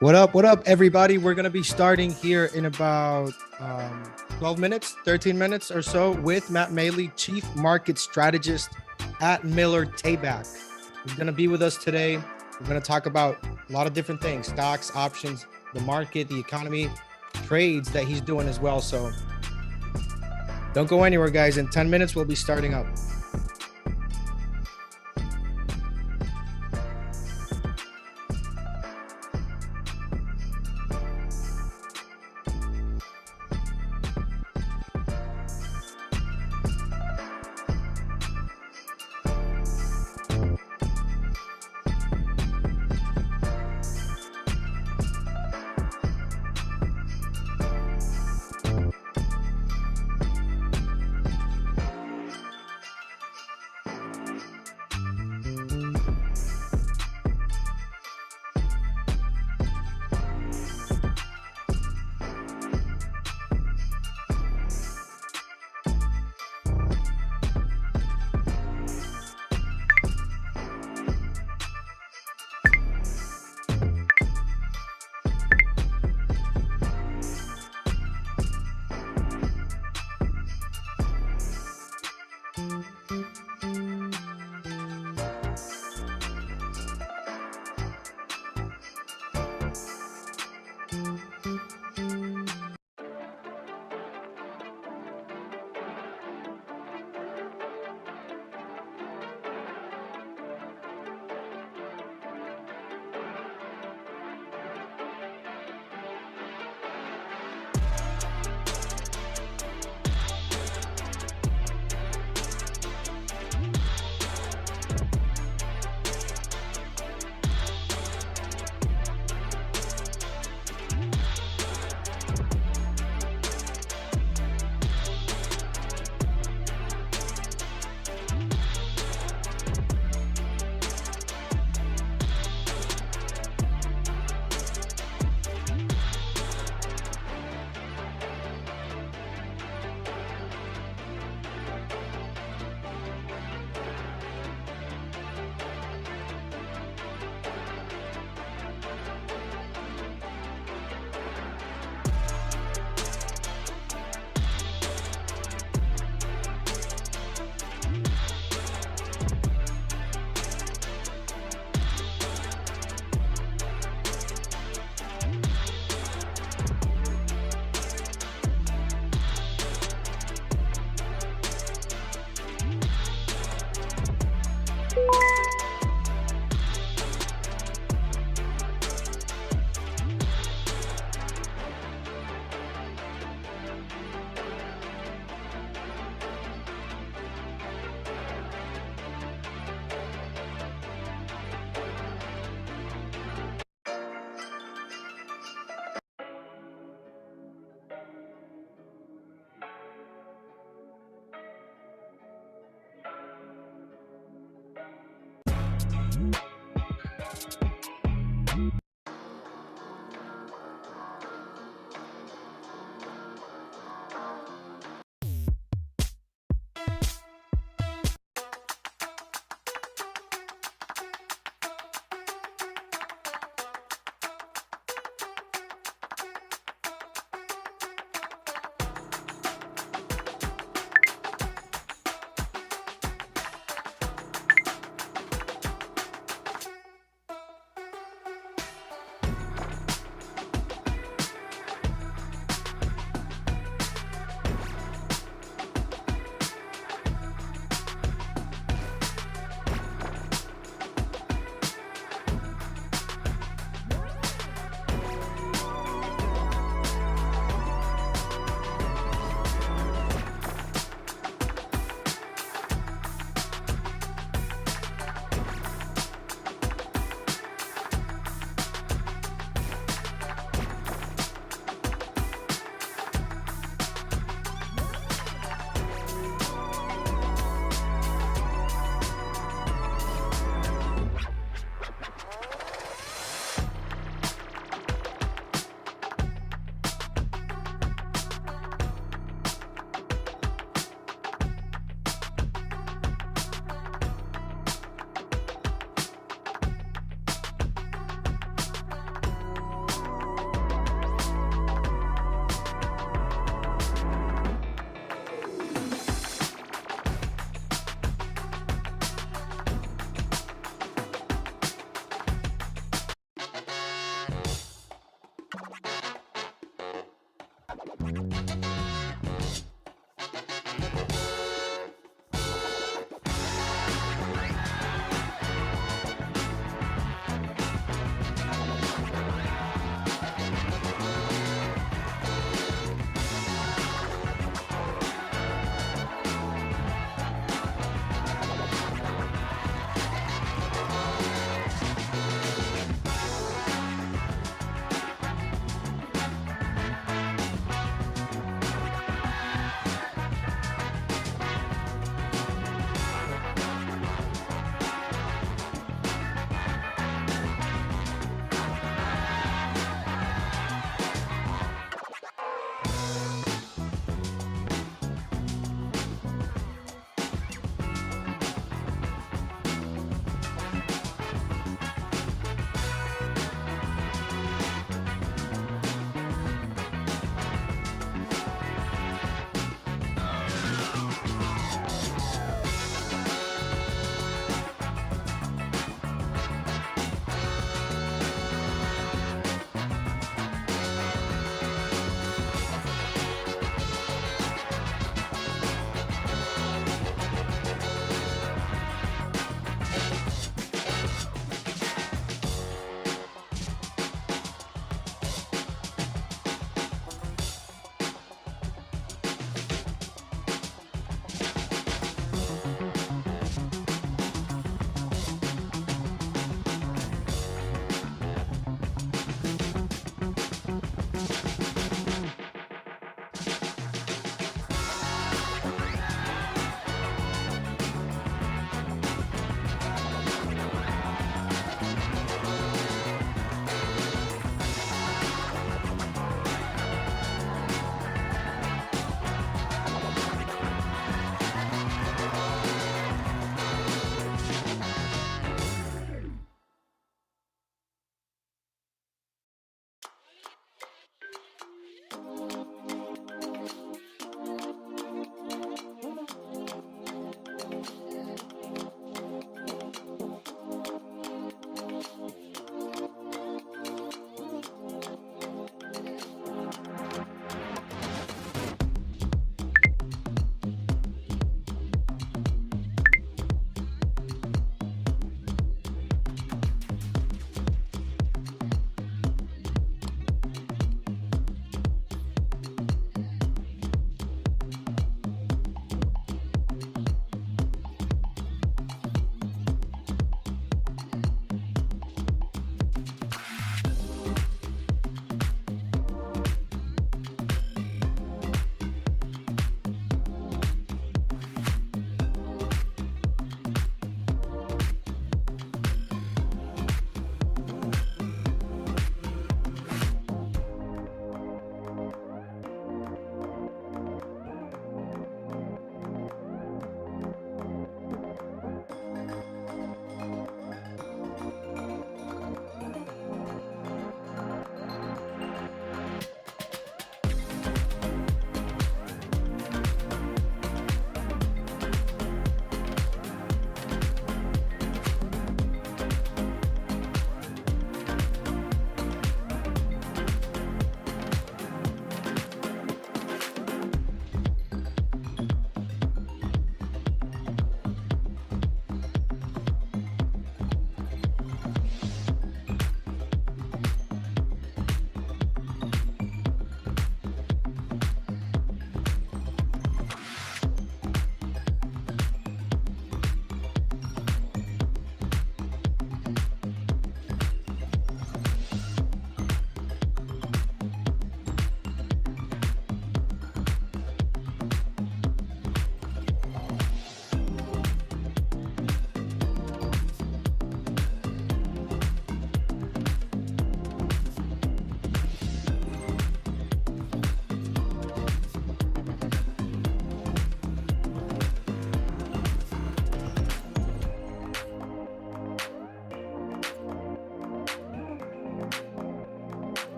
What up, everybody? We're going to be starting here in about 12 minutes, 13 minutes or so with Matt Maley, Chief Market Strategist at Miller Tabak. He's going to be with us today. We're going to talk about a lot of different things, stocks, options, the market, the economy, trades that he's doing as well. So don't go anywhere, guys. In 10 minutes, we'll be starting up.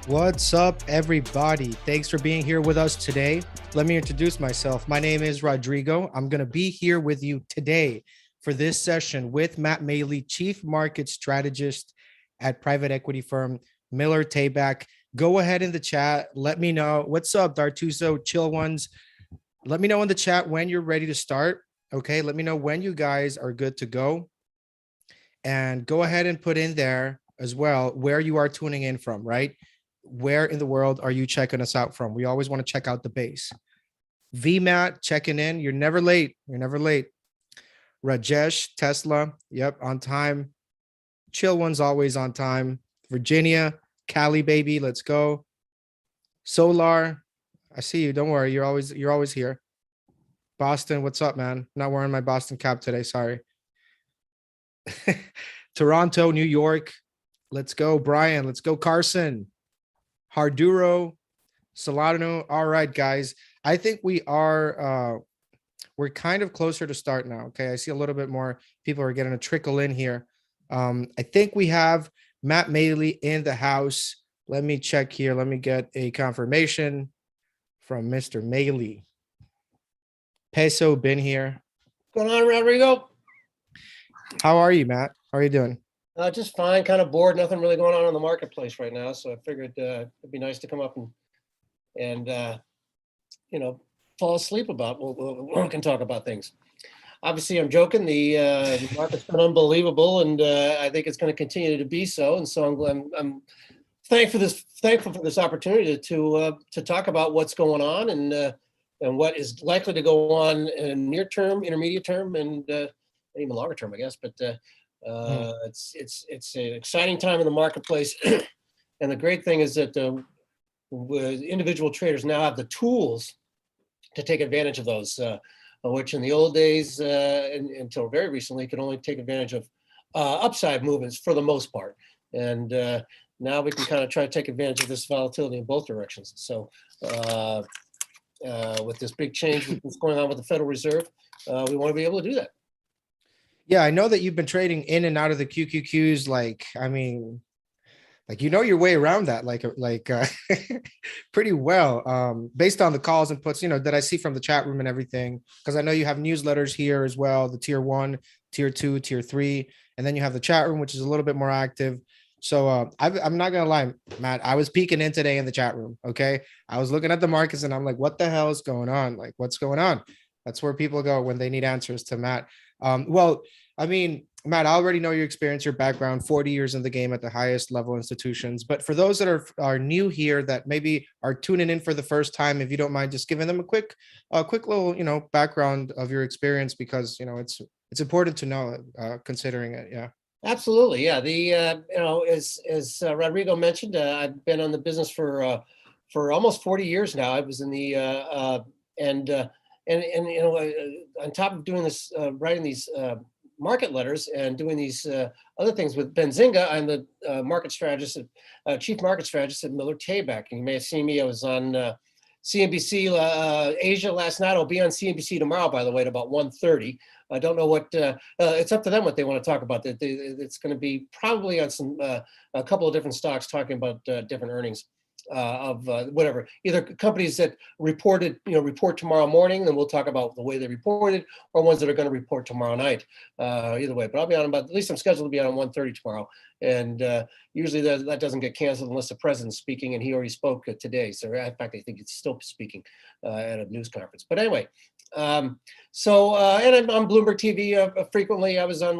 What's up, everybody? Thanks for being here with us today. Let me introduce myself. My name is Rodrigo. I'm going to be here with you today for this session with Matt Maley, Chief Market Strategist at private equity firm Miller Tabak. Go ahead in the chat. Let me know. What's up, Dartuso, chill ones? Let me know in the chat when you're ready to start. Okay, let me know when you guys are good to go. And go ahead and put in there as well where you are tuning in from, right? Where in the world are you checking us out from? We always want to check out the base. VMAT checking in. You're never late. You're never late. Rajesh, Tesla. Yep, on time. Chill one's always on time. Virginia, Cali baby, let's go. Solar, I see you. Don't worry. You're always here. Boston, what's up, man? Not wearing my Boston cap today. Sorry. Toronto, New York. Let's go, Brian. Let's go, Carson. Harduro, Solano. All right, guys. I think we're kind of closer to start now. Okay. I see a little bit more people are getting a trickle in here. I think we have Matt Maley in the house. Let me check here. Let me get a confirmation from Mr. Maley. Peso been here. What's going on, Rodrigo? How are you, Matt? How are you doing? Just fine, kind of bored. Nothing really going on in the marketplace right now. So I figured it'd be nice to come up and fall asleep about. We can talk about things. Obviously, I'm joking. The market's been unbelievable, and I think it's going to continue to be so. And so I'm thankful for this opportunity to talk about what's going on and what is likely to go on in near term, intermediate term, and even longer term, I guess. But it's an exciting time in the marketplace, and the great thing is that individual traders now have the tools to take advantage of those, which in the old days, until very recently, could only take advantage of upside movements for the most part. And now we can kind of try to take advantage of this volatility in both directions. So with this big change that's going on with the Federal Reserve, we want to be able to do that. Yeah, I know that you've been trading in and out of the QQQs. Your way around that, pretty well, based on the calls and puts, that I see from the chat room and everything. Because I know you have newsletters here as well, the tier 1, tier 2, tier 3, and then you have the chat room, which is a little bit more active. So I'm not gonna lie, Matt, I was peeking in today in the chat room. Okay, I was looking at the markets and I'm like, what the hell is going on? Like, what's going on? That's where people go when they need answers to Matt. Matt, I already know your experience, your background, 40 years in the game at the highest level institutions. But for those that are new here, that maybe are tuning in for the first time, if you don't mind just giving them a quick little, background of your experience, because, it's important to know, considering it. Yeah. Absolutely. Yeah. As Rodrigo mentioned, I've been on the business for almost 40 years now. I was in the, on top of doing this, writing these market letters and doing these other things with Benzinga, I'm the chief market strategist at Miller Tabak. And you may have seen me. I was on CNBC Asia last night. I'll be on CNBC tomorrow, by the way, at about 1:30. I don't know what it's up to them what they want to talk about. It's going to be probably on a couple of different stocks talking about different earnings. Of whatever, either companies that report tomorrow morning, then we'll talk about the way they reported, or ones that are going to report tomorrow night. Either way, but I'll be on about, at least I'm scheduled to be on 1:30 tomorrow, and usually that doesn't get canceled unless the president's speaking, and he already spoke today. So in fact, I think he's still speaking at a news conference. But anyway, and I'm on Bloomberg TV frequently. I was on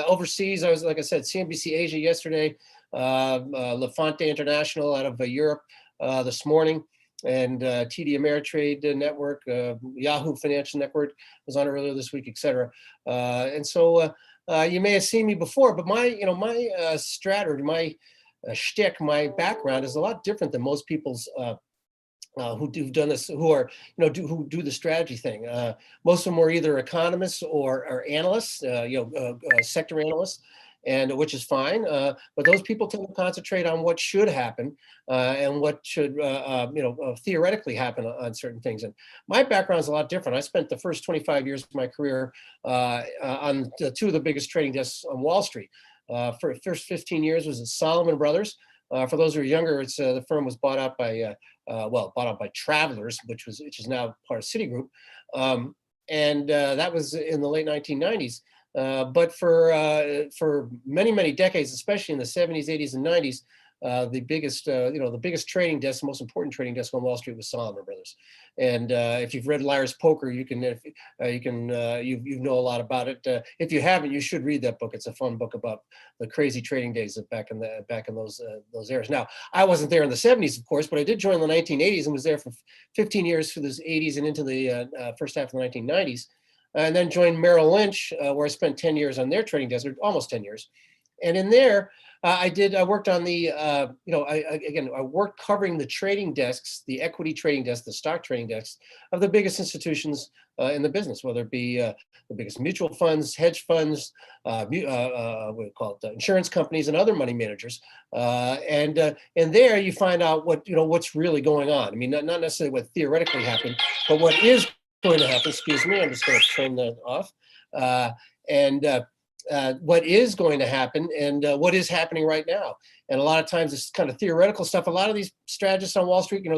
overseas. I was, like I said, CNBC Asia yesterday. Lafante International out of Europe this morning, and TD Ameritrade Network, Yahoo Financial Network was on earlier this week, etc. And so you may have seen me before, but my strategy, my shtick, my background is a lot different than most people's. Who've done this, who do the strategy thing. Most of them were either economists or analysts, sector analysts, and which is fine. But those people tend to concentrate on what should happen and what should, theoretically happen on certain things. And my background is a lot different. I spent the first 25 years of my career on two of the biggest trading desks on Wall Street. For the first 15 years was at Salomon Brothers, For those who are younger, it's the firm was bought out by bought out by Travelers, which is now part of Citigroup, and that was in the late 1990s. But for many decades, especially in the 70s, 80s, and 90s, the biggest the biggest trading desk, the most important trading desk on Wall Street was Salomon Brothers. And if you've read Liar's Poker, you know a lot about it. If you haven't, you should read that book. It's a fun book about the crazy trading days back in those eras. Now, I wasn't there in the 70s, of course, but I did join in the 1980s and was there for 15 years through the 80s and into the first half of the 1990s. And then joined Merrill Lynch, where I spent 10 years on their trading desk, or almost 10 years. And in there, I worked on the, I worked covering the trading desks, the equity trading desks, the stock trading desks of the biggest institutions in the business, whether it be the biggest mutual funds, hedge funds, what do you call it, insurance companies, and other money managers. And there you find out what's really going on. I mean, not necessarily what theoretically happened, but what is going to happen. Excuse me, I'm just going to turn that off. What is going to happen and what is happening right now. And a lot of times it's kind of theoretical stuff. A lot of these strategists on Wall Street,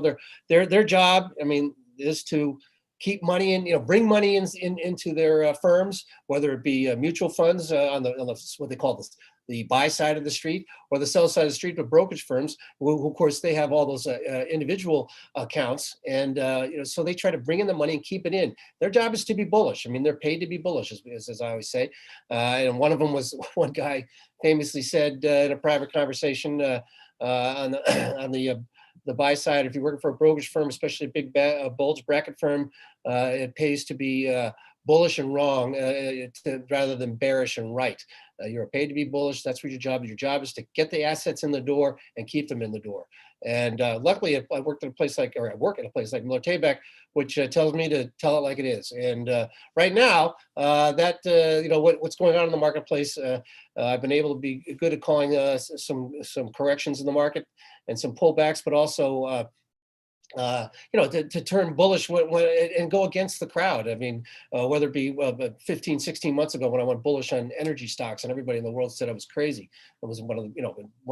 their job, I mean, is to keep money in, bring money into their firms, whether it be mutual funds on the what they call the buy side of the street, or the sell side of the street, but brokerage firms, who of course they have all those individual accounts, and so they try to bring in the money and keep it in. Their job is to be bullish. I mean, they're paid to be bullish, as I always say. And one of them was, one guy famously said in a private conversation on the buy side, if you're working for a brokerage firm, especially a big bulge bracket firm, it pays to be bullish and wrong rather than bearish and right. You're paid to be bullish. That's what your job is. Your job is to get the assets in the door and keep them in the door. And luckily, I work at a place like Miller Tabak, which tells me to tell it like it is. And right now, what's going on in the marketplace, I've been able to be good at calling some corrections in the market and some pullbacks, but also to turn bullish and go against the crowd. I mean, whether it be 15, 16 months ago when I went bullish on energy stocks and everybody in the world said I was crazy. It was one of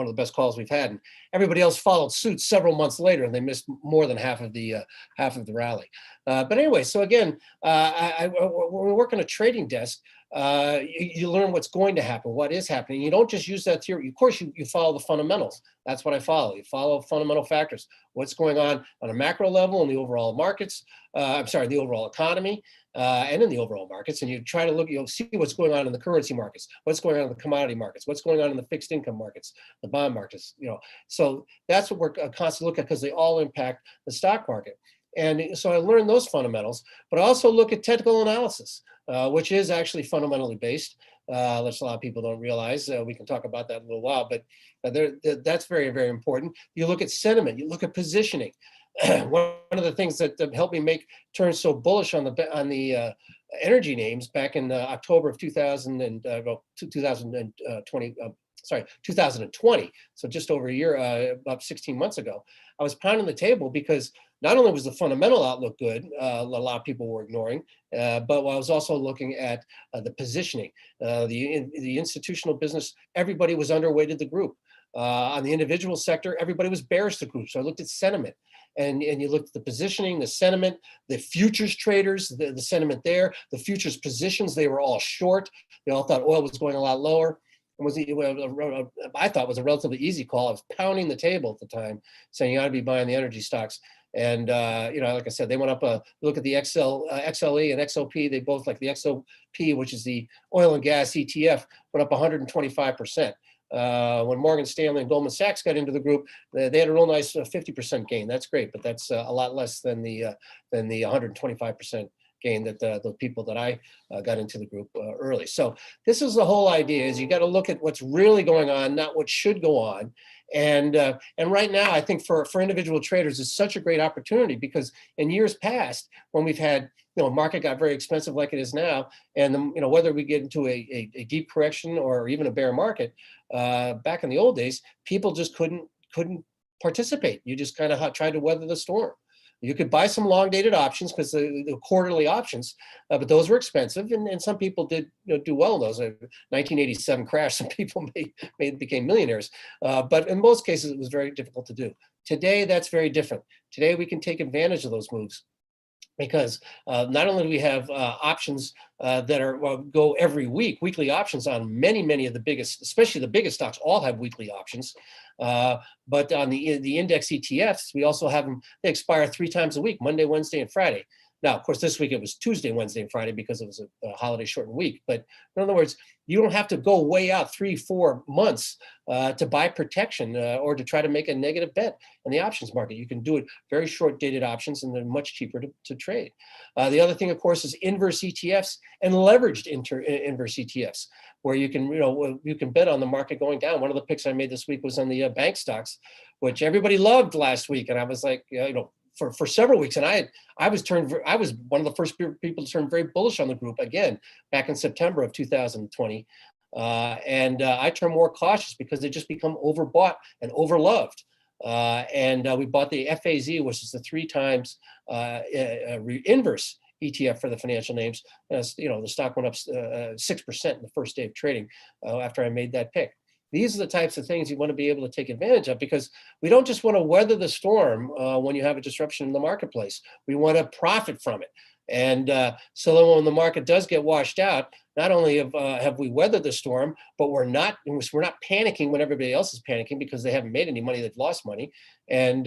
the best calls we've had, and everybody else followed suit several months later, and they missed more than half of the rally. But anyway, so again, when we work on a trading desk, you learn what's going to happen, what is happening. You don't just use that theory. Of course, you follow the fundamentals. That's what I follow. You follow fundamental factors. What's going on a macro level in the overall markets, the overall economy, and in the overall markets. And you try to look, you'll see what's going on in the currency markets, what's going on in the commodity markets, what's going on in the fixed income markets, the bond markets, So that's what we're constantly looking at, because they all impact the stock market. And so I learned those fundamentals, but I also look at technical analysis, which is actually fundamentally based. Which a lot of people don't realize. We can talk about that in a little while, but that's very, very important. You look at sentiment, you look at positioning. One of the things that helped me turn so bullish on the energy names back in October of 2020. So just over a year, about 16 months ago, I was pounding the table because not only was the fundamental outlook good, a lot of people were ignoring, but I was also looking at the positioning. The institutional business, everybody was underweighted the group. On the individual sector, everybody was bearish the group. So I looked at sentiment, and you looked at the positioning, the sentiment, the futures traders, the sentiment there, the futures positions, they were all short. They all thought oil was going a lot lower. I thought it was a relatively easy call. I was pounding the table at the time, saying you ought to be buying the energy stocks. And like I said, they went up. Look at the XLE and XOP. They both, like the XOP, which is the oil and gas ETF, went up 125%. When Morgan Stanley and Goldman Sachs got into the group, they had a real nice 50% gain. That's great, but that's a lot less than the 125% gain that the people that I got into the group early. So this is the whole idea: is you got to look at what's really going on, not what should go on. And right now, I think for individual traders, it's such a great opportunity, because in years past, when we've had, market got very expensive like it is now, and whether we get into a deep correction or even a bear market, back in the old days, people just couldn't participate. You just kind of tried to weather the storm. You could buy some long dated options because the quarterly options, but those were expensive, and some people did do well in those. 1987 crash, some people became millionaires, but in most cases it was very difficult to do. Today, that's very different. Today, we can take advantage of those moves, because not only do we have options that are go every week, weekly options on many of the biggest, especially the biggest stocks, all have weekly options. But on the index ETFs, we also have them. They expire 3 times a week: Monday, Wednesday, and Friday. Now, of course, this week it was Tuesday, Wednesday, and Friday because it was a holiday shortened week. But in other words, you don't have to go way out 3-4 months to buy protection or to try to make a negative bet in the options market. You can do it very short dated options, and they're much cheaper to trade. The other thing, of course, is inverse ETFs and leveraged inverse ETFs, where you can bet on the market going down. One of the picks I made this week was on the bank stocks, which everybody loved last week, and I was like, for several weeks, and I was one of the first people to turn very bullish on the group again back in September of 2020, and I turned more cautious because they just become overbought and overloved. And we bought the FAZ, which is the 3 times inverse ETF for the financial names. The stock went up 6% in the first day of trading after I made that pick. These are the types of things you want to be able to take advantage of, because we don't just want to weather the storm when you have a disruption in the marketplace. We want to profit from it. And so then when the market does get washed out, not only have we weathered the storm, but we're not panicking when everybody else is panicking because they haven't made any money, they've lost money. And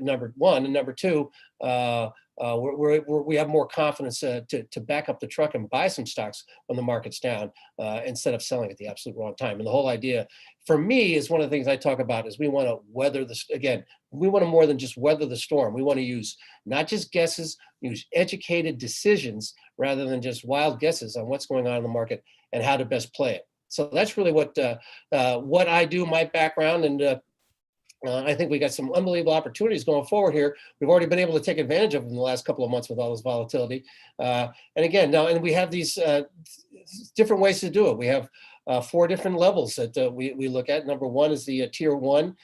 number one, and number two, we have more confidence to back up the truck and buy some stocks when the market's down instead of selling at the absolute wrong time. And the whole idea, for me, is one of the things I talk about is we want to weather this. Again, we want to more than just weather the storm. We want to use not just guesses, use educated decisions rather than just wild guesses on what's going on in the market and how to best play it. So that's really what I do, my background, and I think we got some unbelievable opportunities going forward here. We've already been able to take advantage of them in the last couple of months with all this volatility. And again, and we have these different ways to do it. We have 4 different levels that we look at. Number 1 is the tier 1,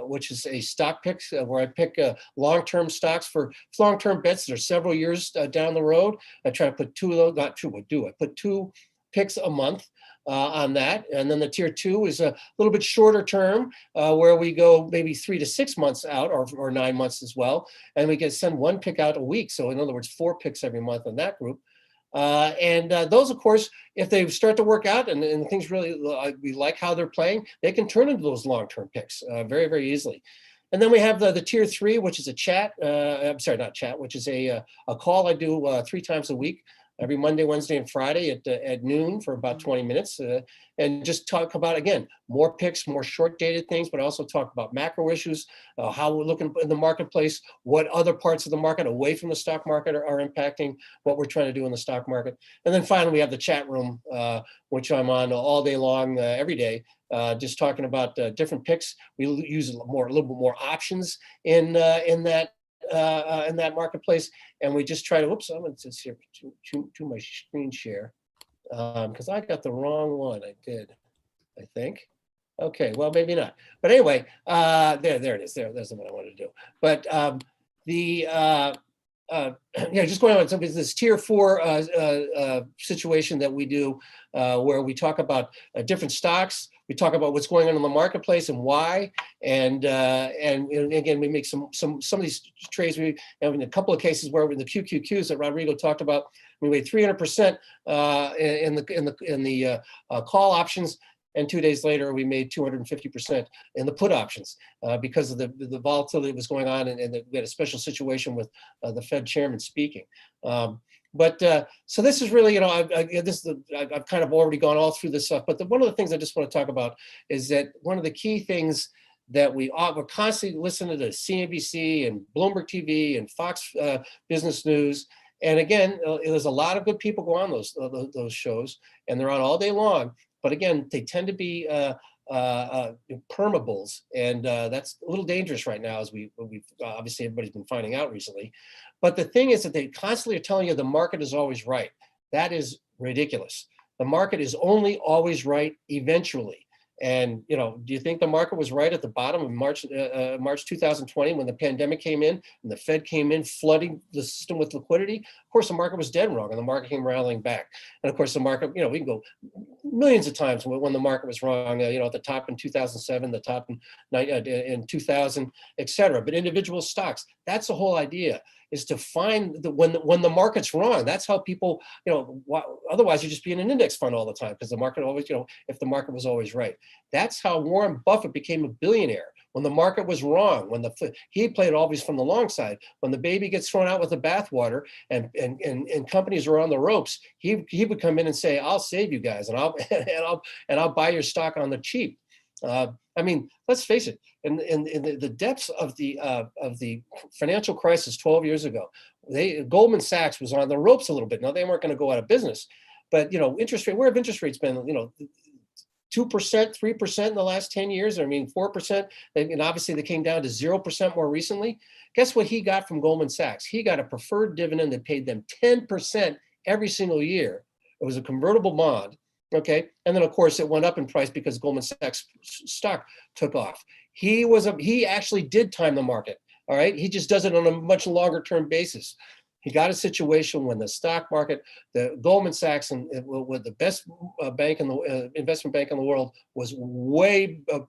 which is a stock pick where I pick long-term stocks for long-term bets that are several years down the road. I try to put 2 of those, not 2, but I put 2 picks a month on that. And then the tier 2 is a little bit shorter term where we go maybe 3 to 6 months out, or 9 months as well. And we can send 1 pick out a week. So in other words, 4 picks every month in that group. And those, of course, if they start to work out and things really, we like how they're playing, they can turn into those long-term picks very, very easily. And then we have the tier 3, which is a chat. I'm sorry, not chat, which is a call I do 3 times a week. Every Monday, Wednesday, and Friday at noon for about 20 minutes, and just talk about, again, more picks, more short-dated things, but also talk about macro issues, how we're looking in the marketplace, what other parts of the market away from the stock market are impacting what we're trying to do in the stock market. And then finally, we have the chat room, which I'm on all day long, every day, just talking about different picks. We use a little bit more options in that marketplace, and we just try to, I'm going to here to my screen share because I got the wrong one. I did, I think. Okay, well, maybe not. But anyway, there it is. That's the one I wanted to do. But just going on. So this tier 4 situation that we do, where we talk about different stocks. We talk about what's going on in the marketplace and why, and again, we make some of these trades. We have in a couple of cases where in the QQQs that Rodrigo talked about, we made 300% in the call options, and 2 days later we made 250% in the put options because of the volatility that was going on, and we had a special situation with the Fed chairman speaking. But so this is really, I've kind of already gone all through this stuff. But one of the things I just want to talk about is that one of the key things that we're constantly listening to CNBC and Bloomberg TV and Fox Business News. And again, there's a lot of good people go on those shows, and they're on all day long. But again, they tend to be permabulls, and that's a little dangerous right now, as we've obviously everybody's been finding out recently. But the thing is that they constantly are telling you the market is always right. That is ridiculous. The market is only always right eventually. And, do you think the market was right at the bottom of March 2020 when the pandemic came in and the Fed came in flooding the system with liquidity? Of course, the market was dead wrong and the market came rallying back. And of course, the market, we can go millions of times when the market was wrong, at the top in 2007, the top in 2000, et cetera. But individual stocks, that's the whole idea, is to find when the market's wrong. That's how people, otherwise you just be in an index fund all the time because the market always, if the market was always right. That's how Warren Buffett became a billionaire. When the market was wrong, he played always from the long side. When the baby gets thrown out with the bathwater and companies are on the ropes, he would come in and say, "I'll save you guys, and I'll buy your stock on the cheap." Let's face it. In the depths of the financial crisis 12 years ago, Goldman Sachs was on the ropes a little bit. Now they weren't going to go out of business, but interest rate. Where have interest rates been? 2%, 3% in the last 10 years. 4%. And obviously they came down to 0% more recently. Guess what he got from Goldman Sachs? He got a preferred dividend that paid them 10% every single year. It was a convertible bond. Okay. And then of course it went up in price because Goldman Sachs stock took off. He actually did time the market. All right. He just does it on a much longer term basis. He got a situation when the stock market, the Goldman Sachs, and with the best bank in the investment bank in the world, the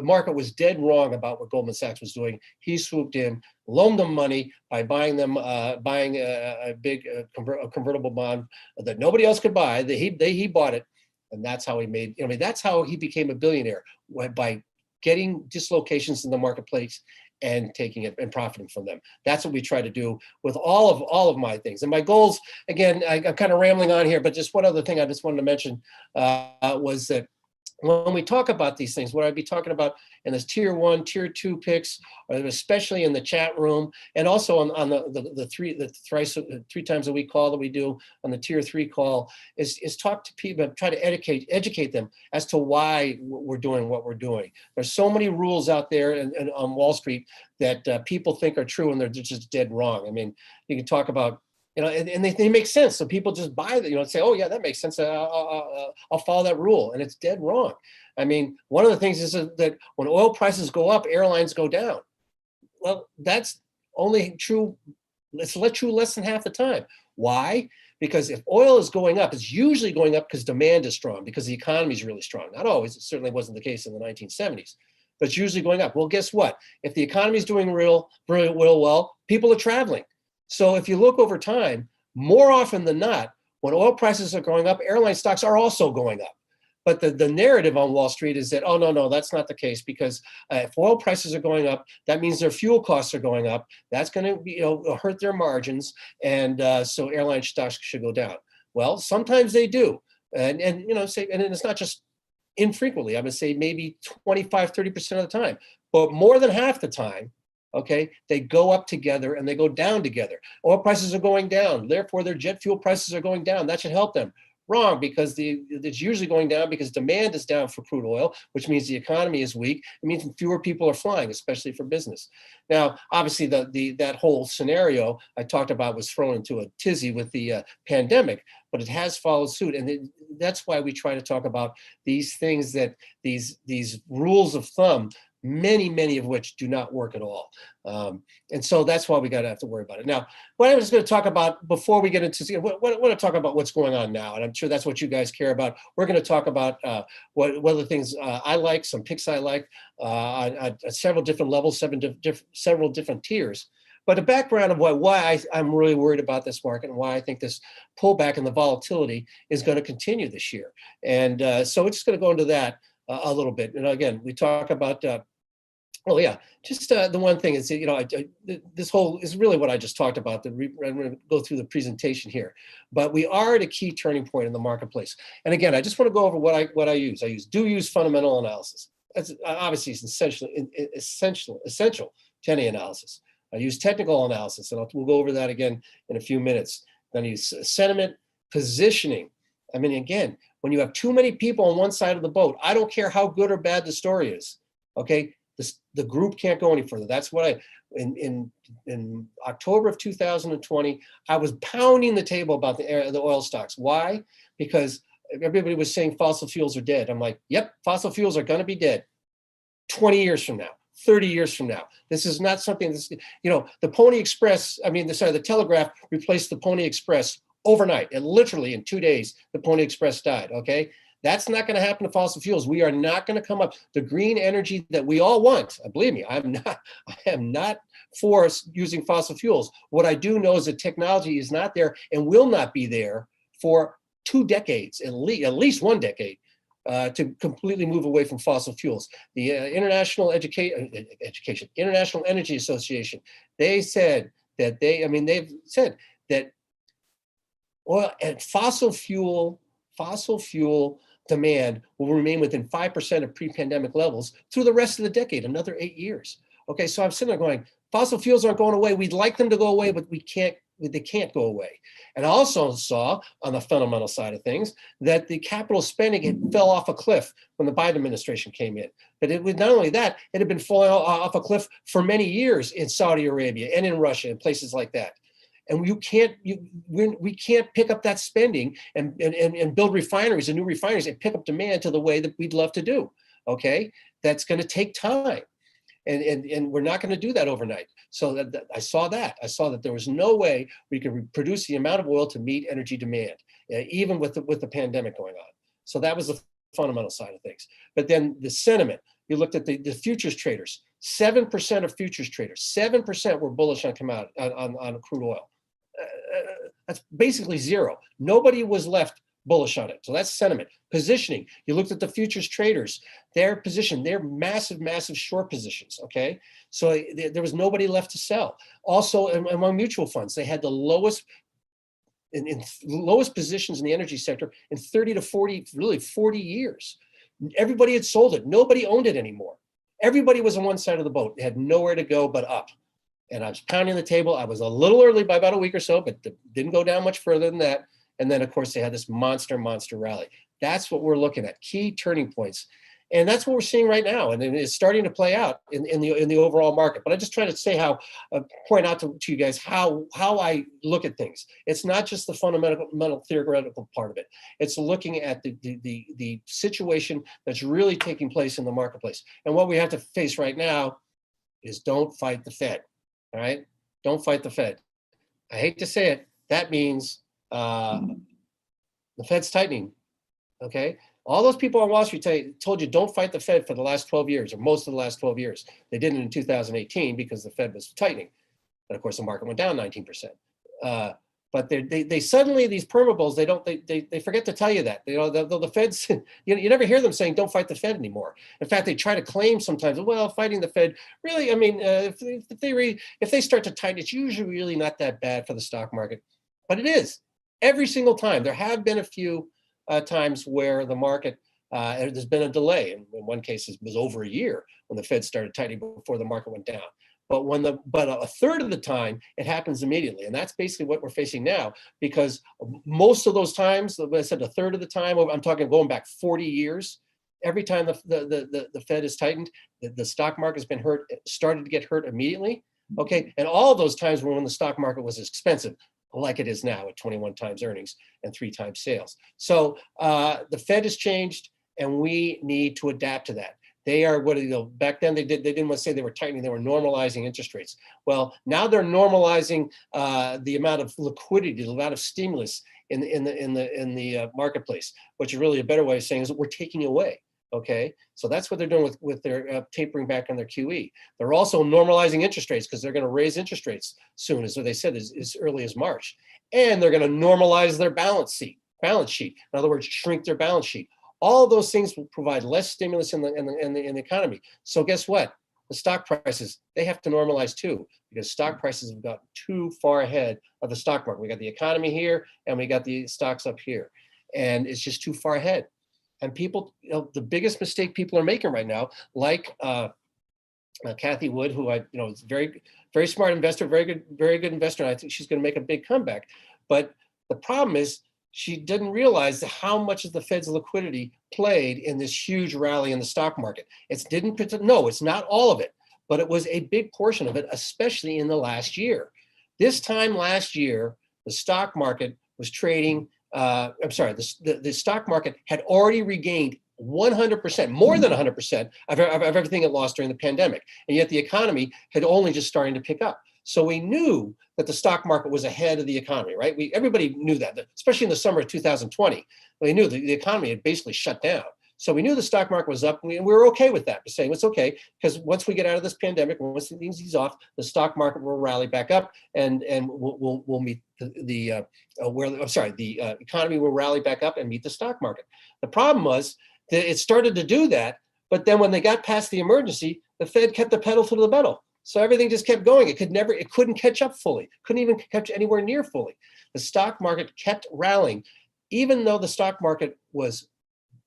market was dead wrong about what Goldman Sachs was doing. He swooped in, loaned them money by buying a big convertible bond that nobody else could buy. He bought it, and that's how he made. That's how he became a billionaire, by getting dislocations in the marketplace and taking it and profiting from them. That's what we try to do with all of my things. And my goals, again, I'm kind of rambling on here, but just one other thing I just wanted to mention was that when we talk about these things, what I'd be talking about in this tier 1, tier 2 picks, especially in the chat room, and also on the three times a week call that we do on the tier 3 call, is talk to people, try to educate them as to why we're doing what we're doing. There's so many rules out there and on Wall Street that people think are true and they're just dead wrong. You can talk about, and they make sense. So people just buy that, say, "Oh yeah, that makes sense. I'll follow that rule," and it's dead wrong. One of the things is that when oil prices go up, airlines go down. Well, that's only true. It's true less than half the time. Why? Because if oil is going up, it's usually going up because demand is strong, because the economy is really strong. Not always. It certainly wasn't the case in the 1970s, but it's usually going up. Well, guess what? If the economy is doing real well, people are traveling. So if you look over time, more often than not, when oil prices are going up, airline stocks are also going up. But the narrative on Wall Street is that, oh, no, that's not the case, because if oil prices are going up, that means their fuel costs are going up. That's going to hurt their margins. And so airline stocks should go down. Well, sometimes they do. And it's not just infrequently. I would say maybe 25, 30% of the time. But more than half the time, okay, they go up together and they go down together. Oil prices are going down, therefore their jet fuel prices are going down. That should help them. Wrong, because it's usually going down because demand is down for crude oil, which means the economy is weak. It means fewer people are flying, especially for business. Now, obviously, that whole scenario I talked about was thrown into a tizzy with the pandemic, but it has followed suit, and that's why we try to talk about these things, that these rules of thumb, many of which do not work at all. And so that's why we got to have to worry about it. Now, what I was going to talk about before we get into, I want to talk about what's going on now, and I'm sure that's what you guys care about. We're going to talk about what are the things I like, some picks I like on several different levels, several different tiers. But the background of why I'm really worried about this market and why I think this pullback and the volatility is going to continue this year. And so we're just going to go into that a little bit. And again, we talk about, the one thing is, this whole is really what I just talked about. I'm going to go through the presentation here, but we are at a key turning point in the marketplace. And again, I just want to go over what I use. I use fundamental analysis. That's obviously essential to any analysis. I use technical analysis, and we'll go over that again in a few minutes. Then I use sentiment, positioning. Again, when you have too many people on one side of the boat, I don't care how good or bad the story is, okay? The group can't go any further. That's what in October of 2020, I was pounding the table about the oil stocks. Why? Because everybody was saying fossil fuels are dead. I'm like, yep, fossil fuels are going to be dead 20 years from now, 30 years from now. This is not something that's, the Pony Express, the Telegraph replaced the Pony Express overnight, and literally in 2 days, the Pony Express died, okay? That's not going to happen to fossil fuels. We are not going to come up. The green energy that we all want, believe me, I am not for using fossil fuels. What I do know is that technology is not there and will not be there for 2 decades, at least 1 decade, to completely move away from fossil fuels. The International International Energy Association, they said that they've said that oil and fossil fuel demand will remain within 5% of pre-pandemic levels through the rest of the decade, another 8 years. Okay, so I'm sitting there going, fossil fuels aren't going away. We'd like them to go away, but they can't go away. And I also saw on the fundamental side of things that the capital spending had fell off a cliff when the Biden administration came in. But it was not only that, it had been falling off a cliff for many years in Saudi Arabia and in Russia and places like that. And we can't pick up that spending and build refineries and new refineries and pick up demand to the way that we'd love to do. Okay, that's going to take time, and we're not going to do that overnight. So I saw that there was no way we could produce the amount of oil to meet energy demand, even with the pandemic going on. So that was the fundamental side of things. But then the sentiment. You looked at the futures traders. 7% of futures traders, 7% were bullish on on crude oil. That's basically zero. Nobody was left bullish on it. So that's sentiment. Positioning. You looked at the futures traders, their position, their massive short positions. Okay. So there was nobody left to sell. Also, among mutual funds, they had the lowest lowest positions in the energy sector in 30 to 40, really 40 years. Everybody had sold it. Nobody owned it anymore. Everybody was on one side of the boat. They had nowhere to go but up. And I was pounding the table. I was a little early by about a week or so, but didn't go down much further than that. And then, of course, they had this monster rally. That's what we're looking at, key turning points. And that's what we're seeing right now. And it's starting to play out in the overall market. But I just try to say point out to you guys how I look at things. It's not just the fundamental theoretical part of it. It's looking at the situation that's really taking place in the marketplace. And what we have to face right now is don't fight the Fed. All right? Don't fight the Fed. I hate to say it. That means the Fed's tightening. Okay? All those people on Wall Street told you don't fight the Fed for the last 12 years, or most of the last 12 years. They didn't in 2018 because the Fed was tightening. And of course, the market went down 19%. But they suddenly, these permabulls, they forget to tell you that. The Feds, you never hear them saying don't fight the Fed anymore. In fact, they try to claim sometimes, well, fighting the Fed, really, if they start to tighten, it's usually really not that bad for the stock market. But it is. Every single time. There have been a few times where the market, there's been a delay. In one case, it was over a year when the Fed started tightening before the market went down. But a third of the time, it happens immediately. And that's basically what we're facing now, because most of those times, like I said, a third of the time, I'm talking going back 40 years, every time the Fed is tightened, the stock market has been started to get hurt immediately. Okay. And all of those times were when the stock market was expensive, like it is now at 21 times earnings and 3 times sales. So the Fed has changed, and we need to adapt to that. They are back then they didn't want to say they were tightening, they were normalizing interest rates. Well, now they're normalizing the amount of liquidity, the amount of stimulus in the marketplace, which is really a better way of saying is that we're taking away. Okay, so that's what they're doing with their tapering back on their QE. They're also normalizing interest rates because they're going to raise interest rates soon, as they said, as early as March. And they're going to normalize their balance sheet. In other words, shrink their balance sheet. All of those things will provide less stimulus in the economy. So guess what? The stock prices, they have to normalize too, because stock prices have gotten too far ahead of the stock market. We got the economy here, and we got the stocks up here, and it's just too far ahead. And people, the biggest mistake people are making right now, like Kathy Wood, who is very, very smart investor, very good investor, and I think she's going to make a big comeback. But the problem is she didn't realize how much of the Fed's liquidity played in this huge rally in the stock market. It's not all of it, but it was a big portion of it, especially in the last year. This time last year, the stock market was trading I'm sorry, the stock market had already regained 100%, more than 100% of everything it lost during the pandemic. And yet the economy had only just starting to pick up. So we knew that the stock market was ahead of the economy, right? Everybody knew that, especially in the summer of 2020. We knew the economy had basically shut down. So we knew the stock market was up, and we were okay with that. We're saying it's okay, because once we get out of this pandemic, once things ease off, the stock market will rally back up, and we'll meet the economy will rally back up and meet the stock market. The problem was that it started to do that, but then when they got past the emergency, the Fed kept the pedal to the metal. So everything just kept going. It couldn't catch up fully. Couldn't even catch anywhere near fully. The stock market kept rallying, even though the stock market was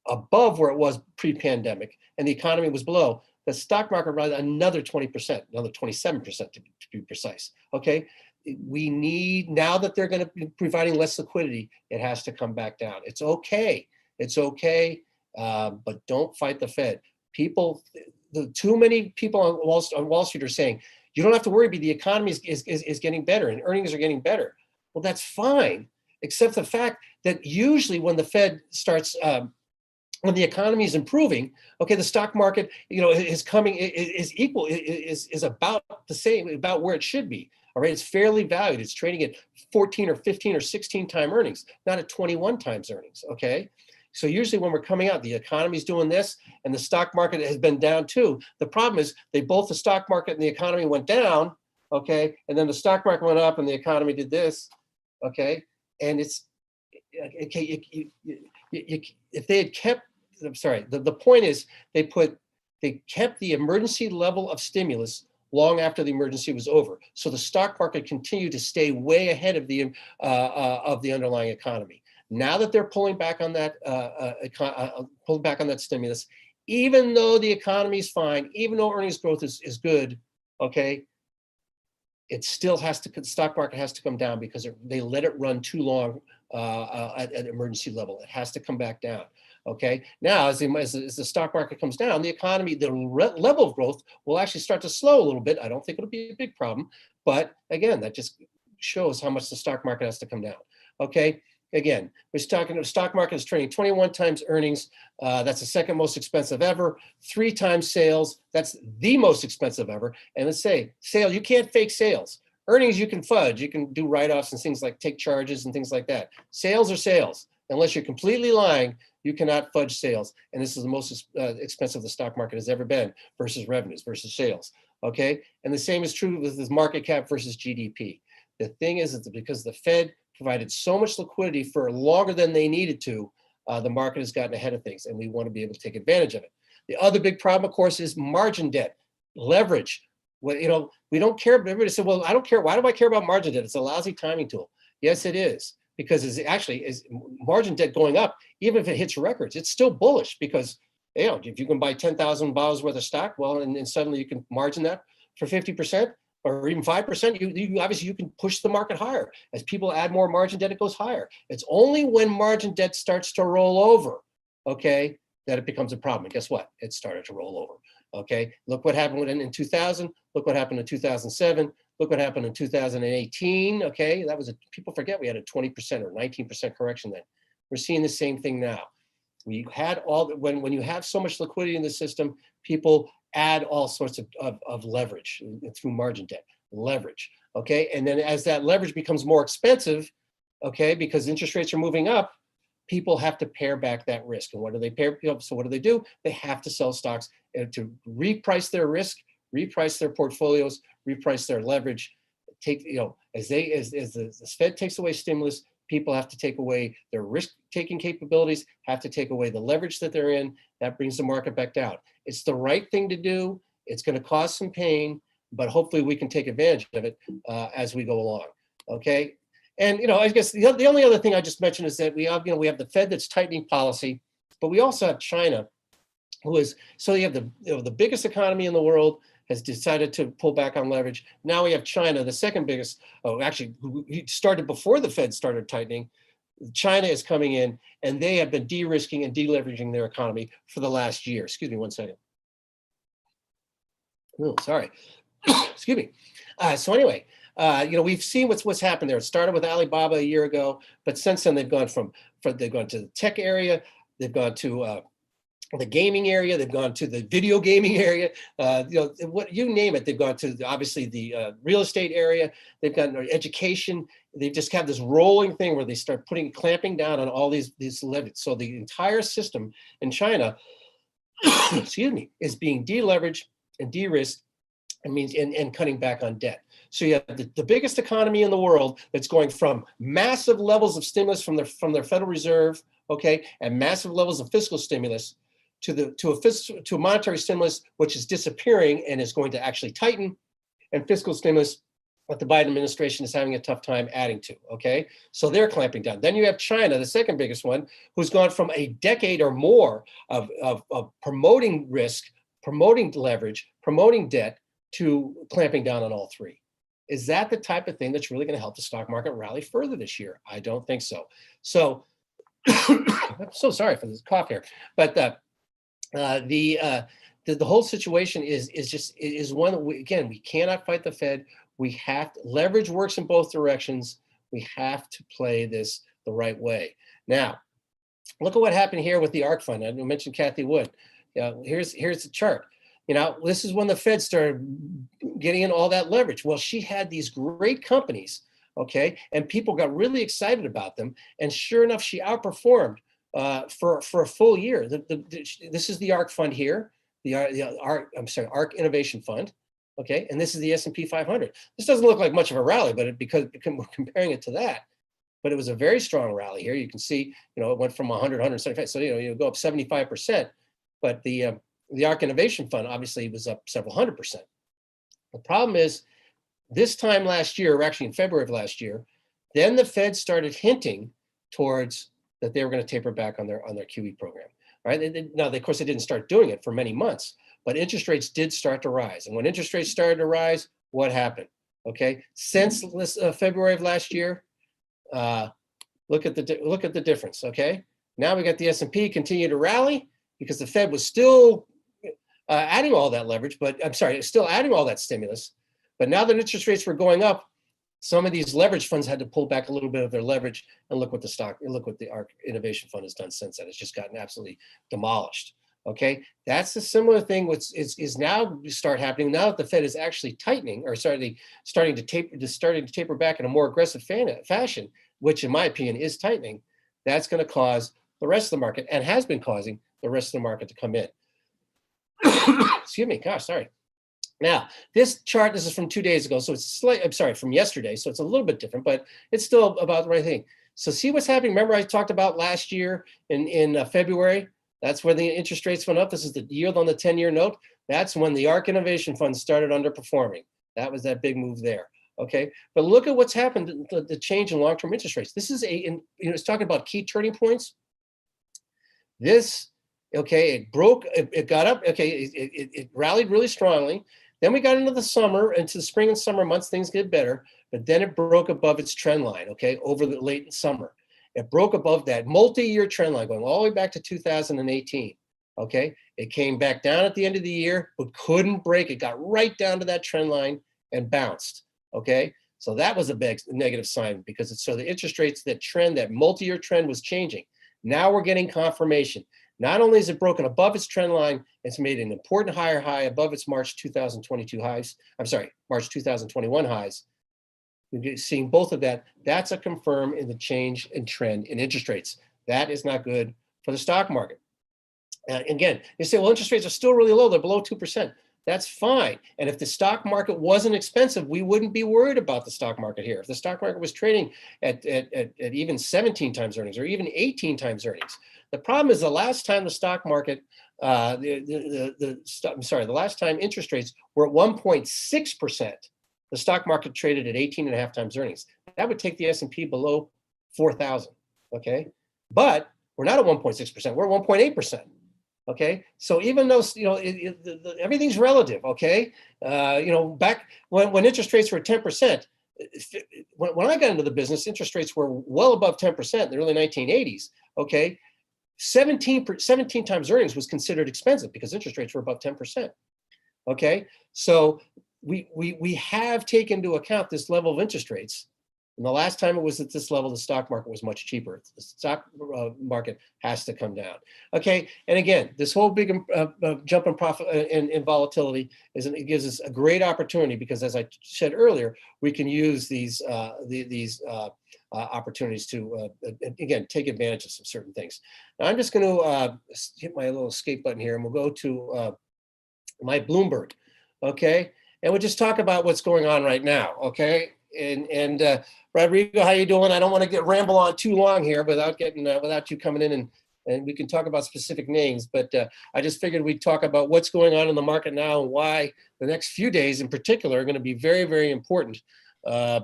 above where it was pre-pandemic and the economy was below. The stock market rallied another 20%, another 27% to be precise. Okay, we need, now that they're going to be providing less liquidity, it has to come back down. It's okay. It's okay, but don't fight the Fed. Too many people on Wall Street are saying, you don't have to worry, the economy is getting better and earnings are getting better. Well, that's fine, except the fact that usually when the Fed starts, when the economy is improving, okay, the stock market, is about the same, about where it should be. All right, it's fairly valued. It's trading at 14 or 15 or 16 time earnings, not at 21 times earnings. Okay. So usually when we're coming out, the economy's doing this and the stock market has been down too. The problem is both the stock market and the economy went down, okay? And then the stock market went up and the economy did this, okay? And it's, okay, if they had kept, I'm sorry, the point is they kept the emergency level of stimulus long after the emergency was over. So the stock market continued to stay way ahead of the underlying economy. Now that they're pulling back on that, stimulus, even though the economy is fine, even though earnings growth is good, okay, it still has to, the stock market has to come down because they let it run too long at emergency level. It has to come back down. Okay. Now, as the stock market comes down, the economy, the level of growth will actually start to slow a little bit. I don't think it'll be a big problem, but again, that just shows how much the stock market has to come down. Okay. Again, we're talking, the stock market is trading 21 times earnings. That's the second most expensive ever. 3 times sales. That's the most expensive ever. And let's say sales, you can't fake sales. Earnings, you can fudge. You can do write-offs and things like take charges and things like that. Sales are sales. Unless you're completely lying, you cannot fudge sales. And this is the most expensive the stock market has ever been versus revenues versus sales. Okay. And the same is true with this market cap versus GDP. The thing is, it's because the Fed provided so much liquidity for longer than they needed to, the market has gotten ahead of things, and we want to be able to take advantage of it. The other big problem, of course, is margin debt, leverage. Well, we don't care. Everybody said, well, I don't care. Why do I care about margin debt? It's a lousy timing tool. Yes, it is, because it's actually is margin debt going up. Even if it hits records, it's still bullish because if you can buy $10,000 worth of stock, well, and suddenly you can margin that for 50%. Or even 5%, you obviously you can push the market higher. As people add more margin debt, it goes higher. It's only when margin debt starts to roll over, okay, that it becomes a problem. And guess what? It started to roll over, okay? Look what happened in 2000. Look what happened in 2007. Look what happened in 2018, okay? People forget we had a 20% or 19% correction then. We're seeing the same thing now. We had when you have so much liquidity in the system, people add all sorts of leverage through margin debt, leverage, okay? And then as that leverage becomes more expensive, okay, because interest rates are moving up, people have to pare back that risk. And what do they pare? So what do? They have to sell stocks to reprice their risk, reprice their portfolios, reprice their leverage. As the Fed takes away stimulus, people have to take away their risk-taking capabilities, have to take away the leverage that they're in. That brings the market back down. It's the right thing to do. It's going to cause some pain, but hopefully we can take advantage of it as we go along. Okay. And I guess the only other thing I just mentioned is that we have the Fed that's tightening policy, but we also have China, who is, so you have the biggest economy in the world has decided to pull back on leverage. Now we have China, the second biggest. Oh, actually, he started before the Fed started tightening. China is coming in, and they have been de-risking and deleveraging their economy for the last year. Excuse me one second. Oh, sorry. Excuse me. So anyway, we've seen what's happened there. It started with Alibaba a year ago, but since then they've gone they've gone to the tech area, they've gone to the gaming area, they've gone to the video gaming area, what you name it, they've gone to obviously the real estate area, they've got education. They just have this rolling thing where they start clamping down on all these leverage. So the entire system in China, excuse me, is being deleveraged and de-risked. It means and cutting back on debt. So you have the biggest economy in the world that's going from massive levels of stimulus from their Federal Reserve, okay, and massive levels of fiscal stimulus to a monetary stimulus which is disappearing and is going to actually tighten, and fiscal stimulus what the Biden administration is having a tough time adding to, okay? So they're clamping down. Then you have China, the second biggest one, who's gone from a decade or more of promoting risk, promoting leverage, promoting debt, to clamping down on all three. Is that the type of thing that's really going to help the stock market rally further this year? I don't think so. So I'm so sorry for this cough here, but the whole situation is one that we cannot fight the Fed. We have to, leverage works in both directions. We have to play this the right way. Now, look at what happened here with the ARK fund. I mentioned Kathy Wood. Here's the chart. This is when the Fed started getting in all that leverage. Well, she had these great companies, okay, and people got really excited about them. And sure enough, she outperformed for a full year. This is the ARK fund here, the ARK Innovation Fund, okay, and this is the S&P 500. This doesn't look like much of a rally, but because we're comparing it to that, but it was a very strong rally here. You can see, it went from 100, 175, so you go up 75%, but the ARK Innovation Fund obviously was up several 100%. The problem is this time last year, or actually in February of last year, then the Fed started hinting towards that they were going to taper back on their QE program. Right? Now, of course, they didn't start doing it for many months, but interest rates did start to rise. And when interest rates started to rise, what happened? Okay, since February of last year, look at the difference. Okay, now we got the S&P continue to rally because the Fed was still adding all that leverage, still adding all that stimulus. But now that interest rates were going up, some of these leverage funds had to pull back a little bit of their leverage, and look what the ARK Innovation Fund has done since then. It's just gotten absolutely demolished. Okay, that's a similar thing which is now start happening now that the Fed is actually tightening or starting to taper back in a more aggressive fashion, which in my opinion is tightening. That's going to cause the rest of the market, and has been causing the rest of the market, to come in. Excuse me, gosh, sorry. Now, this chart, this is from 2 days ago, so it's from yesterday, so it's a little bit different, but it's still about the right thing. So see what's happening. Remember I talked about last year in February? That's where the interest rates went up. This is the yield on the 10-year note. That's when the ARK Innovation Fund started underperforming. That was that big move there, okay? But look at what's happened, the change in long-term interest rates. This is it's talking about key turning points. This, okay, it broke, it got up, okay, it rallied really strongly. Then we got into the spring and summer months, things get better, but then it broke above its trend line, okay, over the late summer. It broke above that multi-year trend line going all the way back to 2018, okay? It came back down at the end of the year, but couldn't break. It got right down to that trend line and bounced, okay? So that was a big negative sign because the interest rates, that trend, that multi-year trend was changing. Now we're getting confirmation. Not only is it broken above its trend line, it's made an important higher high above its March 2022 highs. March 2021 highs. We're seeing both of that. That's a confirm in the change in trend in interest rates. That is not good for the stock market. Again, you say, well, interest rates are still really low. They're below 2%. That's fine. And if the stock market wasn't expensive, we wouldn't be worried about the stock market here. If the stock market was trading at even 17 times earnings or even 18 times earnings, the problem is the last time the stock market, the last time interest rates were at 1.6%, the stock market traded at 18.5 times earnings. That would take the S&P below 4,000, okay? But we're not at 1.6%, we're at 1.8%. Okay, so even though everything's relative, okay, back when interest rates were 10%, when I got into the business, interest rates were well above 10% in the early 1980s. Okay, 17 times earnings was considered expensive because interest rates were above 10%. Okay, so we have taken into account this level of interest rates. And the last time it was at this level, the stock market was much cheaper. The stock market has to come down. Okay, and again, this whole big jump in profit in volatility it gives us a great opportunity, because, as I said earlier, we can use these opportunities to again take advantage of some certain things. Now I'm just going to hit my little escape button here, and we'll go to my Bloomberg. Okay, and we'll just talk about what's going on right now. Okay. And Rodrigo, how you doing? I don't want to ramble on too long here without you coming in, and we can talk about specific names. But I just figured we'd talk about what's going on in the market now and why the next few days in particular are going to be very, very important.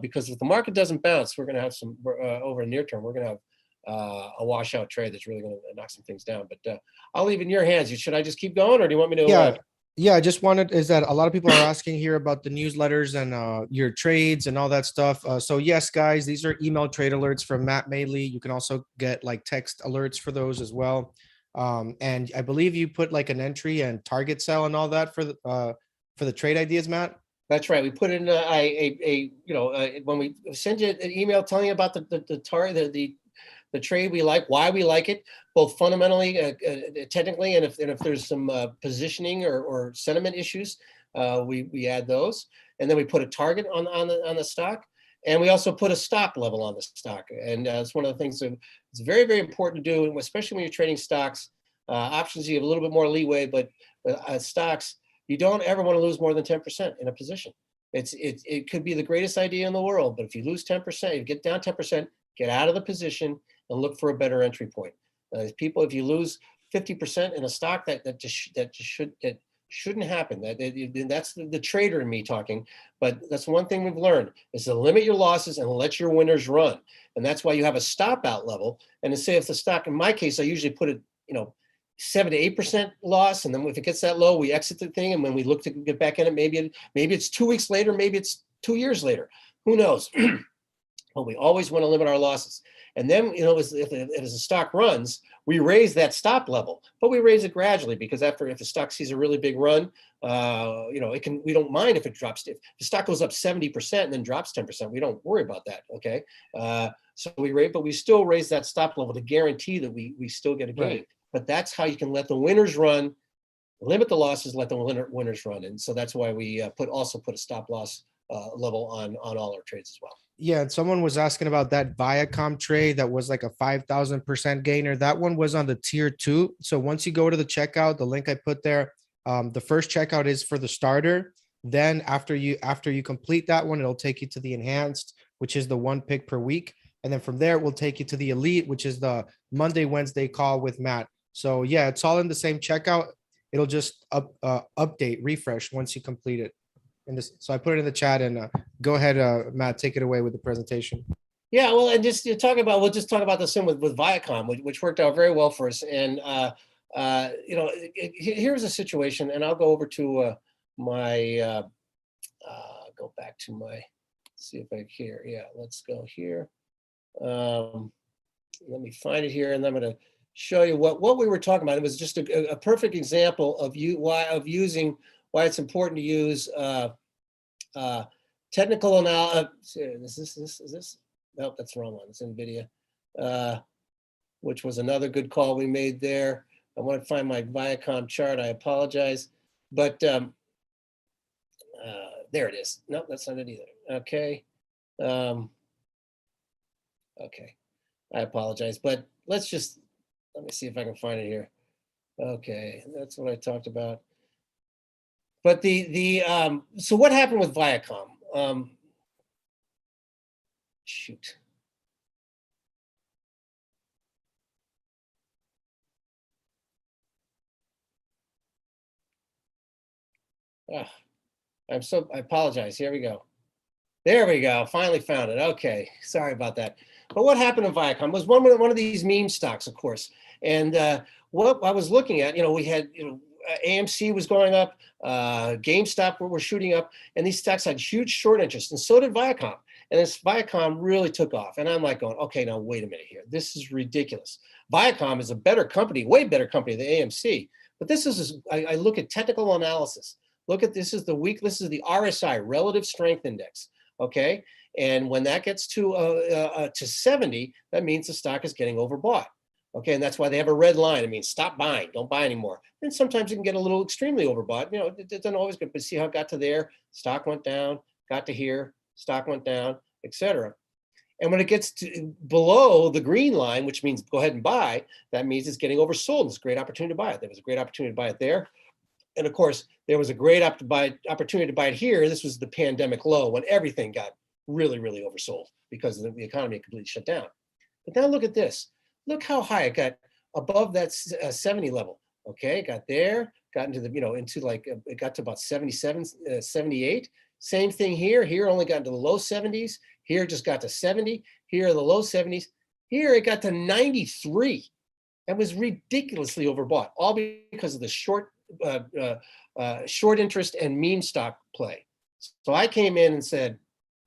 Because if the market doesn't bounce, we're going to have some over the near term. We're going to have a washout trade that's really going to knock some things down. But I'll leave it in your hands. Should I just keep going, or do you want me to? Yeah, I just wanted is that a lot of people are asking here about the newsletters and your trades and all that stuff. So yes, guys, these are email trade alerts from Matt Maley. You can also get like text alerts for those as well. And I believe you put like an entry and target sell and all that for the trade ideas, Matt. That's right. We put in when we send you an email telling you about the target, the trade we like, why we like it, both fundamentally, technically, and if there's some positioning or sentiment issues, we add those, and then we put a target on the stock, and we also put a stop level on the stock, and it's one of the things that it's very, very important to do, especially when you're trading stocks. Options, you have a little bit more leeway, but stocks, you don't ever want to lose more than 10% in a position. It could be the greatest idea in the world, but if you lose 10%, you get down 10%, get out of the position and look for a better entry point. If you lose 50% in a stock, that shouldn't happen. That's the trader in me talking. But that's one thing we've learned is to limit your losses and let your winners run. And that's why you have a stop out level. And to say if the stock, in my case, I usually put it, 7 to 8% loss, and then if it gets that low, we exit the thing. And when we look to get back in it, maybe it's 2 weeks later, maybe it's 2 years later. Who knows? But we always want to limit our losses. And then, as the stock runs, we raise that stop level, but we raise it gradually, because if the stock sees a really big run, we don't mind if it drops. If the stock goes up 70% and then drops 10%, we don't worry about that. Okay. So but we still raise that stop level to guarantee that we still get a gain. Right. But that's how you can let the winners run, limit the losses, let the winners run. And so that's why we also put a stop loss level on all our trades as well. Yeah, and someone was asking about that Viacom trade that was like a 5,000% gainer. That one was on the tier 2. So once you go to the checkout, the link I put there, the first checkout is for the starter. Then after you complete that one, it'll take you to the enhanced, which is the 1 pick per week. And then from there, it will take you to the elite, which is the Monday, Wednesday call with Matt. So yeah, it's all in the same checkout. It'll just update, refresh once you complete it. So I put it in the chat, and go ahead, Matt, take it away with the presentation. Yeah, well, and we'll just talk about the sim with Viacom, which worked out very well for us. And here's a situation, and I'll go over to my go back to my, see if I here. Yeah, let's go here. Let me find it here, and I'm going to show you what we were talking about. It was just a perfect example of why it's important to use technical analysis. Is this? Nope, that's the wrong one. It's NVIDIA, which was another good call we made there. I want to find my Viacom chart. I apologize, but there it is. Nope, that's not it either. Okay. Okay, I apologize, but let me see if I can find it here. Okay, that's what I talked about. But so what happened with Viacom? Shoot. I apologize. Here we go. There we go. Finally found it. Okay, sorry about that. But what happened in Viacom was one of these meme stocks, of course. And what I was looking at, we had, AMC was going up, GameStop were shooting up, and these stocks had huge short interest, and so did Viacom. And this Viacom really took off. And I'm like going, okay, now wait a minute here. This is ridiculous. Viacom is a better company, way better company than AMC. But this is, I look at technical analysis. Look at this is the week. This is the RSI, Relative Strength Index. Okay, and when that gets to 70, that means the stock is getting overbought. Okay, and that's why they have a red line. It means stop buying, don't buy anymore. And sometimes it can get a little extremely overbought. You know, it doesn't always get, but see how it got to there, stock went down, got to here, stock went down, etc. And when it gets to below the green line, which means go ahead and buy, that means it's getting oversold. It's a great opportunity to buy it. There was a great opportunity to buy it there. And of course, there was a great opportunity to buy it here. This was the pandemic low when everything got really, really oversold because the economy completely shut down. But now look at this. Look how high it got above that 70 level. Okay, it got there, got into the, into like, it got to about 77, 78. Same thing here. Here only got into the low 70s. Here it just got to 70. Here the low 70s. Here it got to 93. That was ridiculously overbought, all because of the short interest and meme stock play. So I came in and said,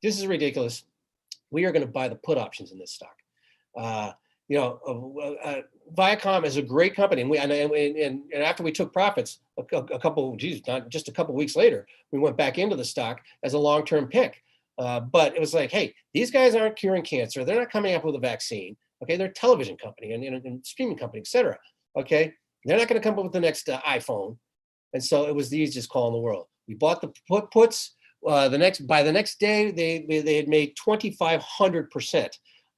this is ridiculous. We are going to buy the put options in this stock. Viacom is a great company, and after we took profits, not just a couple weeks later, we went back into the stock as a long-term pick. But it was like, hey, these guys aren't curing cancer. They're not coming up with a vaccine. Okay, they're a television company and streaming company, et cetera. Okay, they're not going to come up with the next iPhone, and so it was the easiest call in the world. We bought the puts. By the next day, they had made 2,500%.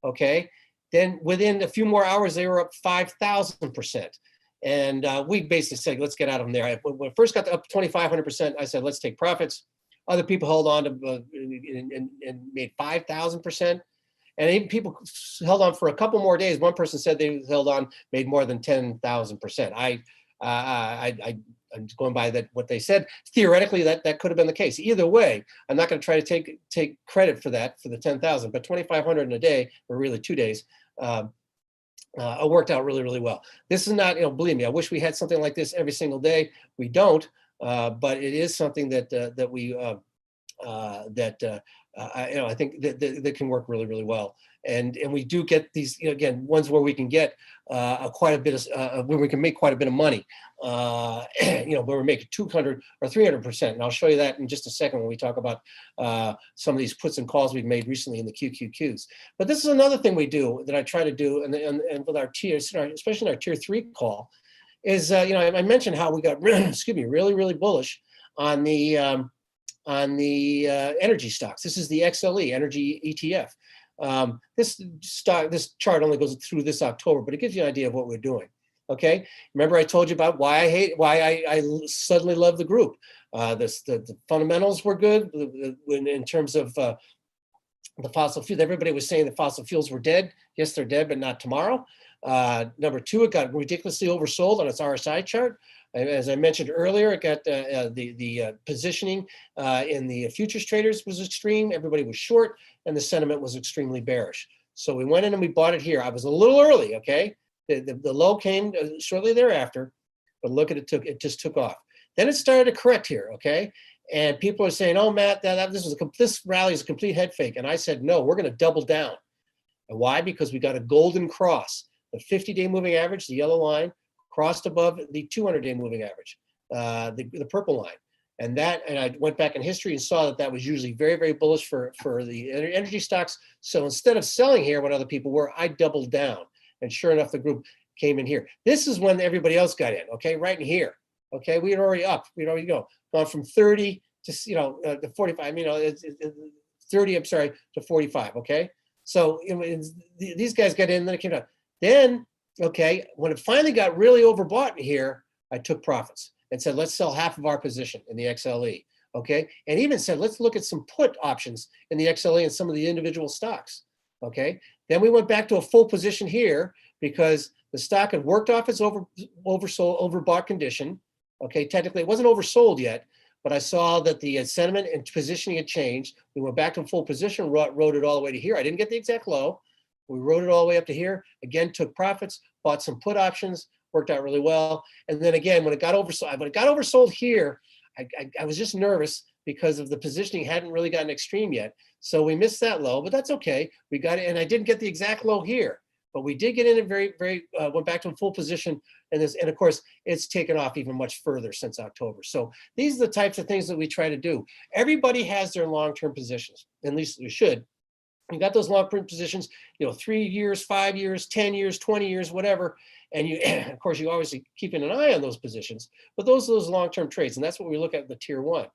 Okay. Then within a few more hours, they were up 5,000%. And we basically said, let's get out of them there. When it first got up 2,500%, I said, let's take profits. Other people held on to and made 5,000%. And even people held on for a couple more days. One person said they held on, made more than 10,000%. I'm going by what they said. Theoretically, that could have been the case. Either way, I'm not going to try to take credit for that, for the 10,000, but 2,500 in a day, or really 2 days, it worked out really, really well. This is not, believe me, I wish we had something like this every single day. We don't, but it is something that I think that can work really, really well. And we do get these, again, ones where we can get quite a bit of, where we can make quite a bit of money, where we're making 200 or 300%. And I'll show you that in just a second when we talk about some of these puts and calls we've made recently in the QQQs. But this is another thing we do that I try to do, and with our tiers, especially in our tier 3 call, is, I mentioned how we got, really, really bullish on the energy stocks. This is the XLE energy ETF. This chart only goes through this October, but it gives you an idea of what we're doing. Okay, remember I told you about why I suddenly love the group. The fundamentals were good in terms of the fossil fuel. Everybody was saying the fossil fuels were dead. Yes, they're dead, but not tomorrow. Number two, it got ridiculously oversold on its RSI chart. As I mentioned earlier, it got the positioning in the futures traders was extreme. Everybody was short, and the sentiment was extremely bearish. So we went in and we bought it here. I was a little early, okay? The low came shortly thereafter, but look at it, it just took off. Then it started to correct here, okay? And people are saying, oh, Matt, this rally is a complete head fake. And I said, no, we're going to double down. And why? Because we got a golden cross. The 50-day moving average, the yellow line, crossed above the 200-day moving average, the purple line. And I went back in history and saw that was usually very, very bullish for the energy stocks. So instead of selling here when other people were, I doubled down. And sure enough, the group came in here. This is when everybody else got in, okay, right in here. Okay, we had already up. We'd already gone from 30 to 45. 30. I'm sorry, to 45. Okay, so these guys got in, then it came down. Then, okay, when it finally got really overbought in here, I took profits and said, let's sell half of our position in the XLE. Okay, and even said, let's look at some put options in the XLE and some of the individual stocks. Okay, then we went back to a full position here because the stock had worked off its overbought condition. Okay, technically it wasn't oversold yet, but I saw that the sentiment and positioning had changed. We went back to a full position, rode it all the way to here. I didn't get the exact low. We rode it all the way up to here. Again, took profits, bought some put options, worked out really well. And then again, when it got oversold here, I was just nervous because of the positioning hadn't really gotten extreme yet. So we missed that low, but that's okay. We got it, and I didn't get the exact low here. but we did get in a went back to a full position, and of course, it's taken off even much further since October. So these are the types of things that we try to do. Everybody has their long-term positions, at least we should. You got those long-term positions, 3 years, 5 years, 10 years, 20 years, whatever. And you, of course, you always keeping an eye on those positions, but those are those long-term trades. And that's what we look at in the tier 1.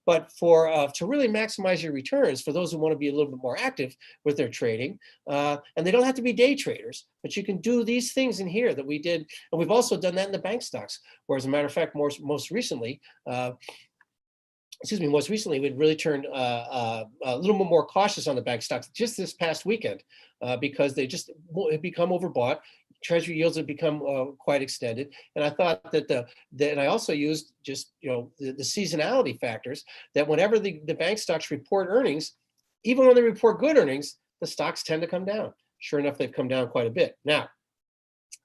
But to really maximize your returns, for those who want to be a little bit more active with their trading, and they don't have to be day traders, but you can do these things in here that we did. And we've also done that in the bank stocks, where as a matter of fact, most recently, we'd really turned a little bit more cautious on the bank stocks just this past weekend because they just have become overbought. Treasury yields have become quite extended, and I thought that and I also used just the seasonality factors, that whenever the bank stocks report earnings, even when they report good earnings, the stocks tend to come down. Sure enough, they've come down quite a bit. Now,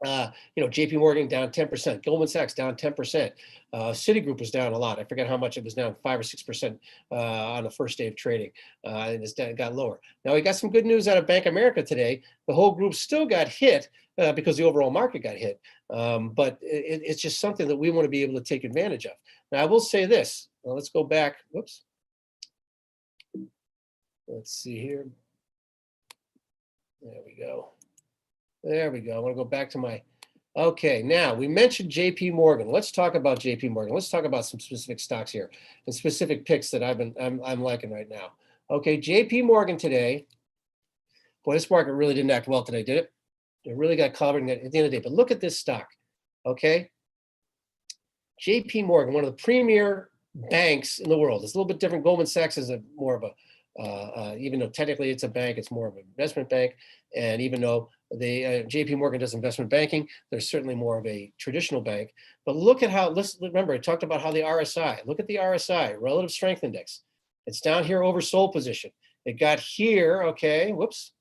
JP Morgan down 10%, Goldman Sachs down 10%, Citigroup was down a lot. I forget how much it was down, 5 or 6% on the first day of trading, and it got lower. Now we got some good news out of Bank of America today. The whole group still got hit because the overall market got hit, but it's just something that we want to be able to take advantage of. Now I will say this. Well, let's go back. Whoops. Let's see here. There we go. There we go. I want to go back to my, okay, now we mentioned JP Morgan. Let's talk about JP Morgan. Let's talk about some specific stocks here and specific picks that I'm liking right now. Okay, JP Morgan today. Boy, this market really didn't act well today, did it? It really got clobbered at the end of the day. But look at this stock, okay? JP Morgan, one of the premier banks in the world. It's a little bit different. Goldman Sachs is more of a, even though technically it's a bank, it's more of an investment bank. And even though JP Morgan does investment banking, there's certainly more of a traditional bank. But look at how, remember, I talked about how the RSI, look at the RSI, Relative Strength Index. It's down here, oversold position. It got here, okay, whoops.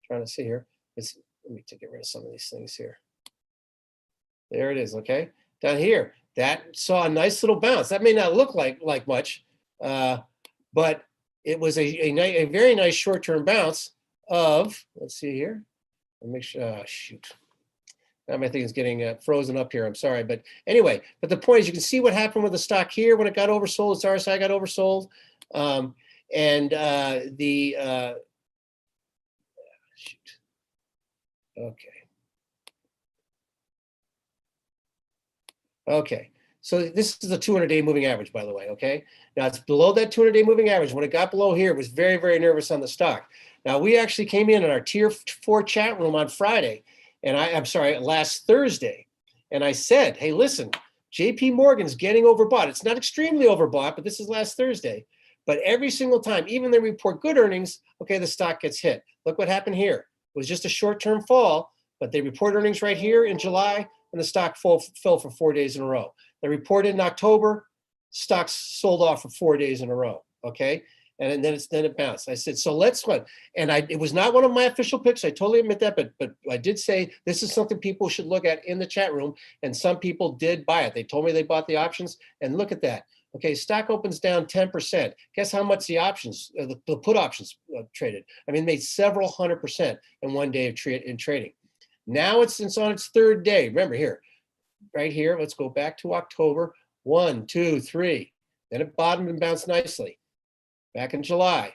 Trying to see here. Let me get rid of some of these things here. There it is, okay? Down here, that saw a nice little bounce. That may not look like much, but it was a very nice short-term bounce of, let's see here. Let me make sure, shoot. Now my thing is getting frozen up here. I'm sorry, but anyway, but the point is you can see what happened with the stock here when it got oversold. Its RSI got oversold. Shoot. Okay. Okay. So this is the 200-day moving average, by the way, okay? Now it's below that 200-day moving average. When it got below here, it was very, very nervous on the stock. Now we actually came in our tier 4 chat room on Friday, and I'm sorry, last Thursday. And I said, hey, listen, JP Morgan's getting overbought. It's not extremely overbought, but this is last Thursday. But every single time, even they report good earnings, okay, the stock gets hit. Look what happened here. It was just a short-term fall, but they report earnings right here in July, and the stock fell for 4 days in a row. They reported in October, stocks sold off for 4 days in a row, okay? And then it bounced. I said, so let's go. And it was not one of my official picks. I totally admit that, but I did say this is something people should look at in the chat room, and some people did buy it. They told me they bought the options, and look at that. Okay, stock opens down 10%. Guess how much the options, the put options traded? I mean, made several 100% in 1 day of trading. Now it's on its 3rd day. Remember here, right here, let's go back to October. 1, 2, 3. Then it bottomed and bounced nicely. Back in July.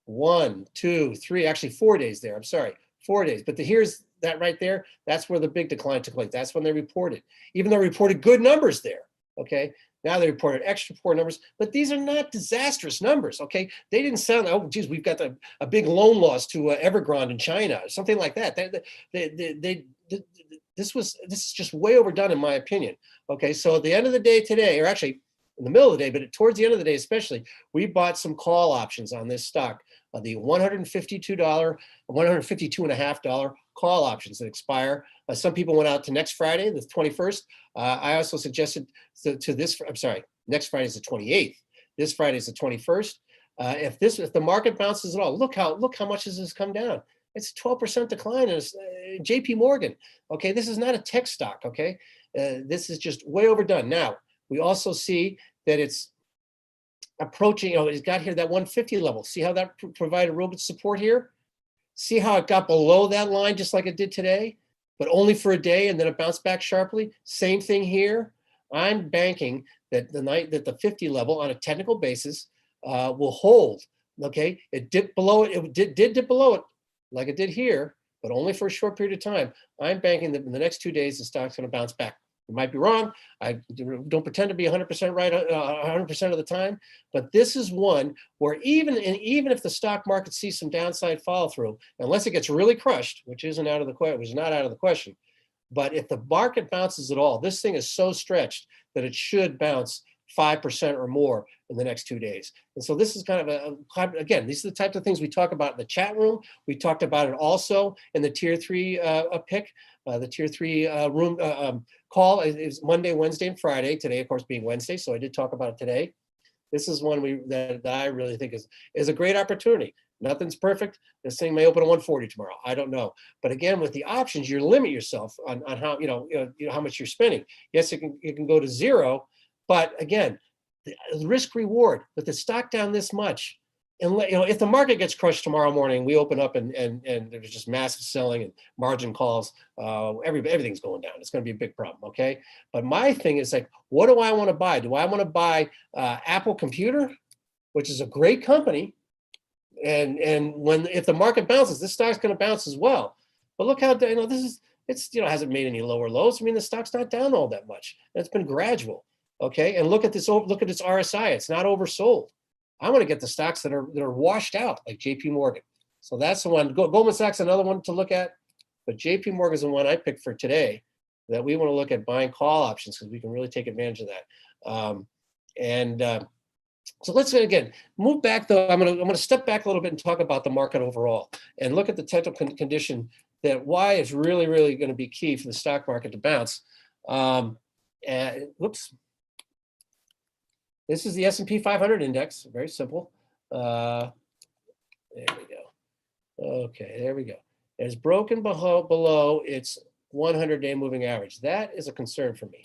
1, 2, 3, actually 4 days there. I'm sorry, 4 days. But here's that right there. That's where the big decline took place. That's when they reported. Even though they reported good numbers there, okay? Now they reported extra poor numbers, but these are not disastrous numbers, okay? They didn't sound, oh, geez, we've got a big loan loss to Evergrande in China, something like that. This is just way overdone in my opinion, okay? So at the end of the day today, or actually in the middle of the day, but towards the end of the day especially, we bought some call options on this stock, the $152.50 call options that expire. Some people went out to next Friday, the 21st. I also suggested to this, I'm sorry, next Friday is the 28th. This Friday is the 21st. If the market bounces at all, look how much this has come down. It's a 12% decline in JP Morgan. Okay, this is not a tech stock, okay? This is just way overdone. Now, we also see that it's approaching, it's got here that 150 level. See how that provided a little bit of support here? See how it got below that line just like it did today, but only for a day, and then it bounced back sharply? Same thing here. I'm banking that the 50 level on a technical basis will hold. Okay, it dipped below it. It did dip below it like it did here, but only for a short period of time. I'm banking that in the next 2 days, the stock's going to bounce back. It might be wrong. I don't pretend to be 100% right 100% of the time, but this is one where even if the stock market sees some downside follow through, unless it gets really crushed, which is not out of the question, but if the market bounces at all, this thing is so stretched that it should bounce 5% or more in the next 2 days. And so this is kind of again, these are the types of things we talk about in the chat room. We talked about it also in the tier 3 pick. The tier 3 room call is Monday, Wednesday, and Friday. Today, of course, being Wednesday, so I did talk about it today. This is one that I really think is a great opportunity. Nothing's perfect. This thing may open at 140 tomorrow. I don't know. But again, with the options, you limit yourself on how how much you're spending. Yes, it can go to zero, but again, the risk reward with the stock down this much. And if the market gets crushed tomorrow morning, we open up and there's just massive selling and margin calls. Everything's going down. It's going to be a big problem. Okay, but my thing is like, what do I want to buy? Do I want to buy Apple Computer, which is a great company, and if the market bounces, this stock's going to bounce as well. But look how hasn't made any lower lows. I mean, the stock's not down all that much. It's been gradual. Okay, and look at this RSI. It's not oversold. I want to get the stocks that are washed out, like JP Morgan. So that's the one. Goldman Sachs, another one to look at. But JP Morgan is the one I picked for today that we want to look at buying call options because we can really take advantage of that. So let's again move back though. I'm going to step back a little bit and talk about the market overall and look at the technical condition that why is really, really going to be key for the stock market to bounce. Whoops. This is the S&P 500 index, very simple. There we go. Okay, there we go. It's broken below its 100-day moving average. That is a concern for me.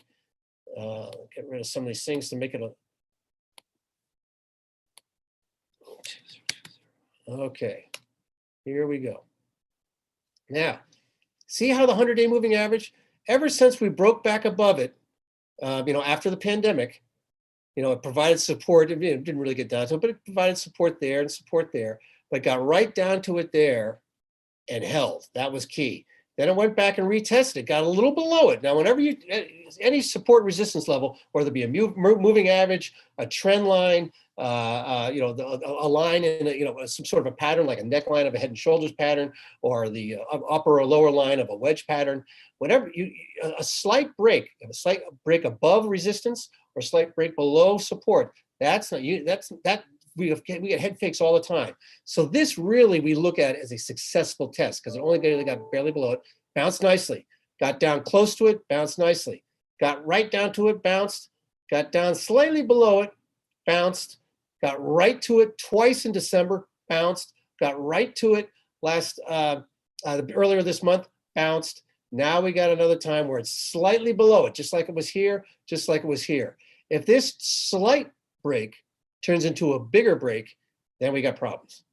Get rid of some of these things to make it okay, here we go. Now, see how the 100-day moving average, ever since we broke back above it, after the pandemic, it provided support. It didn't really get down to it, but it provided support there and support there, but got right down to it there and held. That was key. Then it went back and retested. It got a little below it. Now, whenever any support resistance level, whether it be a moving average, a trend line, a line in some sort of a pattern like a neckline of a head and shoulders pattern, or the upper or lower line of a wedge pattern, whenever a slight break above resistance or slight break below support, we get head fakes all the time. So this really we look at as a successful test because it only got barely below it, bounced nicely, got down close to it, bounced nicely, got right down to it, bounced, got down slightly below it, bounced, got right to it twice in December, bounced, got right to it earlier this month, bounced. Now we got another time where it's slightly below it, just like it was here, just like it was here. If this slight break turns into a bigger break, then we got problems.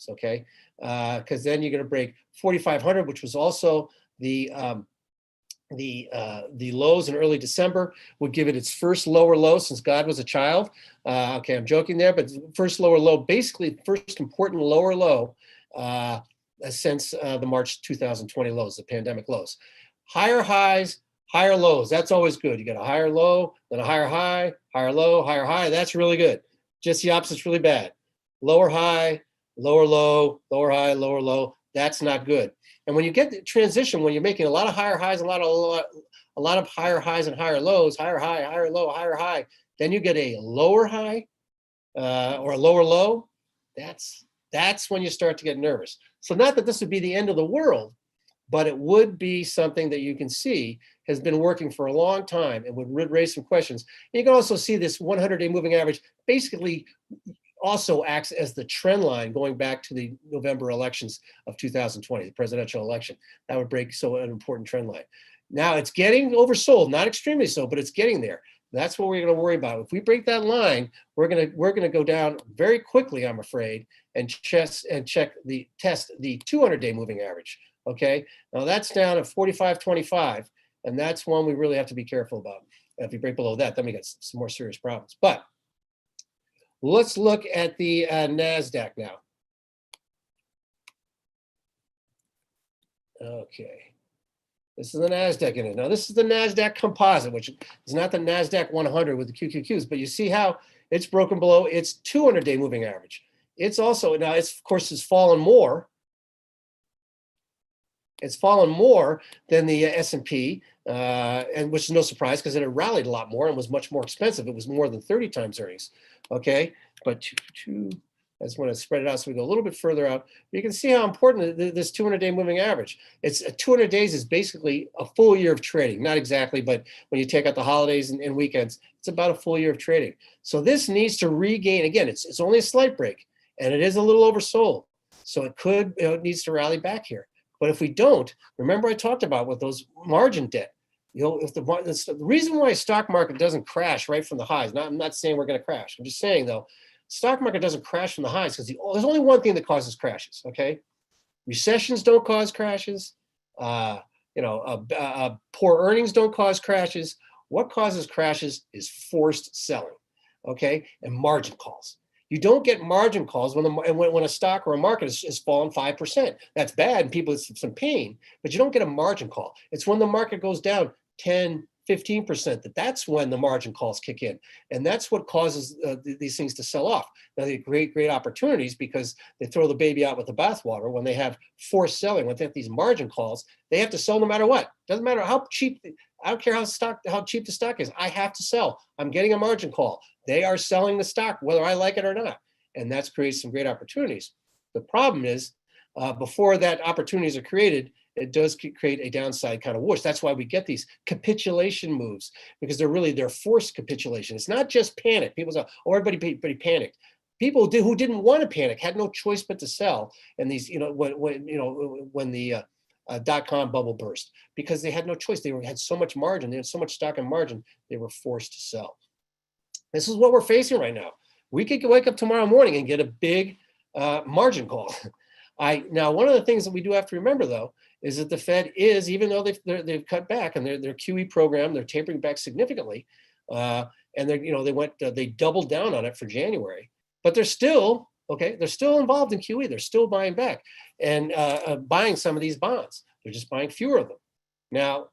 Okay? Because then you're going to break 4,500, which was also the lows in early December, would give it its first lower low since God was a child. Okay, I'm joking there, but first lower low, basically first important lower low since the March 2020 lows, the pandemic lows. Higher highs, higher lows. That's always good. You get a higher low, then a higher high, higher low, higher high. That's really good. Just the opposite's really bad. Lower high, lower low, lower high, lower low. That's not good. And when you get the transition, when you're making a lot of higher highs, a lot of higher highs and higher lows, higher high, higher low, higher high, then you get a lower high or a lower low. That's when you start to get nervous. So not that this would be the end of the world, but it would be something that you can see has been working for a long time and would raise some questions. And you can also see this 100-day moving average basically also acts as the trend line going back to the November elections of 2020, the presidential election. That would break an important trend line. Now it's getting oversold, not extremely so, but it's getting there. That's what we're going to worry about. If we break that line, we're going to go down very quickly, I'm afraid, and test the 200-day moving average. Okay, now that's down at 45.25, and that's one we really have to be careful about. If we break below that, then we got some more serious problems. But let's look at the Nasdaq now. Okay. This is the Nasdaq in it. Now, this is the Nasdaq Composite, which is not the Nasdaq 100 with the QQQs, but you see how it's broken below its 200-day moving average. It's also, now, it's, of course, has fallen more. It's fallen more than the S&P, and which is no surprise because it had rallied a lot more and was much more expensive. It was more than 30 times earnings. Okay, but I just want to spread it out so we go a little bit further out. You can see how important this 200-day moving average. It's 200 days is basically a full year of trading. Not exactly, but when you take out the holidays and weekends, it's about a full year of trading. So this needs to regain. Again, it's only a slight break, and it is a little oversold. So it needs to rally back here. But if we don't, remember I talked about with those margin debt. If the reason why stock market doesn't crash right from the highs. I'm not saying we're going to crash. I'm just saying though. Stock market doesn't crash from the highs because there's only one thing that causes crashes. Okay, recessions don't cause crashes. Poor earnings don't cause crashes. What causes crashes is forced selling. Okay, and margin calls. You don't get margin calls when a stock or a market is fallen 5%. That's bad, and people have some pain. But you don't get a margin call. It's when the market goes down 10, 15%, that's when the margin calls kick in. And that's what causes these things to sell off. Now, they're great opportunities because they throw the baby out with the bathwater when they have forced selling. When they have these margin calls, they have to sell no matter what. Doesn't matter how cheap, I don't care how cheap the stock is. I have to sell. I'm getting a margin call. They are selling the stock, whether I like it or not. And that's creates some great opportunities. The problem is, before that opportunities are created, it does create a downside kind of whoosh. That's why we get these capitulation moves, because they're forced capitulation. It's not just panic. People say, oh, everybody panicked. People who didn't want to panic had no choice but to sell. And these, when the dot-com bubble burst, because they had no choice. They had so much margin. They had so much stock and margin. They were forced to sell. This is what we're facing right now. We could wake up tomorrow morning and get a big margin call. Now, one of the things that we do have to remember, though, is that the Fed is, even though they've cut back and their QE program, they're tapering back significantly, and they doubled down on it for January, but they're still involved in QE. They're still buying back and buying some of these bonds. They're just buying fewer of them. Now,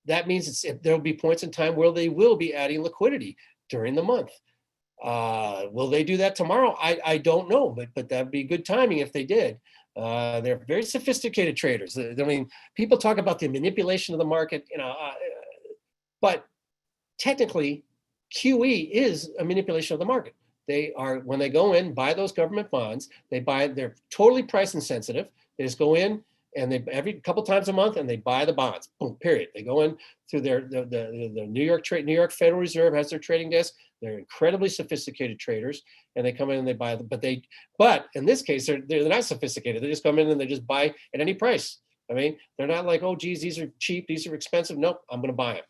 that means there'll be points in time where they will be adding liquidity during the month. Will they do that tomorrow? I don't know, but that'd be good timing if they did. They're very sophisticated traders. I mean, people talk about the manipulation of the market, but technically, QE is a manipulation of the market. They are, when they go in, buy those government bonds, they're totally price insensitive. They just go in and they every couple times a month and they buy the bonds. Boom, period. They go in through the New York Federal Reserve has their trading desk. They're incredibly sophisticated traders, and they come in and they buy them. But in this case, they're not sophisticated. They just come in and they just buy at any price. I mean, they're not like, oh, geez, these are cheap, these are expensive. Nope, I'm going to buy them.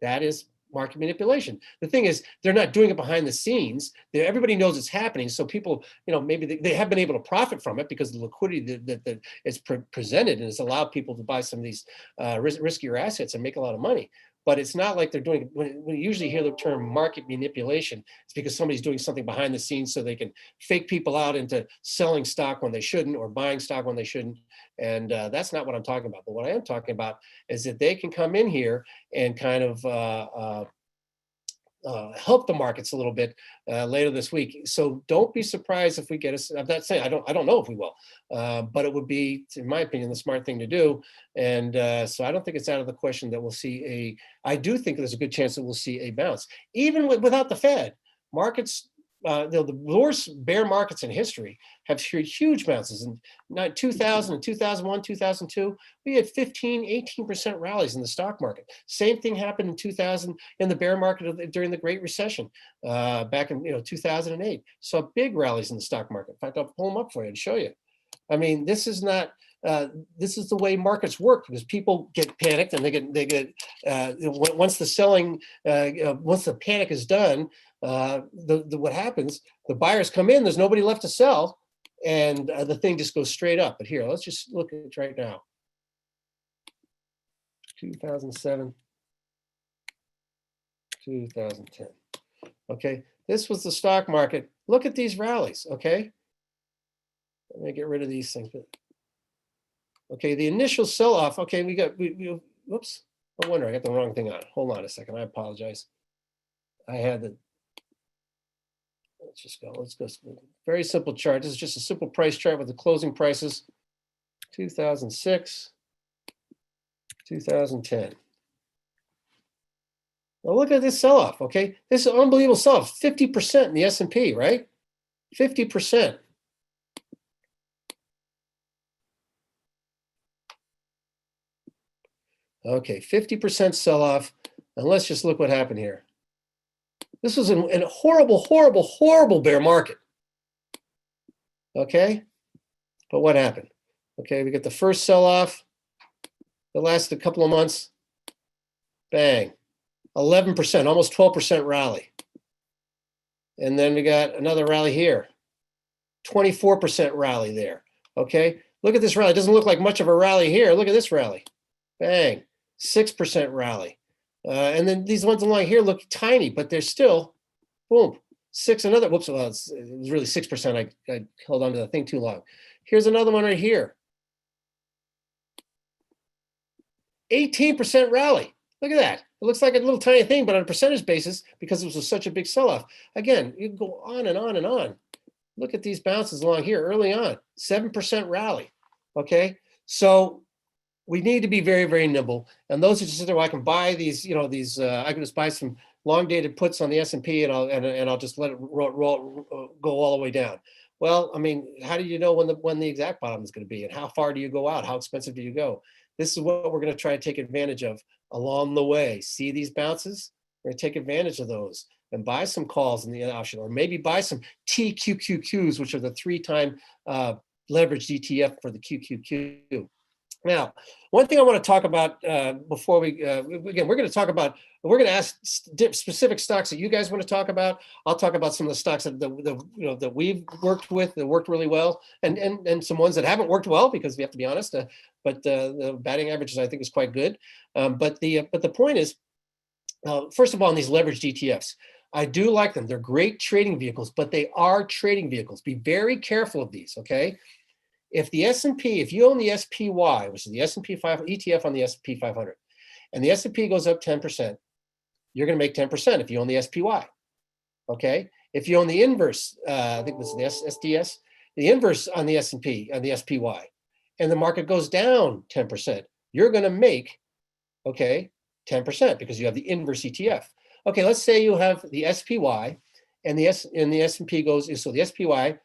That is market manipulation. The thing is, they're not doing it behind the scenes. Everybody knows it's happening. So people, maybe they have been able to profit from it because the liquidity that is presented and has allowed people to buy some of these riskier assets and make a lot of money. But it's not like they're doing it. When you usually hear the term market manipulation, it's because somebody's doing something behind the scenes so they can fake people out into selling stock when they shouldn't or buying stock when they shouldn't. And that's not what I'm talking about. But what I am talking about is that they can come in here and kind of help the markets a little bit later this week. So don't be surprised if we get I'm not saying I don't know if we will, but it would be, in my opinion, the smart thing to do. And so I don't think it's out of the question that we'll see I do think there's a good chance that we'll see a bounce, even without the Fed. Markets, the worst bear markets in history have huge bounces. In 2000 and 2001, 2002, we had 18% rallies in the stock market. Same thing happened in 2000 in the bear market during the Great Recession back in 2008. So big rallies in the stock market. In fact, I'll pull them up for you and show you. I mean, this is not this is the way markets work, because people get panicked and once the selling, once the panic is done, what happens, the buyers come in, there's nobody left to sell, and the thing just goes straight up. But here, let's just look at it right now. 2007, 2010. Okay, this was the stock market. Look at these rallies, okay? Let me get rid of these things. Okay, the initial sell-off, okay, whoops, no wonder I got the wrong thing on. Hold on a second, I apologize. I had the, let's go. Very simple chart. This is just a simple price chart with the closing prices. 2006, 2010. Well, look at this sell-off, okay? This is an unbelievable sell-off, 50% in the S&P, right? 50%. Okay, 50% sell-off, and let's just look what happened here. This was a horrible, horrible, horrible bear market, okay? But what happened? Okay, we get the first sell-off that lasted a couple of months, bang. 11%, almost 12% rally. And then we got another rally here, 24% rally there, okay? Look at this rally. It doesn't look like much of a rally here. Look at this rally, bang, 6% rally. And then these ones along here look tiny, but they're still, boom, another, whoops, well, it was really 6%. I held on to the thing too long. Here's another one right here. 18% rally. Look at that. It looks like a little tiny thing, but on a percentage basis, because it was such a big sell-off. Again, you can go on and on and on. Look at these bounces along here early on, 7% rally, okay? So we need to be very, very nimble. And those are just, I can buy these, I can just buy some long-dated puts on the S&P and I'll just let it go all the way down. Well, I mean, how do you know when the exact bottom is going to be, and how far do you go out? How expensive do you go? This is what we're going to try to take advantage of along the way. See these bounces? We're going to take advantage of those and buy some calls in the option, or maybe buy some TQQQs, which are the 3-time leveraged ETF for the QQQ. Now, one thing I want to talk about before again, we're going to ask specific stocks that you guys want to talk about. I'll talk about some of the stocks that we've worked with that worked really well, and some ones that haven't worked well, because we have to be honest. But the batting averages, I think, is quite good. But the point is, first of all, on these leveraged ETFs, I do like them. They're great trading vehicles, but they are trading vehicles. Be very careful of these, okay? If the S&P, if you own the SPY, which is the S&P 500 ETF on the S&P 500, and the S&P goes up 10%, you're going to make 10% if you own the SPY, okay? If you own the inverse, I think this is the SDS, the inverse on the S&P, on the SPY, and the market goes down 10%, you're going to make, okay, 10% because you have the inverse ETF. Okay, let's say you have the SPY and the S&P goes, so the SPY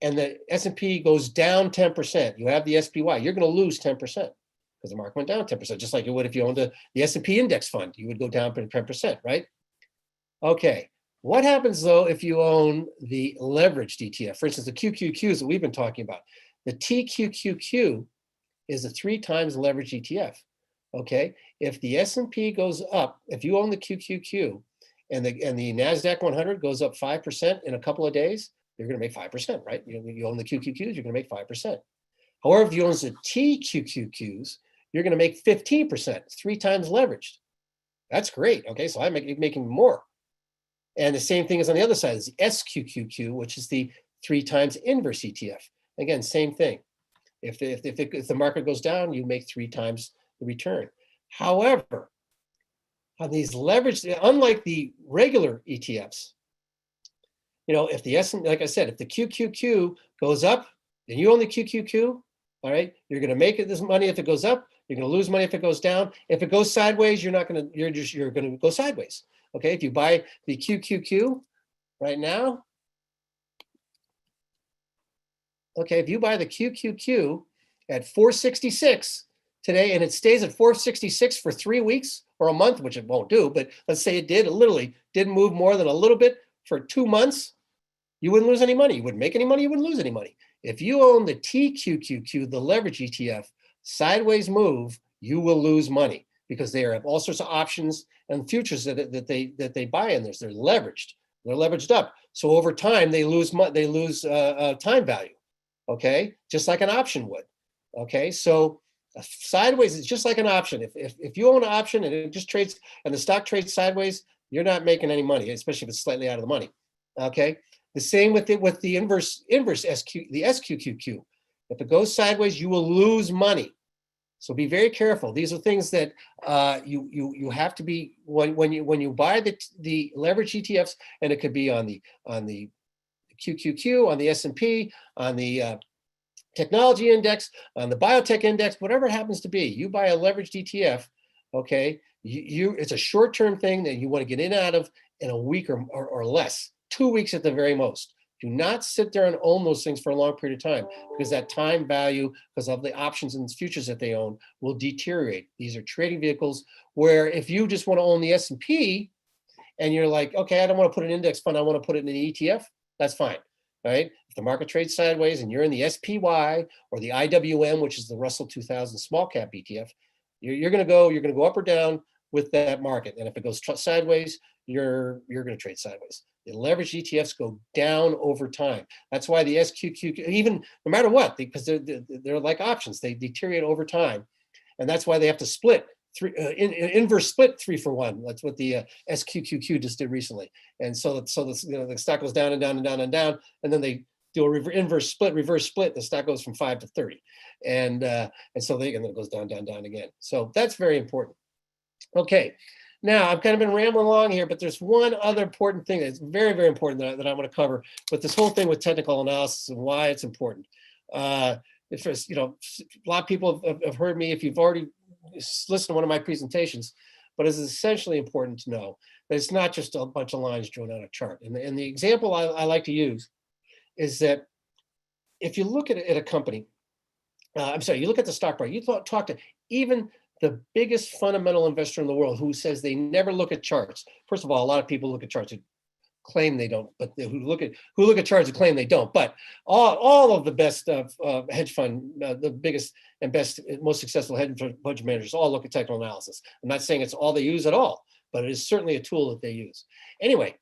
and the S&P goes down 10%. You have the SPY, you're going to lose 10% because the market went down 10%, just like you would if you owned the S&P index fund. You would go down 10%, right? Okay, what happens though if you own the leveraged ETF? For instance, the QQQs that we've been talking about. The TQQQ is a 3-times leveraged ETF. Okay, if the S&P goes up, if you own the QQQ and the Nasdaq 100 goes up 5% in a couple of days, you're going to make 5%, right? You own the QQQs, you're going to make 5%. However, if you own the TQQQs, you're going to make 15%, 3 times leveraged. That's great. Okay, so I'm making more. And the same thing is on the other side, is the SQQQ, which is the 3 times inverse ETF. Again, same thing. If the market goes down, you make 3 times the return. However, on these leveraged, unlike the regular ETFs, if the like I said, if the QQQ goes up and you own the QQQ, all right, you're going to make this money if it goes up. You're going to lose money if it goes down. If it goes sideways, you're going to go sideways. Okay, if you buy the QQQ right now, okay, if you buy the QQQ at 466 today and it stays at 466 for 3 weeks or a month, which it won't do, but let's say it did, it literally didn't move more than a little bit for 2 months, you wouldn't lose any money. You wouldn't make any money, you wouldn't lose any money. If you own the TQQQ, the leverage ETF, sideways move, you will lose money because they have all sorts of options and futures that they buy in this. They're leveraged. They're leveraged up. So over time, they lose time value. Okay, just like an option would. Okay, so sideways is just like an option. If you own an option and it just trades and the stock trades sideways, you're not making any money, especially if it's slightly out of the money. Okay, the same with the inverse the SQQQ. If it goes sideways, you will lose money. So be very careful. These are things that you have to be when you buy the leverage ETFs, and it could be on the QQQ, on the S&P, on the technology index, on the biotech index, whatever it happens to be. You buy a leveraged ETF, okay? It's a short-term thing that you want to get in and out of in a week or less, 2 weeks at the very most. Do not sit there and own those things for a long period of time, because that time value, because of the options and futures that they own, will deteriorate. These are trading vehicles where if you just want to own the S&P and you're like, okay, I don't want to put an index fund, I want to put it in an ETF, that's fine, right? If the market trades sideways and you're in the SPY or the IWM, which is the Russell 2000 small cap ETF, you're going to go up or down with that market. And if it goes sideways, you're going to trade sideways. The leveraged ETFs go down over time. That's why the SQQQ, even no matter what, because they're like options, they deteriorate over time, and that's why they have to split inverse split 3-for-1. That's what the SQQQ just did recently. And so the stock goes down and down and down and down, and then they do a reverse split. The stock goes from 5 to 30, and then it goes down, down, down again. So that's very important. Okay. Now, I've kind of been rambling along here, but there's one other important thing that's very, very important that I want to cover with this whole thing with technical analysis and why it's important. A lot of people have heard me if you've already listened to one of my presentations, but it's essentially important to know that it's not just a bunch of lines drawn on a chart. And the example I like to use is that if you look at a company, you look at the stock price, you talk to even the biggest fundamental investor in the world who says they never look at charts. First of all, a lot of people look at charts who claim they don't, but who look at charts and claim they don't. But all of the best hedge fund, the biggest and best, most successful hedge fund managers all look at technical analysis. I'm not saying it's all they use at all, but it is certainly a tool that they use. Anyway,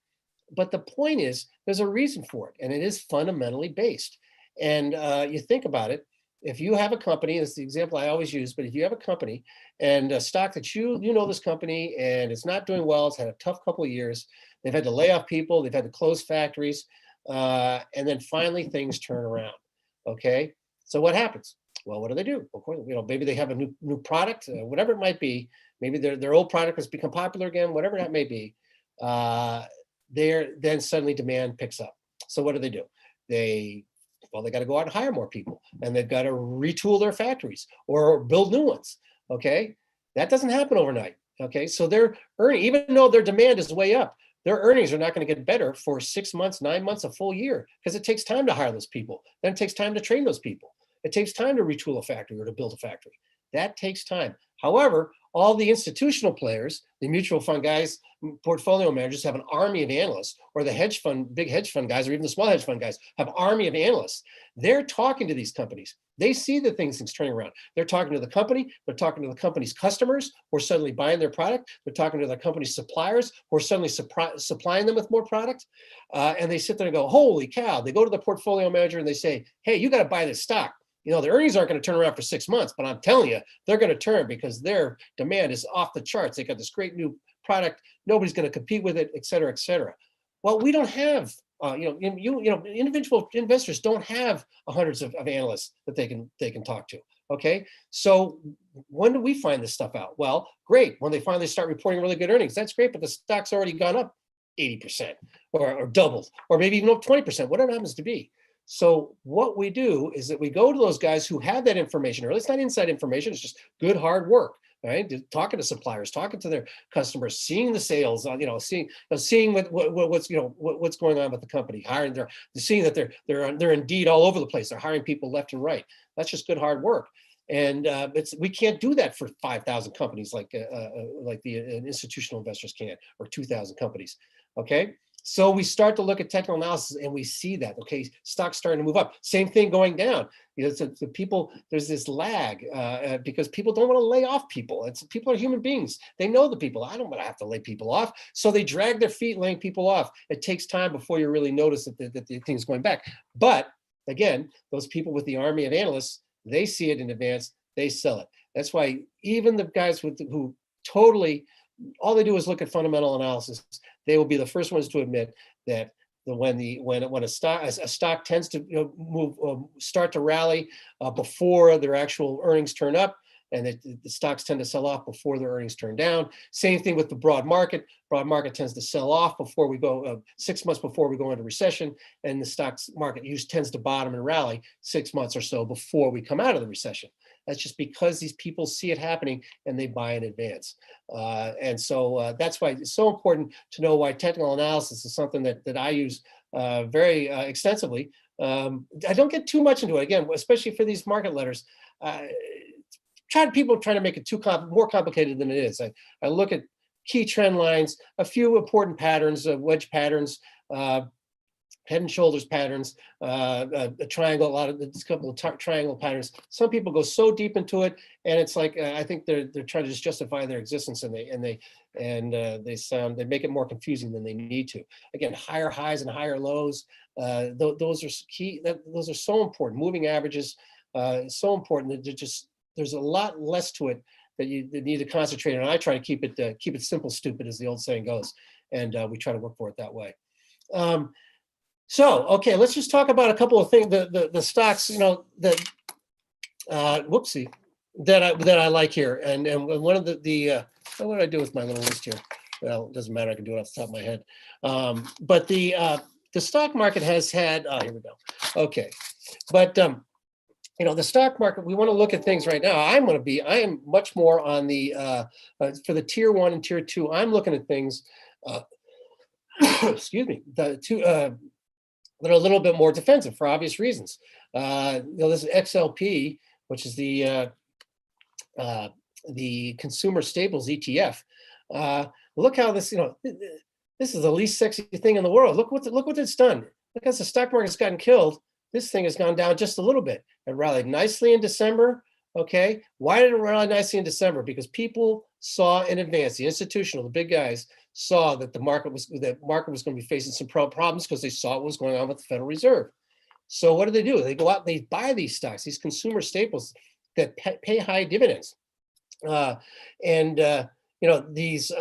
but the point is, there's a reason for it, and it is fundamentally based. And you think about it. If you have a company, that's the example I always use, but if you have a company and a stock that you know this company and it's not doing well, it's had a tough couple of years, they've had to lay off people, they've had to close factories, and then finally things turn around, okay? So what happens? Well, what do they do? Of course, maybe they have a new product, whatever it might be. Maybe their old product has become popular again, whatever that may be. Then suddenly demand picks up. So what do? They got to go out and hire more people, and they've got to retool their factories or build new ones. Okay, that doesn't happen overnight. Okay, so their earning, even though their demand is way up, their earnings are not going to get better for 6 months, 9 months, a full year, because it takes time to hire those people. Then it takes time to train those people. It takes time to retool a factory or to build a factory. That takes time. However, all the institutional players, the mutual fund guys, portfolio managers have an army of analysts, or the big hedge fund guys, or even the small hedge fund guys have an army of analysts. They're talking to these companies. They see the things turning around. They're talking to the company. They're talking to the company's customers who are suddenly buying their product. They're talking to the company's suppliers who are suddenly supplying them with more product. And they sit there and go, holy cow. They go to the portfolio manager and they say, hey, you got to buy this stock. The earnings aren't going to turn around for 6 months, but I'm telling you, they're going to turn because their demand is off the charts. They got this great new product. Nobody's going to compete with it, et cetera, et cetera. Well, we don't have, individual investors don't have hundreds of analysts that they can talk to. Okay, so when do we find this stuff out? Well, great, when they finally start reporting really good earnings. That's great, but the stock's already gone up 80% or doubled, or maybe even up 20%, whatever it happens to be. So what we do is that we go to those guys who have that information, or it's not inside information, it's just good hard work, right? Talking to suppliers, talking to their customers, seeing the sales, seeing what's going on with the company, seeing that they're indeed all over the place. They're hiring people left and right. That's just good hard work. And we can't do that for 5,000 companies like the institutional investors can, or 2,000 companies. Okay, So we start to look at technical analysis and we see that, okay, stocks starting to move up. Same thing going down. You know, the people, there's this lag because people don't want to lay off people. People are human beings. They know the people. I don't want to have to lay people off. So they drag their feet laying people off. It takes time before you really notice that the thing's going back. But again, those people with the army of analysts, they see it in advance, they sell it. That's why even the guys who totally, all they do is look at fundamental analysis, they will be the first ones to admit that when a stock tends to start to rally before their actual earnings turn up, and the stocks tend to sell off before their earnings turn down. Same thing with the broad market. Broad market tends to sell off before we go 6 months before we go into recession, and the stocks market usually tends to bottom and rally 6 months or so before we come out of the recession. That's just because these people see it happening and they buy in advance. And so that's why it's so important to know why technical analysis is something that I use very extensively. I don't get too much into it, again, especially for these market letters. People trying to make it more complicated than it is. I look at key trend lines, a few important patterns, wedge patterns, head and shoulders patterns, a triangle, a couple of triangle patterns. Some people go so deep into it, and it's like I think they're trying to just justify their existence, and they make it more confusing than they need to. Again, higher highs and higher lows, those are key. Those are so important. Moving averages, so important. That there's a lot less to it that you need to concentrate on. I try to keep it simple, stupid, as the old saying goes, and we try to work for it that way. So, okay, let's just talk about a couple of things, the stocks, that I like here. And one of what did I do with my little list here? Well, it doesn't matter, I can do it off the top of my head. But the stock market has had, here we go. Okay, but the stock market, we want to look at things right now. I am much more on the, for the tier 1 and tier 2, I'm looking at things, excuse me, that are a little bit more defensive for obvious reasons. This is XLP, which is the Consumer Staples ETF. Look how this, this is the least sexy thing in the world. Look what it's done. Look, as the stock market's gotten killed, this thing has gone down just a little bit. It rallied nicely in December. Okay, why did it rally nicely in December? Because people saw in advance, the institutional, the big guys saw that the market was going to be facing some problems because they saw what was going on with the Federal Reserve. So what do? They go out and they buy these stocks, these consumer staples that pay high dividends, these.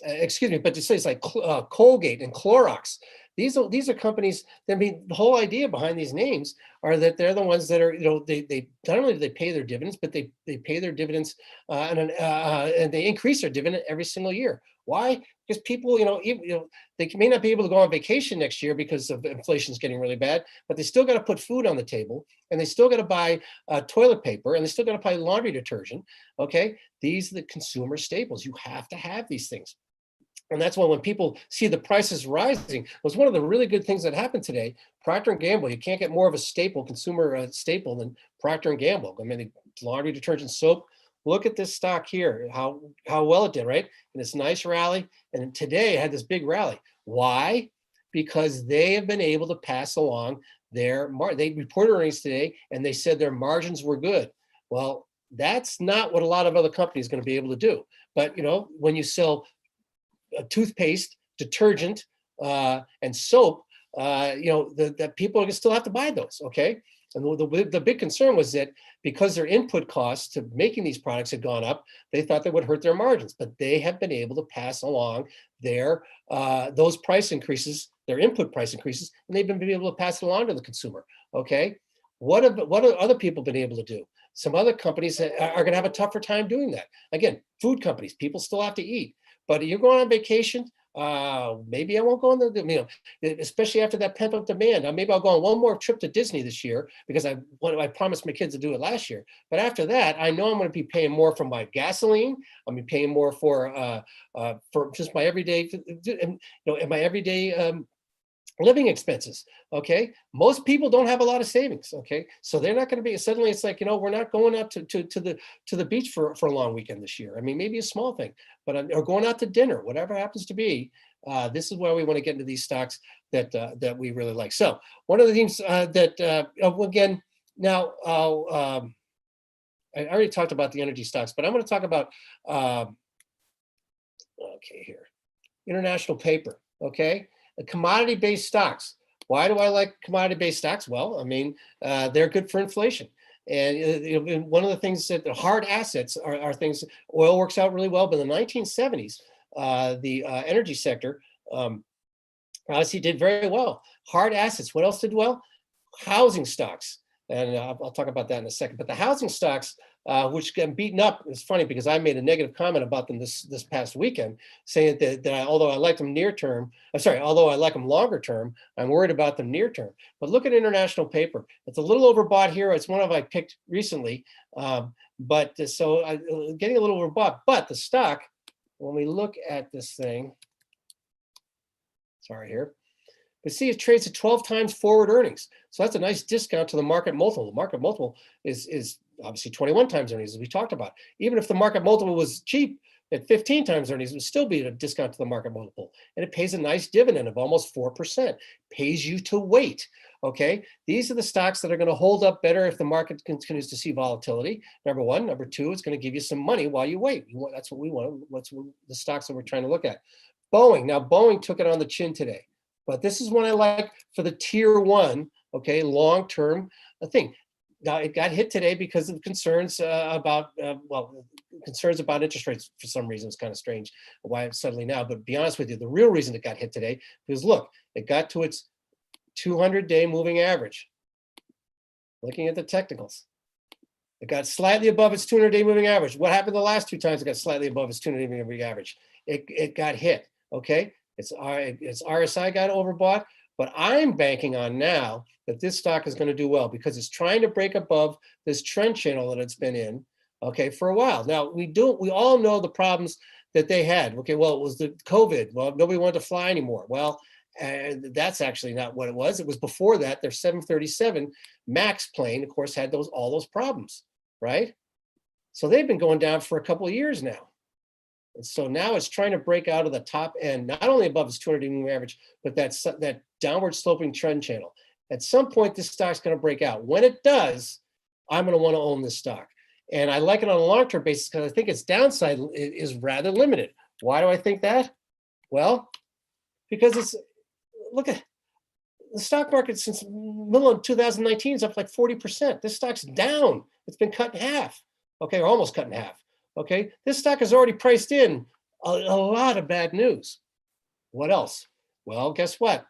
Excuse me, but to say it's like Colgate and Clorox. These are companies. I mean, the whole idea behind these names are that they're the ones that are, they not only do they pay their dividends, but they pay their dividends and they increase their dividend every single year. Why? Because people, they may not be able to go on vacation next year because of inflation's getting really bad, but they still got to put food on the table, and they still got to buy toilet paper, and they still got to buy laundry detergent. Okay, these are the consumer staples. You have to have these things. And that's why when people see the prices rising, it was one of the really good things that happened today. Procter & Gamble, you can't get more of a staple, consumer staple than Procter & Gamble. I mean, laundry detergent, soap. Look at this stock here, how well it did, right? And this nice rally. And today it had this big rally. Why? Because they have been able to pass along they reported earnings today, and they said their margins were good. Well, that's not what a lot of other companies are going to be able to do. But, when you sell toothpaste, detergent, and soap, that people still have to buy those, okay? And the big concern was that because their input costs to making these products had gone up, they thought that would hurt their margins. But they have been able to pass along those price increases, their input price increases, and they've been able to pass it along to the consumer, okay? What have other people been able to do? Some other companies are going to have a tougher time doing that. Again, food companies, people still have to eat. But you're going on vacation, maybe I won't go on the, especially after that pent up demand. Maybe I'll go on one more trip to Disney this year because I promised my kids to do it last year. But after that, I know I'm going to be paying more for my gasoline. I'm going to be paying more for just my everyday, my everyday living expenses. Okay, most people don't have a lot of savings. Okay, so they're not going to be suddenly. It's like, we're not going out to the beach for a long weekend this year. I mean, maybe a small thing, but or going out to dinner, whatever happens to be. this is where we want to get into these stocks that we really like. So one of the things again, now I already talked about the energy stocks, but I'm going to talk about, okay, here, international paper, okay? Commodity-based stocks. Why do I like commodity-based stocks? Well, I mean, they're good for inflation. And one of the things that the hard assets are things, oil works out really well, but in the 1970s, the energy sector obviously did very well. Hard assets, what else did well? Housing stocks. And I'll talk about that in a second. But the housing stocks, which get beaten up, it's funny because I made a negative comment about them this past weekend, saying that although I like them near term, although I like them longer term, I'm worried about them near term. But look at international paper. It's a little overbought here. It's one of I picked recently, so getting a little overbought. But the stock, when we look at this thing, sorry here. But see, it trades at 12 times forward earnings. So that's a nice discount to the market multiple. The market multiple is obviously 21 times earnings, as we talked about. Even if the market multiple was cheap at 15 times earnings, it would still be a discount to the market multiple. And it pays a nice dividend of almost 4%. Pays you to wait, okay? These are the stocks that are going to hold up better if the market continues to see volatility. Number one. Number two, it's going to give you some money while you wait. That's what we want. What's the stocks that we're trying to look at. Boeing. Now, Boeing took it on the chin today. But this is one I like for the tier one, okay, long-term thing. Now, it got hit today because of concerns about interest rates for some reason. It's kind of strange why it's suddenly now. But to be honest with you, the real reason it got hit today is, look, it got to its 200-day moving average. Looking at the technicals. It got slightly above its 200-day moving average. What happened the last two times it got slightly above its 200-day moving average? It got hit, okay? It's RSI got overbought, but I'm banking on now that this stock is going to do well because it's trying to break above this trend channel that it's been in, okay, for a while. Now, we all know the problems that they had. Okay, well, it was the COVID. Well, nobody wanted to fly anymore. Well, that's actually not what it was. It was before that. Their 737 MAX plane, of course, had all those problems, right? So they've been going down for a couple of years now. And so now it's trying to break out of the top end, not only above its 200-day moving average, but that downward sloping trend channel. At some point, this stock's going to break out. When it does, I'm going to want to own this stock. And I like it on a long-term basis because I think its downside is rather limited. Why do I think that? Well, because look at the stock market since the middle of 2019 is up like 40%. This stock's down. It's been cut in half, okay, or almost cut in half. Okay, this stock has already priced in a lot of bad news. What else? Well, guess what?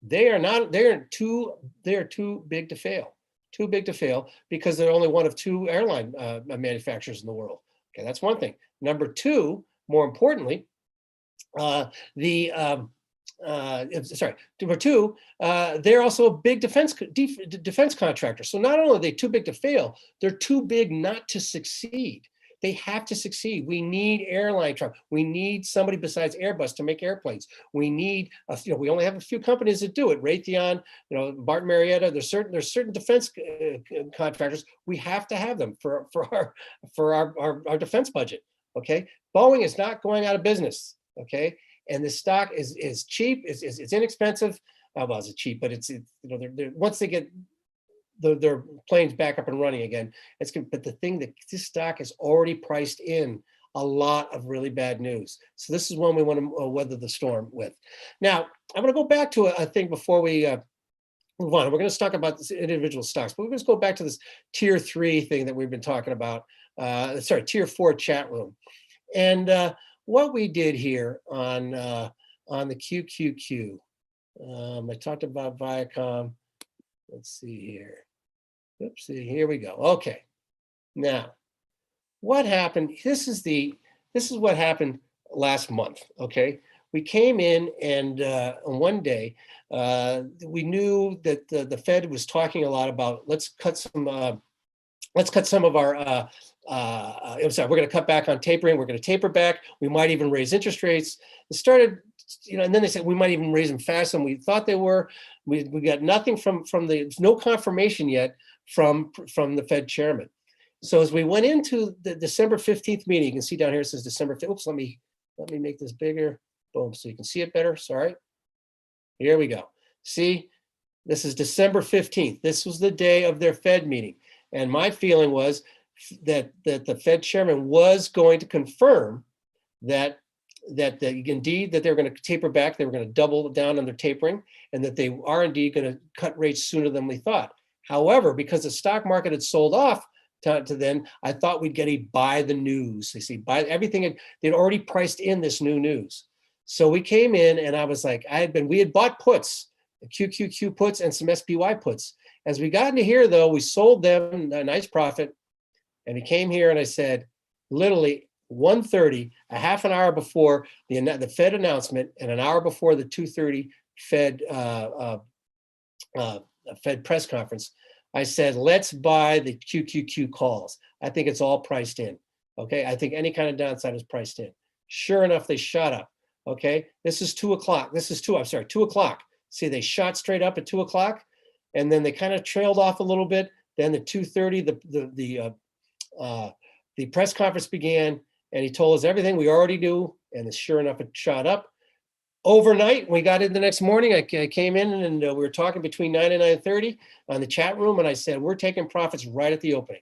They're too big to fail. Too big to fail because they're only one of two airline manufacturers in the world. Okay, that's one thing. Number two, more importantly, number two, they're also a big defense contractor. So not only are they too big to fail, they're too big not to succeed. They have to succeed. We need airline travel. We need somebody besides Airbus to make airplanes. We need, we only have a few companies that do it. Raytheon, Martin Marietta. There's certain defense contractors. We have to have them for our defense budget. Okay, Boeing is not going out of business. Okay, and the stock is cheap. It's inexpensive. Well, it's cheap, but they're once they get their planes back up and running again. But the thing that this stock is already priced in a lot of really bad news. So this is one we want to weather the storm with. Now, I'm going to go back to a thing before we move on. We're going to talk about this individual stocks, but we're going to go back to this tier 3 thing that we've been talking about. Tier 4 chat room. And what we did here on the QQQ, I talked about Viacom. Let's see here. Oops, here we go. Okay. Now, what happened? This is what happened last month. Okay. We came in and on one day, we knew that the Fed was talking a lot about let's cut some of our we're going to cut back on tapering. We're going to taper back. We might even raise interest rates. It started, and then they said we might even raise them faster than we thought they were. We got nothing from there's no confirmation yet from the Fed chairman. So as we went into the December 15th meeting, you can see down here it says December 5th. Oops, let me make this bigger. Boom, so you can see it better. Sorry. Here we go. See, this is December 15th. This was the day of their Fed meeting. And my feeling was that the Fed chairman was going to confirm that indeed that they were going to taper back, they were going to double down on their tapering, and that they are indeed going to cut rates sooner than we thought. However, because the stock market had sold off to then, I thought we'd get a buy the news. They say buy everything. They'd already priced in this new news. So we came in, and I was like, we had bought puts, QQQ puts and some SPY puts. As we got into here, though, we sold them a nice profit, and we came here, and I said, literally 1:30, a half an hour before the Fed announcement, and an hour before the 2:30 Fed Fed press conference, I said, let's buy the QQQ calls. I think it's all priced in. Okay, I think any kind of downside is priced in. Sure enough, they shot up. Okay, this is 2 o'clock. This is 2 o'clock. See, they shot straight up at 2 o'clock, and then they kind of trailed off a little bit. Then the 2:30, the press conference began, and he told us everything we already knew, and sure enough, it shot up. Overnight, we got in the next morning, I came in, and we were talking between 9 and 9:30 on the chat room, and I said, we're taking profits right at the opening.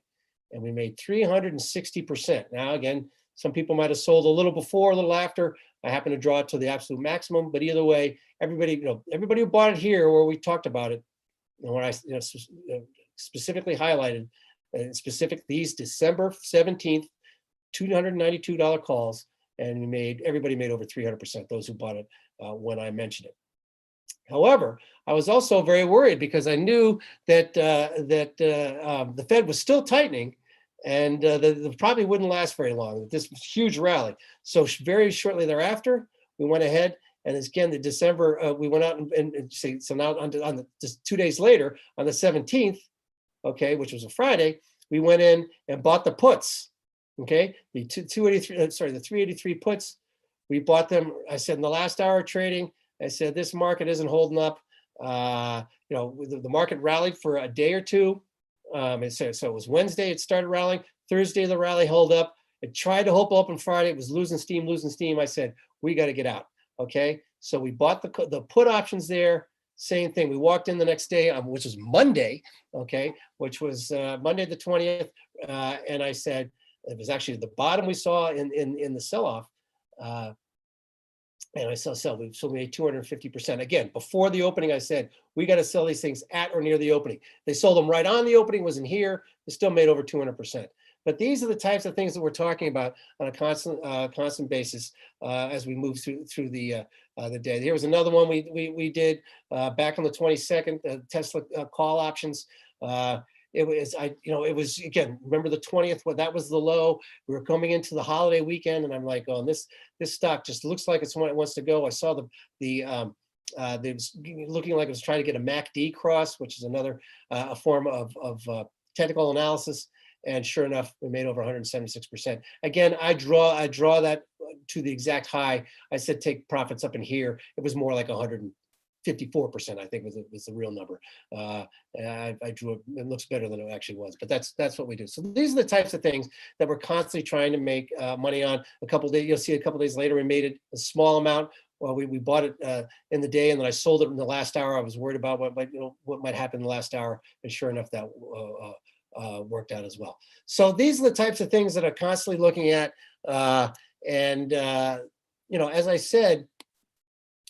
And we made 360%. Now, again, some people might have sold a little before, a little after. I happen to draw it to the absolute maximum, but either way, everybody who bought it here, where we talked about it, and where I specifically highlighted, these December 17th, $292 calls, and everybody made over 300%, those who bought it when I mentioned it. However, I was also very worried because I knew that the Fed was still tightening, and the probably wouldn't last very long. This huge rally. So very shortly thereafter, we went ahead, and again, the December, we went out and see. So now just 2 days later, on the 17th, okay, which was a Friday, we went in and bought the puts. Okay, the 383 puts, we bought them. I said in the last hour of trading, I said this market isn't holding up. The market rallied for a day or two. So it was Wednesday, it started rallying. Thursday, the rally held up. It tried to hold up on Friday. It was losing steam. I said, we got to get out. Okay, so we bought the put options there. Same thing. We walked in the next day, which was Monday. Okay, which was Monday the 20th, and I said it was actually the bottom we saw in the sell-off. And I sell. We made 250%. Again, before the opening, I said, we got to sell these things at or near the opening. They sold them right on the opening, was in here. They still made over 200%. But these are the types of things that we're talking about on a constant basis as we move through the day. Here was another one we did back on the 22nd, Tesla call options. It was again, remember the 20th, that was the low. We were coming into the holiday weekend, and I'm like, oh, this stock just looks like it's when it wants to go. I saw it was looking like it was trying to get a MACD cross, which is another a form of technical analysis. And sure enough, we made over 176%. Again, I draw that to the exact high. I said take profits up in here. It was more like 154%, I think was the real number. I drew it. It looks better than it actually was, but that's what we do. So these are the types of things that we're constantly trying to make money on. A couple days, you'll see a couple days later, we made it a small amount. Well, we bought it in the day, and then I sold it in the last hour. I was worried about what might happen in the last hour, and sure enough, that worked out as well. So these are the types of things that I'm constantly looking at, as I said,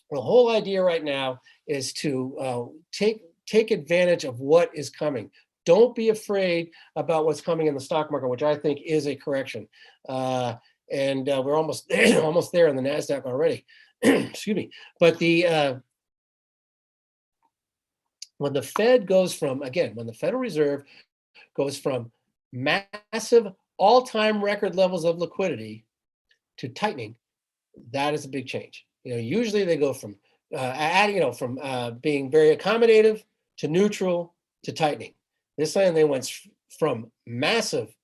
the whole idea right now is to take advantage of what is coming. Don't be afraid about what's coming in the stock market, which I think is a correction. We're almost there in the Nasdaq already. Excuse me. But when the Fed goes from, again, when the Federal Reserve goes from massive all-time record levels of liquidity to tightening, that is a big change. Usually they go from being very accommodative to neutral to tightening. This time they went from massive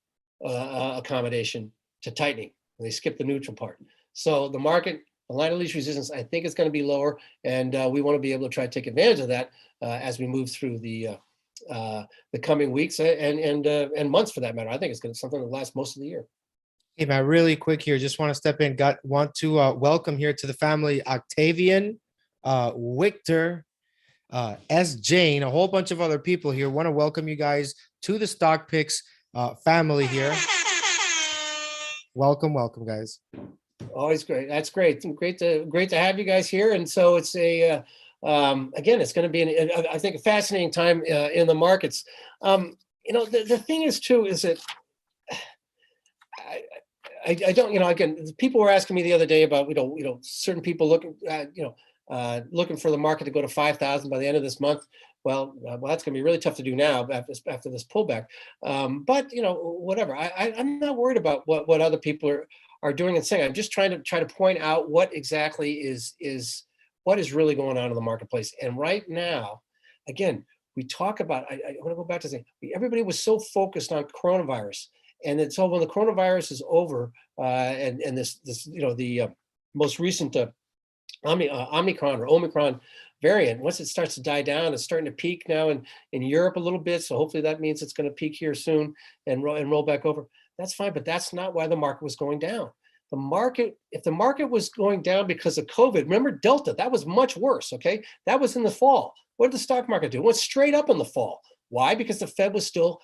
accommodation to tightening. They skipped the neutral part. So the market, the line of least resistance, I think is going to be lower, and we want to be able to try to take advantage of that as we move through the coming weeks and months, for that matter. I think it's going to be something that lasts most of the year. Hey man, really quick here. Just want to step in. Want to welcome here to the family Octavian, Victor, S. Jane, a whole bunch of other people here. Want to welcome you guys to the Stock Picks family here. Welcome, welcome, guys. Always great. That's great. Great to have you guys here. And so it's again, it's going to be I think a fascinating time in the markets. The thing is too is that I don't, again, people were asking me the other day about, certain people looking at, looking for the market to go to 5,000 by the end of this month. Well, that's going to be really tough to do now after this pullback. But whatever. I'm not worried about what other people are doing and saying. I'm just trying to point out what exactly is what is really going on in the marketplace. And right now, again, we talk about. I want to go back to saying everybody was so focused on coronavirus. And then, so when the coronavirus is over, and this the most recent Omicron or Omicron variant, once it starts to die down, it's starting to peak now in Europe a little bit. So hopefully that means it's going to peak here soon and roll back over. That's fine, but that's not why the market was going down. If the market was going down because of COVID, remember Delta, that was much worse. Okay, that was in the fall. What did the stock market do? It went straight up in the fall. Why? Because the Fed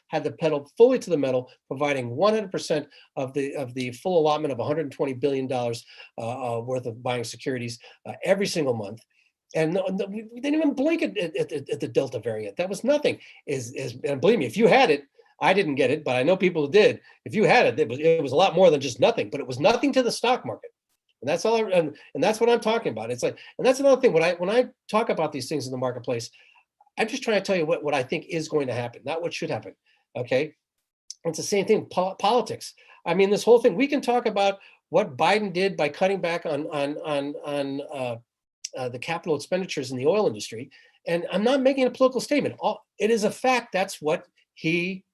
had the pedal fully to the metal, providing 100% of the full allotment of $120 billion worth of buying securities every single month. And we didn't even blink at the Delta variant. That was nothing. And believe me, if you had it, I didn't get it, but I know people who did. If you had it, it was a lot more than just nothing. But it was nothing to the stock market. And that's all. And that's what I'm talking about. It's like, and that's another thing. When I talk about these things in the marketplace, I'm just trying to tell you what I think is going to happen, not what should happen. Okay, it's the same thing. Politics. I mean, this whole thing. We can talk about what Biden did by cutting back on the capital expenditures in the oil industry, and I'm not making a political statement. It is a fact. That's what he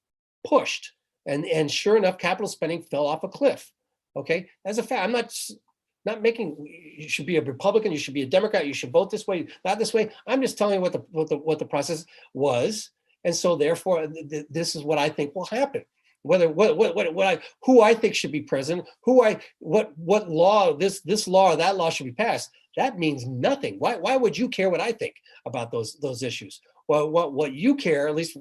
pushed, and sure enough, capital spending fell off a cliff. Okay, as a fact. I'm not making. You should be a Republican. You should be a Democrat. You should vote this way, not this way. I'm just telling you what the process was, and so therefore, this is what I think will happen. Whether who I think should be president, what law this law or that law should be passed. That means nothing. Why would you care what I think about those issues? Well, what you care, at least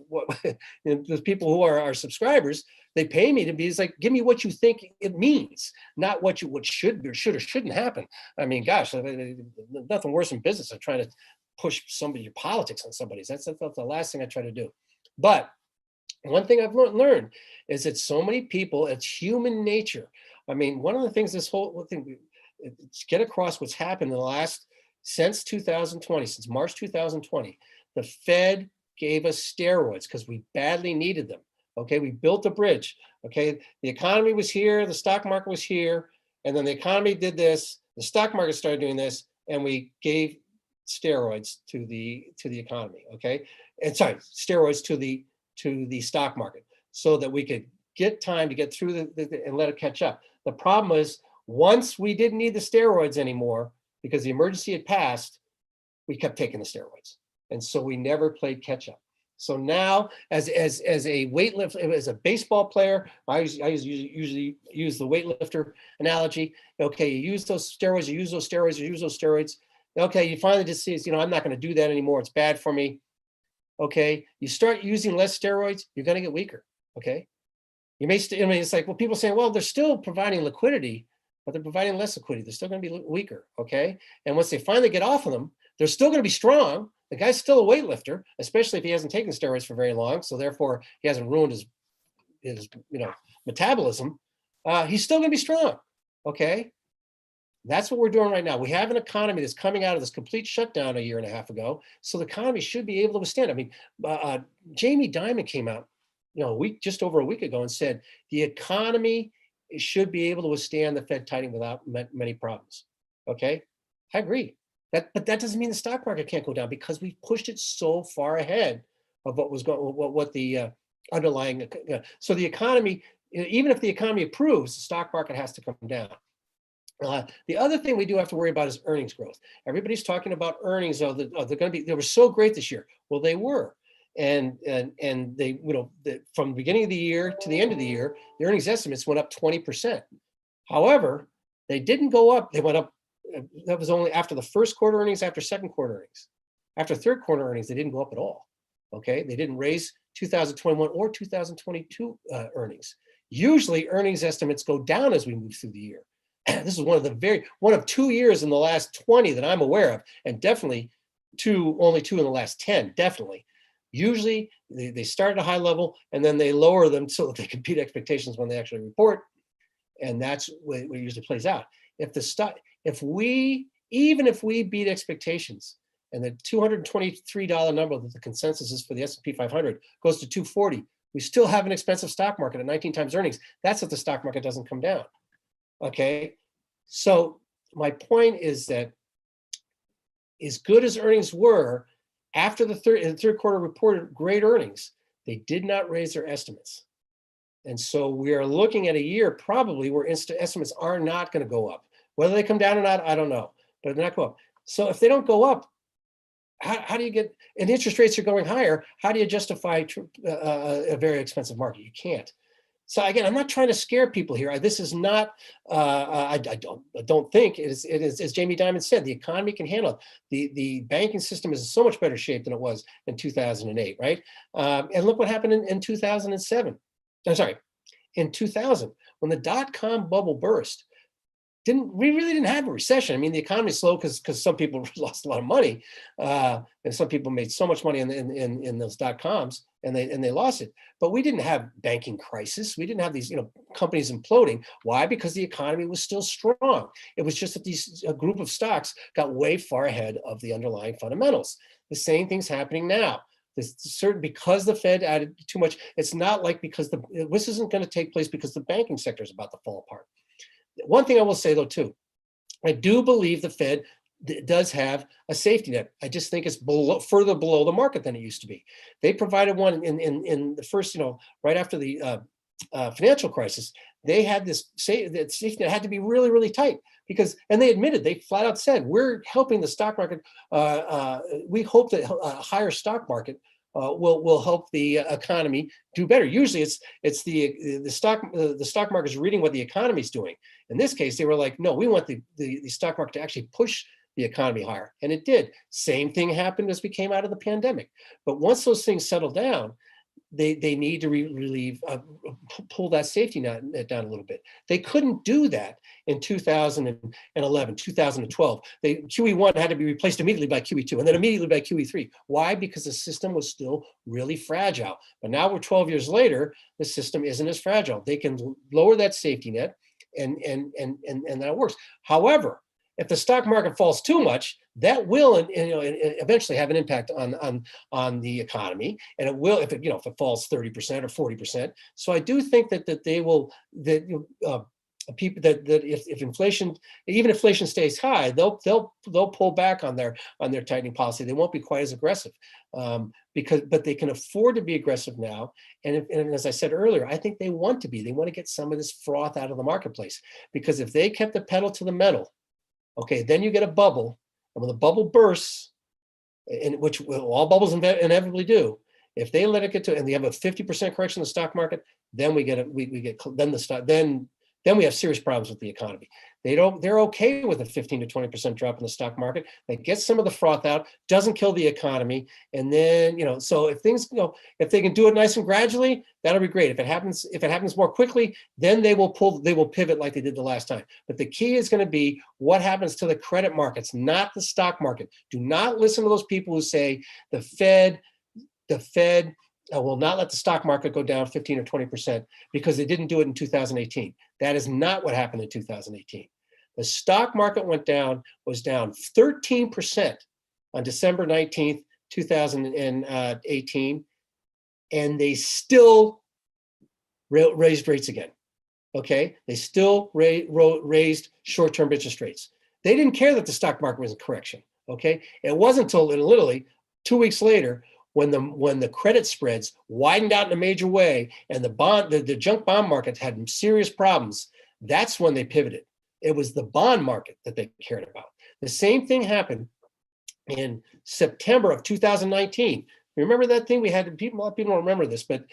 those people who are our subscribers, they pay me to be. It's like, give me what you think it means, not what should or shouldn't happen. I mean, gosh, nothing worse in business than trying to push your politics on somebody's. That's the last thing I try to do. But one thing I've learned is that so many people, it's human nature. I mean, one of the things this whole thing, get across what's happened in the last, since 2020, since March 2020, the Fed gave us steroids because we badly needed them. Okay, we built a bridge. Okay, the economy was here, the stock market was here, and then the economy did this, the stock market started doing this, and we gave steroids to the economy. Okay, and sorry, steroids to the stock market so that we could get time to get through and let it catch up. The problem is, once we didn't need the steroids anymore because the emergency had passed, we kept taking the steroids. And so we never played catch up. So now, as a weightlifter, as a baseball player, I usually use the weightlifter analogy. Okay, you use those steroids, you use those steroids. Okay, you finally just see, I'm not going to do that anymore. It's bad for me. Okay, you start using less steroids, you're going to get weaker. Okay, you may. It's like, well, people saying, well, they're still providing liquidity, but they're providing less liquidity. They're still going to be weaker. Okay, and once they finally get off of them, they're still going to be strong. The guy's still a weightlifter, especially if he hasn't taken steroids for very long. So therefore, he hasn't ruined his metabolism. He's still going to be strong. Okay, that's what we're doing right now. We have an economy that's coming out of this complete shutdown a year and a half ago. So the economy should be able to withstand. I mean, Jamie Dimon came out, just over a week ago and said the economy should be able to withstand the Fed tightening without many problems. Okay, I agree. But that doesn't mean the stock market can't go down because we've pushed it so far ahead of what the underlying. So the economy, even if the economy improves, the stock market has to come down. The other thing we do have to worry about is earnings growth. Everybody's talking about earnings. They're going to be. They were so great this year. Well, they were, and they, from the beginning of the year to the end of the year, the earnings estimates went up 20%. However, they didn't go up. They went up. That was only after the first quarter earnings, after second quarter earnings. After third quarter earnings, they didn't go up at all. Okay, they didn't raise 2021 or 2022 earnings. Usually earnings estimates go down as we move through the year. This is one of 2 years in the last 20 that I'm aware of, and definitely only two in the last 10, definitely. Usually they start at a high level and then they lower them so that they can beat expectations when they actually report. And that's what it usually plays out. Even if we beat expectations, and the $223 number that the consensus is for the S&P 500 goes to 240, we still have an expensive stock market at 19 times earnings. That's if the stock market doesn't come down. Okay, so my point is that as good as earnings were, after the third quarter reported great earnings, they did not raise their estimates. And so we are looking at a year probably where estimates are not going to go up. Whether they come down or not, I don't know, but they're not go up. So if they don't go up, how do you get, and interest rates are going higher, how do you justify a very expensive market? You can't. So again, I'm not trying to scare people here. This is not, I don't think it is, as Jamie Dimon said, the economy can handle it. The banking system is in so much better shape than it was in 2008, right? And look what happened in 2007. I'm sorry, in 2000, when the dot-com bubble burst. We really didn't have a recession. I mean, the economy's slow because some people lost a lot of money, and some people made so much money in those dot-coms, and they lost it. But we didn't have banking crisis. We didn't have these companies imploding. Why? Because the economy was still strong. It was just that a group of stocks got way far ahead of the underlying fundamentals. The same thing's happening now. Because the Fed added too much. It's not like this isn't going to take place because the banking sector is about to fall apart. One thing I will say though too, I do believe the Fed does have a safety net. I just think it's further below the market than it used to be. They provided one in the first, right after the financial crisis. They had that safety net had to be really, really tight and they admitted, they flat out said, we're helping the stock market. We hope that a higher stock market will help the economy do better. Usually it's the stock market is reading what the economy is doing. In this case, they were like, no, we want the stock market to actually push the economy higher. And it did. Same thing happened as we came out of the pandemic. But once those things settle down, they need to pull that safety net down a little bit. They couldn't do that in 2011, 2012. QE1 had to be replaced immediately by QE2 and then immediately by QE3. Why? Because the system was still really fragile. But now we're 12 years later, the system isn't as fragile. They can lower that safety net and that works. However, if the stock market falls too much, that will eventually have an impact on the economy, and it will if it falls 30% or 40%. So I do think that people that if inflation, even if inflation stays high, they'll pull back on their tightening policy. They won't be quite as aggressive but they can afford to be aggressive now. And as I said earlier, I think they want to be. They want to get some of this froth out of the marketplace, because if they kept the pedal to the metal, okay, then you get a bubble, and when the bubble bursts, in which all bubbles inevitably do, if they let it get to, and they have a 50% correction in the stock market, then we have serious problems with the economy. They're okay with a 15 to 20% drop in the stock market. That gets some of the froth out, doesn't kill the economy, and then so if things if they can do it nice and gradually, that'll be great. If it happens more quickly, then they will pivot like they did the last time. But the key is going to be what happens to the credit markets, not the stock market. Do not listen to those people who say the Fed will not let the stock market go down 15 or 20% because they didn't do it in 2018. That is not what happened in 2018. The stock market was down 13% on December 19th, 2018, and they still raised rates again. Okay, they still raised short-term interest rates. They didn't care that the stock market was in correction. Okay, it wasn't until literally 2 weeks later, when the credit spreads widened out in a major way and the junk bond market had serious problems, that's when they pivoted. It was the bond market that they cared about. The same thing happened in September of 2019. Remember that thing we had? A lot of people don't remember this, but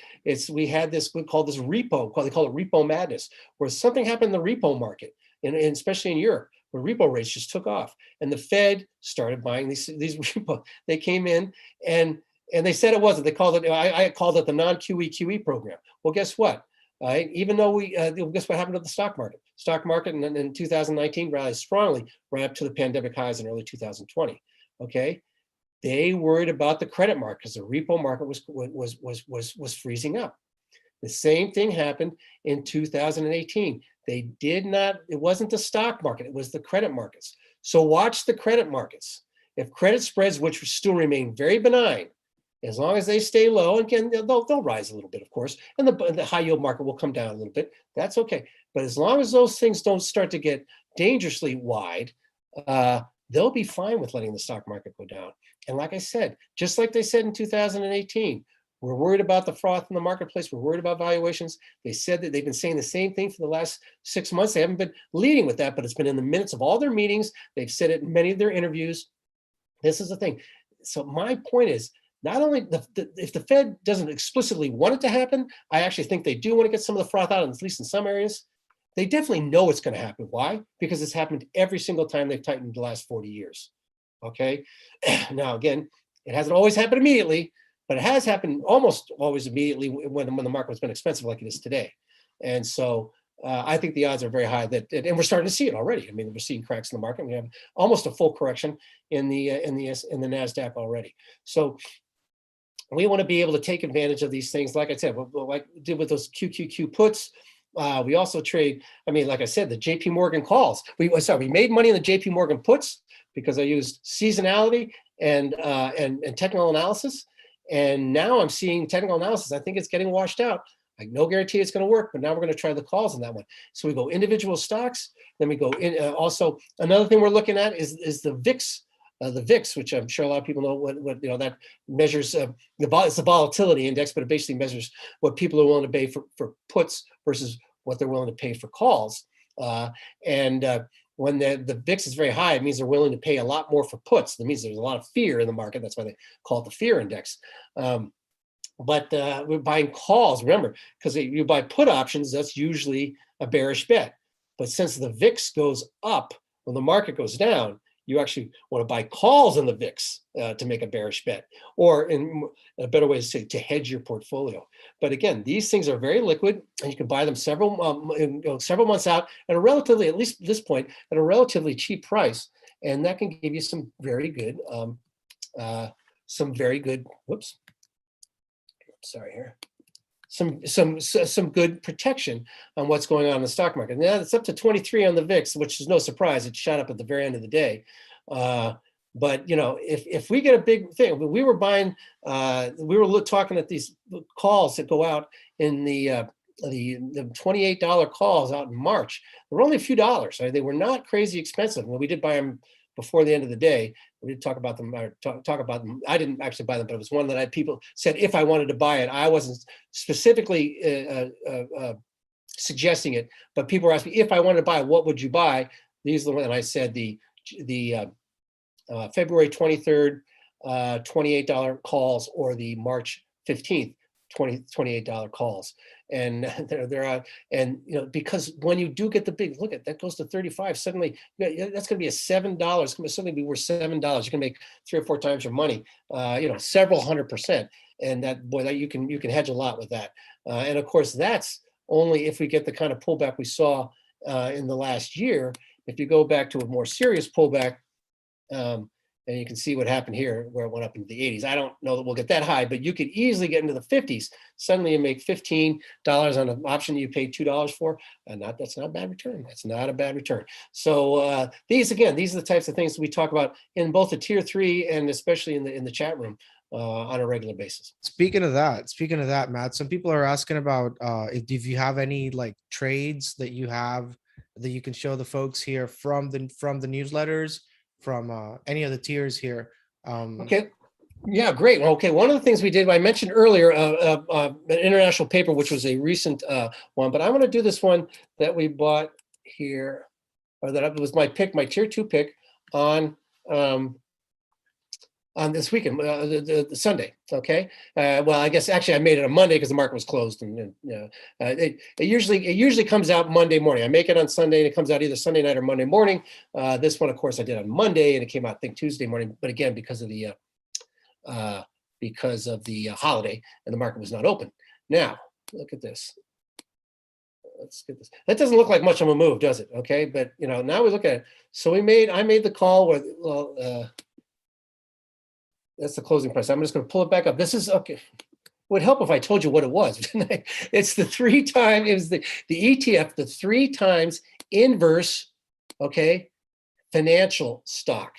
we had this, we call this repo, they call it repo madness, where something happened in the repo market, and especially in Europe, where repo rates just took off, and the Fed started buying these repo. They came in and they said it wasn't. They called it. I called it the non-QE program. Well, guess what? Even though guess what happened to the stock market? Stock market in 2019 rallied strongly right up to the pandemic highs in early 2020. Okay. They worried about the credit market because the repo market was freezing up. The same thing happened in 2018. They did not, it wasn't the stock market, it was the credit markets. So watch the credit markets. If credit spreads, which still remain very benign, as long as they stay low, again, they'll rise a little bit, of course, and the high yield market will come down a little bit. That's okay. But as long as those things don't start to get dangerously wide, they'll be fine with letting the stock market go down. And like I said, just like they said in 2018, we're worried about the froth in the marketplace. We're worried about valuations. They said that they've been saying the same thing for the last 6 months. They haven't been leading with that, but it's been in the minutes of all their meetings. They've said it in many of their interviews. This is the thing. So my point is, not only if the Fed doesn't explicitly want it to happen, I actually think they do want to get some of the froth out, at least in some areas. They definitely know it's going to happen. Why? Because it's happened every single time they've tightened the last 40 years. Okay. Now, again, it hasn't always happened immediately, but it has happened almost always immediately when the market has been expensive like it is today. And so I think the odds are very high that, and we're starting to see it already. I mean, we're seeing cracks in the market. We have almost a full correction in the Nasdaq already. So we want to be able to take advantage of these things. Like I said, like we did with those QQQ puts. We also trade, I mean, like I said, the JP Morgan calls. We made money in the JP Morgan puts because I used seasonality and technical analysis. And now I'm seeing technical analysis. I think it's getting washed out. Like no guarantee it's going to work, but now we're going to try the calls on that one. So we go individual stocks. Then we go in. Also, another thing we're looking at is the VIX. The VIX, which I'm sure a lot of people know what that measures. It's the volatility index, but it basically measures what people are willing to pay for puts versus what they're willing to pay for calls. When the VIX is very high, it means they're willing to pay a lot more for puts. That means there's a lot of fear in the market. That's why they call it the fear index. But we're buying calls, remember, because you buy put options, that's usually a bearish bet. But since the VIX goes up when the market goes down, you actually want to buy calls in the VIX to make a bearish bet, or in a better way to hedge your portfolio. But again, these things are very liquid, and you can buy them several months out at a relatively, at least at this point, at a relatively cheap price, and that can give you some very good, whoops, sorry here. Some good protection on what's going on in the stock market. Now it's up to 23 on the VIX, which is no surprise. It shot up at the very end of the day. But you know, if we get a big thing, we were buying, we were talking at these calls that go out in the $28 calls out in March. They were only a few dollars. Right? They were not crazy expensive. Well, we did buy them before the end of the day. We did talk about them. Talk about them. I didn't actually buy them, but it was one that I had people said if I wanted to buy it. I wasn't specifically suggesting it, but people were asking me if I wanted to buy it, what would you buy? These are the ones, and I said the February 23rd $28 calls or the March 15th $28 calls, and they're out. And you know, because when you do get the big look at that goes to 35, suddenly that's going to be a $7. It's going to suddenly be worth $7. You can make 3 or 4 times your money. You know, several 100%, and that you can hedge a lot with that. And of course, that's only if we get the kind of pullback we saw in the last year. If you go back to a more serious pullback. And you can see what happened here where it went up into the 80s. I don't know that we'll get that high, but you could easily get into the 50s. Suddenly you make $15 on an option that you paid $2 for, and that's not a bad return. That's not a bad return. So these are the types of things we talk about in both the tier 3 and especially in the chat room on a regular basis. Speaking of that, Matt, some people are asking about if you have any like trades that you have that you can show the folks here from the newsletters, from any of the tiers here. Okay. Yeah, great. Okay, one of the things we did, I mentioned earlier, an international paper, which was a recent one, but I want to do this one that we bought here, or that was my pick, my tier 2 pick on on this weekend, the Sunday. Okay. Well, I guess actually I made it on Monday because the market was closed, and it usually comes out Monday morning. I make it on Sunday, and it comes out either Sunday night or Monday morning. This one, of course, I did on Monday, and it came out I think Tuesday morning. But again, because of the holiday, and the market was not open. Now look at this. Let's get this. That doesn't look like much of a move, does it? Okay, but now we look at it. So I made the call with that's the closing price. I'm just going to pull it back up. This is okay. Would help if I told you what it was. It's the 3 times. It was the ETF, the 3 times inverse, okay, financial stock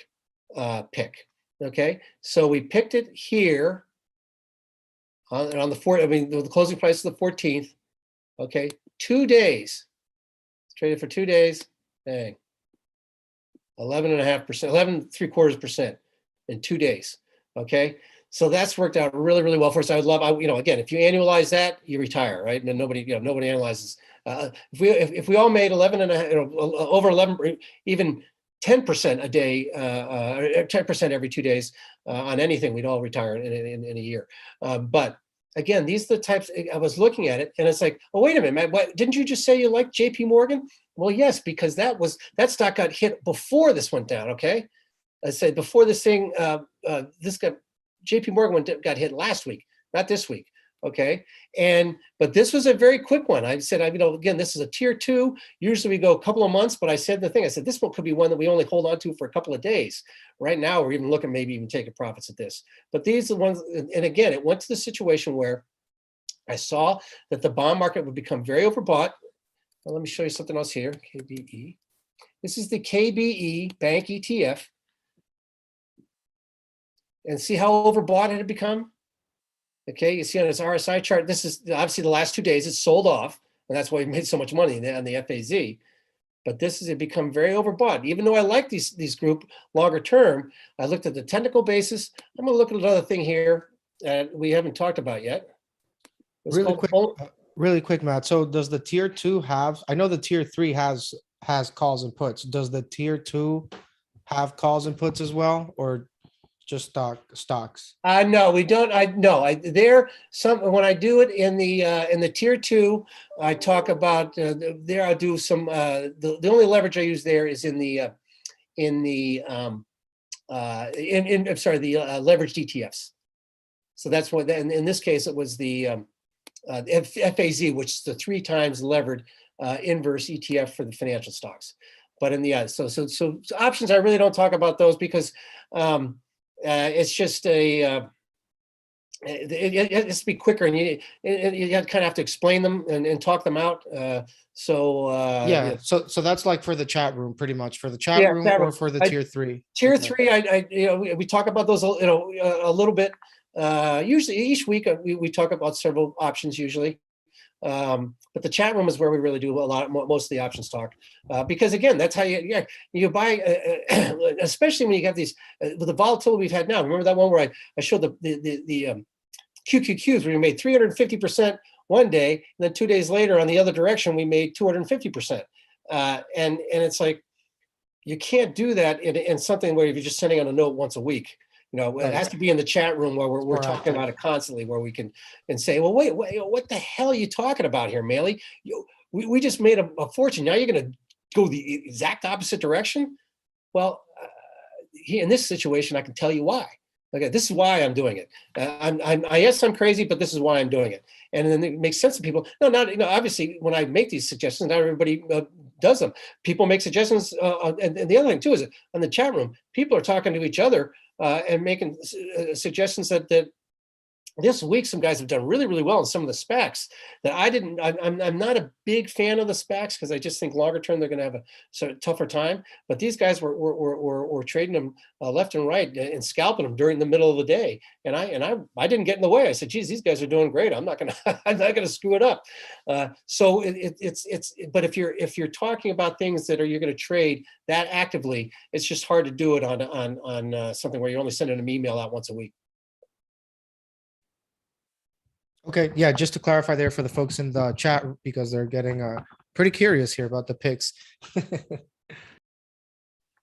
pick. Okay, so we picked it here on the 4th. I mean, the closing price is the 14th. Okay, 2 days. Traded for 2 days. Dang. 11.5%, 11.75% in 2 days. Okay, so that's worked out really, really well for us. I would love, again, if you annualize that, you retire, right? And nobody analyzes. If we all made 11 and a half, over 11, even 10% a day, 10% every 2 days on anything, we'd all retire in a year. But again, these are the types. I was looking at it, and it's like, oh, wait a minute, Matt, what, didn't you just say you liked J.P. Morgan? Well, yes, because that stock got hit before this went down. Okay. I said before this thing, JP Morgan got hit last week, not this week. Okay. But this was a very quick one. I said, again, this is a tier 2. Usually we go a couple of months, but I said this one could be one that we only hold on to for a couple of days. Right now, we're even looking, maybe even taking profits at this. But these are the ones, and again, it went to the situation where I saw that the bond market would become very overbought. Well, let me show you something else here. KBE. This is the KBE Bank ETF. And see how overbought it had become? Okay, you see on this RSI chart, this is obviously the last 2 days, it's sold off, and that's why we made so much money on the FAZ. But this has become very overbought. Even though I like these group longer term, I looked at the technical basis. I'm going to look at another thing here that we haven't talked about yet. Really quick, Matt. So does the tier 2 have? I know the tier 3 has calls and puts. Does the tier 2 have calls and puts as well, or just stocks? No, we don't. When I do it in the tier 2, I talk about there. I'll do some. The only leverage I use there is in the leveraged ETFs. So that's what. In this case, it was the FAZ, which is the 3 times levered inverse ETF for the financial stocks. But so options, I really don't talk about those because. It's just it has to be quicker, and you kind of have to explain them and talk them out. So that's like for the chat room, pretty much for the chat room, or for the tier 3. Tier 3, we talk about those a little bit. Usually each week we talk about several options usually. But the chat room is where we really do most of the options talk, because again, that's how you buy, especially when you have these with the volatility we've had now. Remember that one where I showed the QQQs where we made 350% one day, and then 2 days later on the other direction we made 250%, and it's like you can't do that in something where you're just sending out a note once a week. It has to be in the chat room where we're talking about it constantly, where we can say, well, wait, what the hell are you talking about here, Maley? We just made a fortune. Now you're going to go the exact opposite direction? Well, in this situation, I can tell you why. Okay, this is why I'm doing it. Yes, I'm crazy, but this is why I'm doing it. And then it makes sense to people. Obviously, when I make these suggestions, not everybody does them. People make suggestions. And the other thing, too, is on the chat room, people are talking to each other and making suggestions that this week some guys have done really, really well in some of the SPACs that I didn't. I'm not a big fan of the SPACs because I just think longer term they're going to have a tougher time. But these guys were trading them left and right and scalping them during the middle of the day, and I didn't get in the way. I said, "Geez, these guys are doing great. I'm not gonna screw it up." So but if you're talking about things that you're going to trade that actively, it's just hard to do it on something where you're only sending an email out once a week. Okay, yeah, just to clarify there for the folks in the chat, because they're getting pretty curious here about the picks.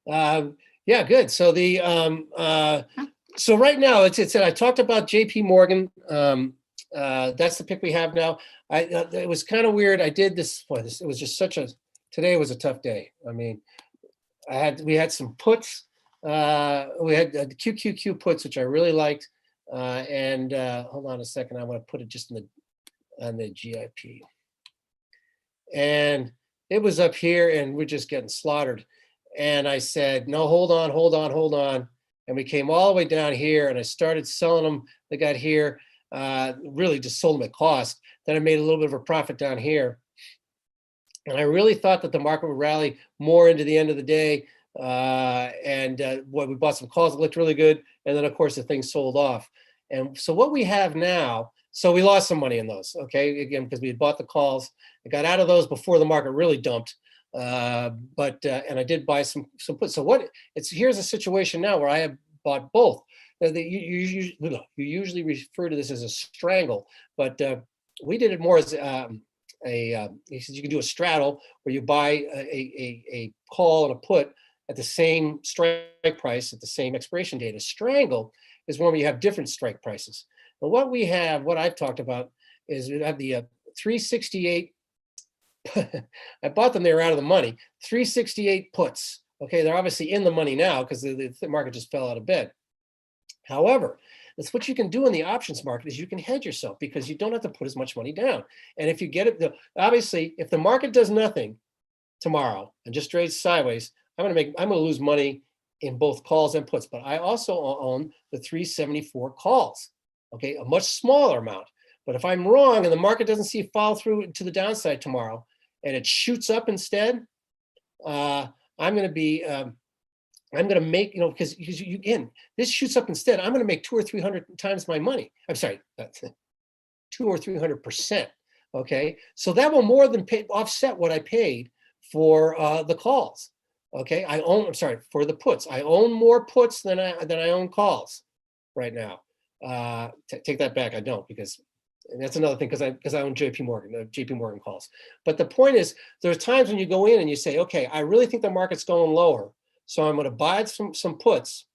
Yeah, good. So So right now, it's I talked about JP Morgan. That's the pick we have now. It was kind of weird. I did this. Boy, it was just today was a tough day. I mean, we had some puts. We had the QQQ puts, which I really liked. And hold on a second. I want to put it just on the GIP. And it was up here, and we're just getting slaughtered. And I said, no, hold on. And we came all the way down here, and I started selling them. They got here, really just sold them at cost. Then I made a little bit of a profit down here. And I really thought that the market would rally more into the end of the day. We bought some calls that looked really good. And then, of course, the thing sold off. And so what we have now, so we lost some money in those, okay? Again, because we had bought the calls. I got out of those before the market really dumped. And I did buy some puts. So here's a situation now where I have bought both. You usually refer to this as a strangle, but we did it more as he says you can do a straddle where you buy a call and a put at the same strike price at the same expiration date. A strangle is one where you have different strike prices. And what I've talked about is we have the 368. I bought them, they were out of the money. 368 puts. Okay, they're obviously in the money now because the market just fell out of bed. However, that's what you can do in the options market is you can hedge yourself because you don't have to put as much money down. And if you get it, obviously, if the market does nothing tomorrow and just trades sideways, I'm going to lose money in both calls and puts. But I also own the 374 calls. Okay, a much smaller amount. But if I'm wrong and the market doesn't see follow through to the downside tomorrow and it shoots up instead, I'm going to make, because again, this shoots up instead, I'm going to make 200 or 300 times my money. I'm sorry, 200 or 300%. Okay, so that will more than offset what I paid for the calls. Okay, for the puts. I own more puts than I own calls right now. Take that back. I don't, because and that's another thing, because I own JP Morgan calls. But the point is, there's times when you go in and you say, okay, I really think the market's going lower, so I'm going to buy some puts,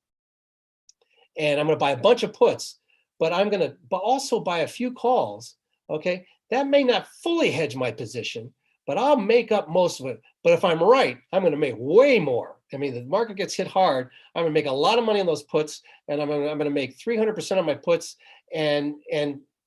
and I'm going to buy a bunch of puts, but I'm going to also buy a few calls. Okay, that may not fully hedge my position, but I'll make up most of it. But if I'm right, I'm going to make way more. I mean, the market gets hit hard, I'm going to make a lot of money on those puts, and I'm going to make 300% on my puts, and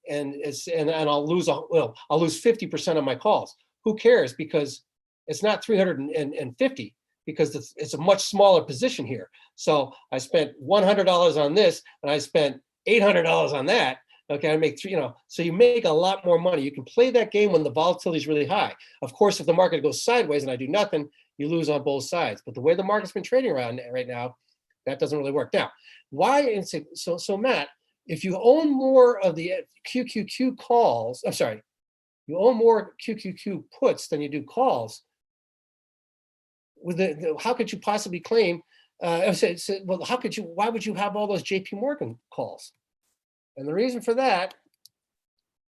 I'll lose 50% of my calls. Who cares? Because it's not 350, because it's a much smaller position here. So I spent $100 on this, and I spent $800 on that. Okay, I make so you make a lot more money. You can play that game when the volatility is really high. Of course, if the market goes sideways and I do nothing, you lose on both sides. But the way the market's been trading around right now, that doesn't really work. Now, why? So Matt, if you own more of the QQQ calls, I'm sorry, you own more QQQ puts than you do calls, how could you possibly claim, why would you have all those JP Morgan calls? And the reason for that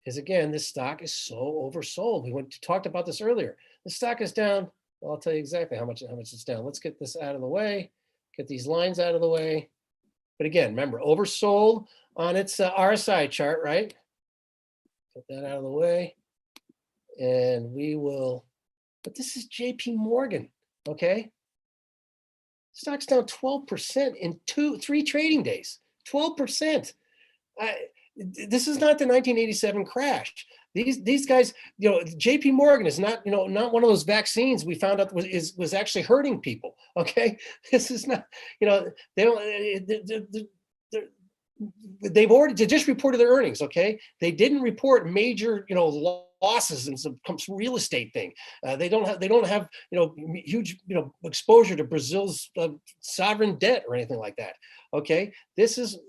is, again, this stock is so oversold. We talked about this earlier. The stock is down. Well, I'll tell you exactly how much it's down. Let's get this out of the way, get these lines out of the way. But again, remember, oversold on its RSI chart, right? Get that out of the way. And we will, but this is JP Morgan, okay? Stock's down 12% in 3 trading days, 12%. This is not the 1987 crash. These guys, JP Morgan is not, not one of those vaccines we found out was actually hurting people. Okay, this is not, they just reported their earnings. Okay, they didn't report major, losses in some real estate thing. They don't have huge exposure to Brazil's sovereign debt or anything like that. Okay, this is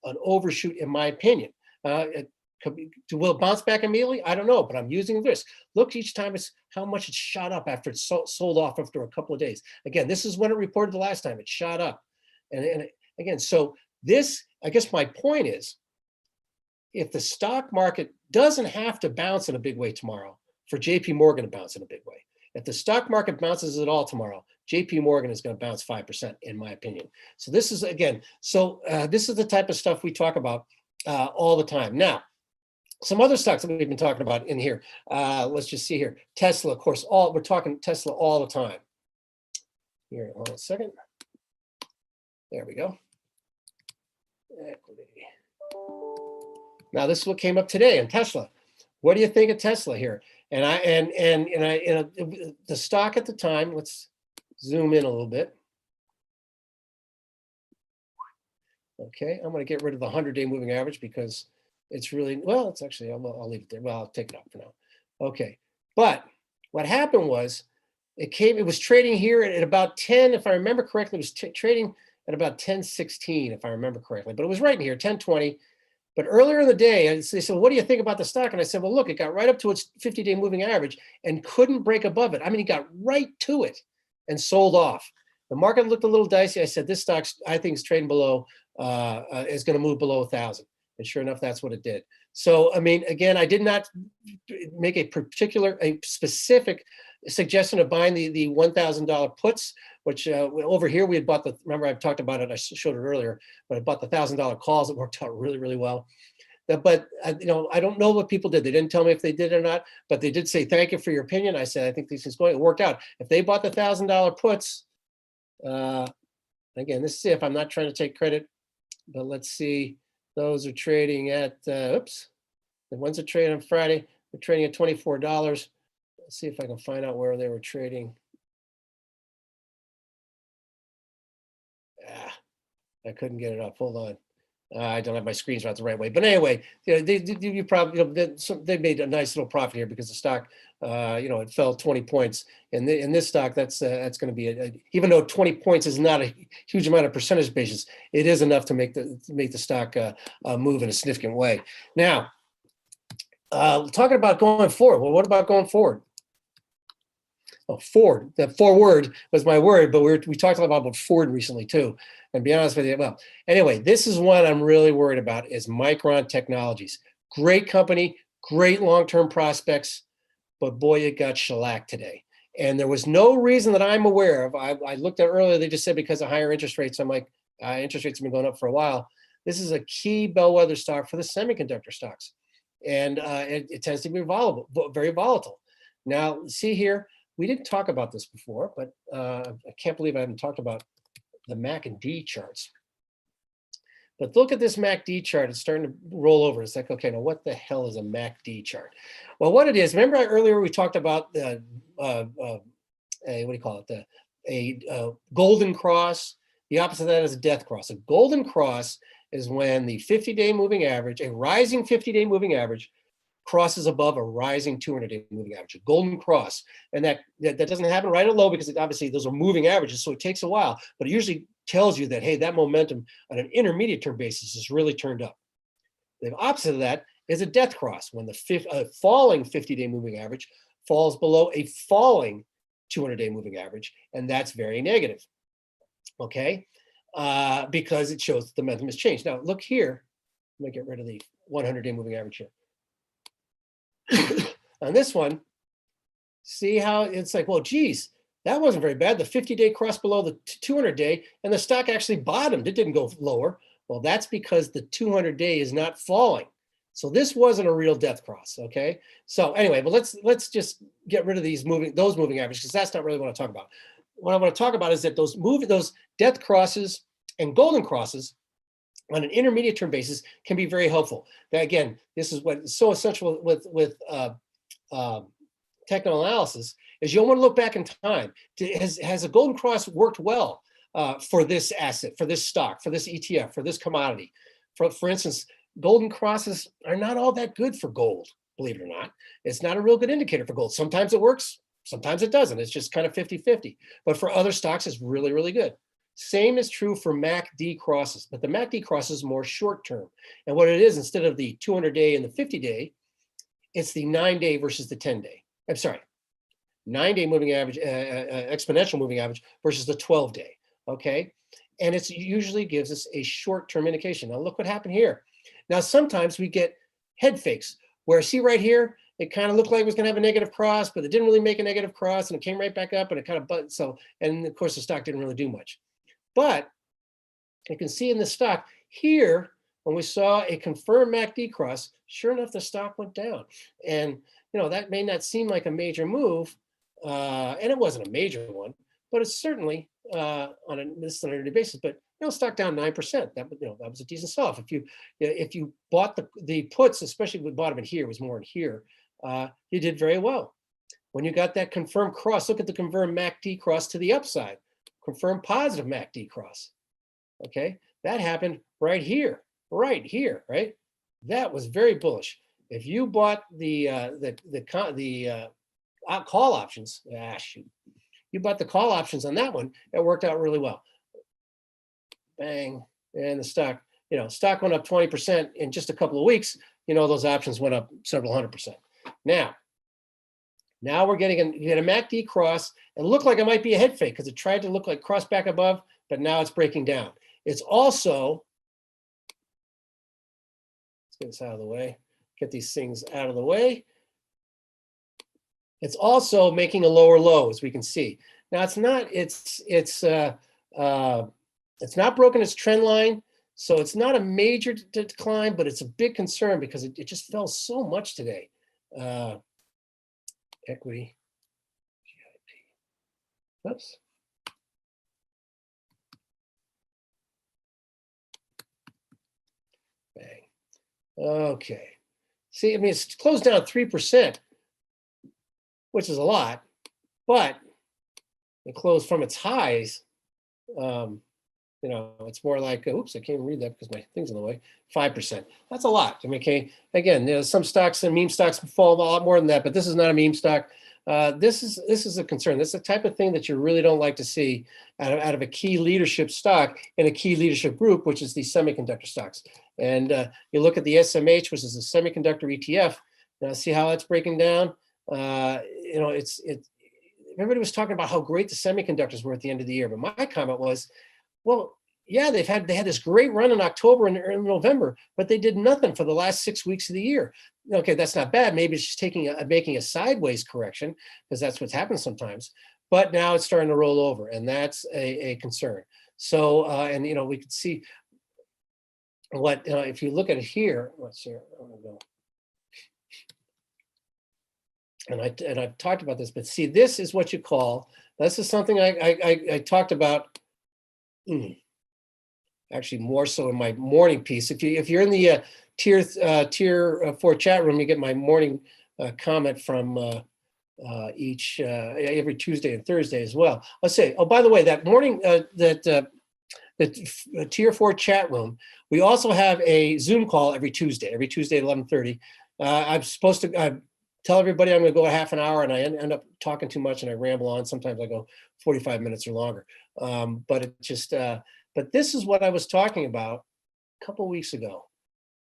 an overshoot, in my opinion. Will it bounce back immediately? I don't know, but I'm using this. Look, each time it's how much it shot up after it's sold off after a couple of days. Again, this is when it reported the last time. It shot up. And again, so this, I guess my point is, if the stock market doesn't have to bounce in a big way tomorrow for JP Morgan to bounce in a big way, if the stock market bounces at all tomorrow, JP Morgan is going to bounce 5%, in my opinion. So this is, again, this is the type of stuff we talk about all the time. Now, some other stocks that we've been talking about in here. Let's just see here. Tesla, of course, we're talking Tesla all the time. Here, hold on a second. There we go. Equity. Now, this is what came up today in Tesla. What do you think of Tesla here? And the stock at the time, let's zoom in a little bit. Okay, I'm going to get rid of the 100-day moving average because it's really, well, it's actually, I'll leave it there. Well, I'll take it off for now. Okay, but what happened was it was trading here at about 10, if I remember correctly, it was trading at about 10.16, if I remember correctly, but it was right in here, 10.20. But earlier in the day, they said, what do you think about the stock? And I said, well, look, it got right up to its 50-day moving average and couldn't break above it. I mean, it got right to it and sold off. The market looked a little dicey. I said, this stock, I think, is trading below, is going to move below 1,000. And sure enough, that's what it did. So, I mean, again, I did not make a specific suggestion of buying the $1,000 puts, which over here we had bought remember I've talked about it, I showed it earlier, but I bought the $1,000 calls that worked out really, really well. But, I don't know what people did. They didn't tell me if they did or not, but they did say, thank you for your opinion. I said, I think this is going to work out. If they bought the $1,000 puts, again, this is if I'm not trying to take credit, but let's see. Those are trading at, the ones that trade on Friday, they're trading at $24. Let's see if I can find out where they were trading. I couldn't get it up. Hold on. I don't have my screens out the right way. But anyway, you probably, they made a nice little profit here because the stock, it fell 20 points. And in this stock, that's going to be, even though 20 points is not a huge amount of percentage basis, it is enough to make the stock move in a significant way. Now, talking about going forward. Well, what about going forward? Oh, Ford. That forward was my word, but we talked a lot about Ford recently too. And be honest with you, well, anyway, this is one I'm really worried about is Micron Technologies. Great company, great long-term prospects, but boy, it got shellacked today. And there was no reason that I'm aware of. I looked at earlier, they just said because of higher interest rates. I'm like, interest rates have been going up for a while. This is a key bellwether stock for the semiconductor stocks. And it tends to be very volatile. Now, see here, we didn't talk about this before, but I can't believe I haven't talked about the MACD charts. But look at this MACD chart. It's starting to roll over. It's like, okay, now what the hell is a MACD chart? Well, what it is, remember earlier we talked about the, what do you call it? A golden cross. The opposite of that is a death cross. A golden cross is when the 50-day moving average, a rising 50-day moving average, crosses above a rising 200-day moving average, a golden cross. And that doesn't happen right or low because obviously those are moving averages, so it takes a while, but it usually tells you that, hey, that momentum on an intermediate term basis is really turned up. The opposite of that is a death cross, when the falling 50-day moving average falls below a falling 200-day moving average, and that's very negative, okay? Because it shows that the momentum has changed. Now, look here. Let me get rid of the 100-day moving average here. On this one, see how it's like, well, geez, that wasn't very bad. The 50-day crossed below the 200-day, and the stock actually bottomed. It didn't go lower. Well, that's because the 200-day is not falling. So this wasn't a real death cross, okay? So anyway, but let's just get rid of those moving averages, because that's not really what I want to talk about. What I want to talk about is that those death crosses and golden crosses on an intermediate term basis can be very helpful. Now, again, this is what is so essential with technical analysis is you'll want to look back in time. Has a golden cross worked well for this asset, for this stock, for this ETF, for this commodity? For instance, golden crosses are not all that good for gold, believe it or not. It's not a real good indicator for gold. Sometimes it works, sometimes it doesn't. It's just kind of 50-50. But for other stocks, it's really, really good. Same is true for MACD crosses, but the MACD cross is more short term. And what it is, instead of the 200-day and the 50-day, it's the 9-day versus the 10-day. I'm sorry, 9-day moving average, exponential moving average versus the 12-day, okay? And it usually gives us a short-term indication. Now look what happened here. Now sometimes we get head fakes where, see right here, it kind of looked like it was going to have a negative cross, but it didn't really make a negative cross, and it came right back up, and it kind of and of course the stock didn't really do much. But you can see in the stock here, when we saw a confirmed MACD cross, sure enough, the stock went down. And that may not seem like a major move, and it wasn't a major one, but it's certainly on a 100-day basis. But stock down 9%. That was a decent sell-off. If you bought the puts, especially if we bought them in here, it was more in here, you did very well. When you got that confirmed cross, look at the confirmed MACD cross to the upside, confirmed positive MACD cross. Okay, that happened right here, right? That was very bullish. If you bought the call options, you bought the call options on that one, it worked out really well. Bang, and the stock went up 20% in just a couple of weeks. Those options went up several 100%. Now we're getting a MACD cross. It looked like it might be a head fake because it tried to look like cross back above, but now it's breaking down. It's also, let's get this out of the way, get these things out of the way. It's also making a lower low, as we can see. Now it's not broken its trend line, so it's not a major decline, but it's a big concern because it just fell so much today. Equity, GIP. Oops. Bang. Okay. See, it's closed down 3%, which is a lot, but it closed from its highs. It's more like, oops, I can't even read that because my thing's in the way, 5%. That's a lot. Okay, again, some stocks and meme stocks fall a lot more than that, but this is not a meme stock. This is a concern. This is the type of thing that you really don't like to see out of a key leadership stock in a key leadership group, which is the semiconductor stocks. And you look at the SMH, which is a semiconductor ETF. Now, see how that's breaking down? Everybody was talking about how great the semiconductors were at the end of the year, but my comment was, well, yeah, they had this great run in October and early November, but they did nothing for the last 6 weeks of the year. Okay, that's not bad. Maybe it's just making a sideways correction, because that's what's happened sometimes. But now it's starting to roll over, and that's a concern. So, we could see what if you look at it here. Let's see. I'm gonna go. And I've talked about this, but see, this is what you call. This is something I talked about. Actually, more so in my morning piece. If you're in the tier 4 chat room, you get my morning comment from every Tuesday and Thursday as well. Let's say, oh, by the way, that morning the tier 4 chat room, we also have a Zoom call every Tuesday at 11:30. I'm supposed to tell everybody I'm going to go a half an hour, and I end up talking too much and I ramble on. Sometimes I go 45 minutes or longer. But this is what I was talking about a couple weeks ago.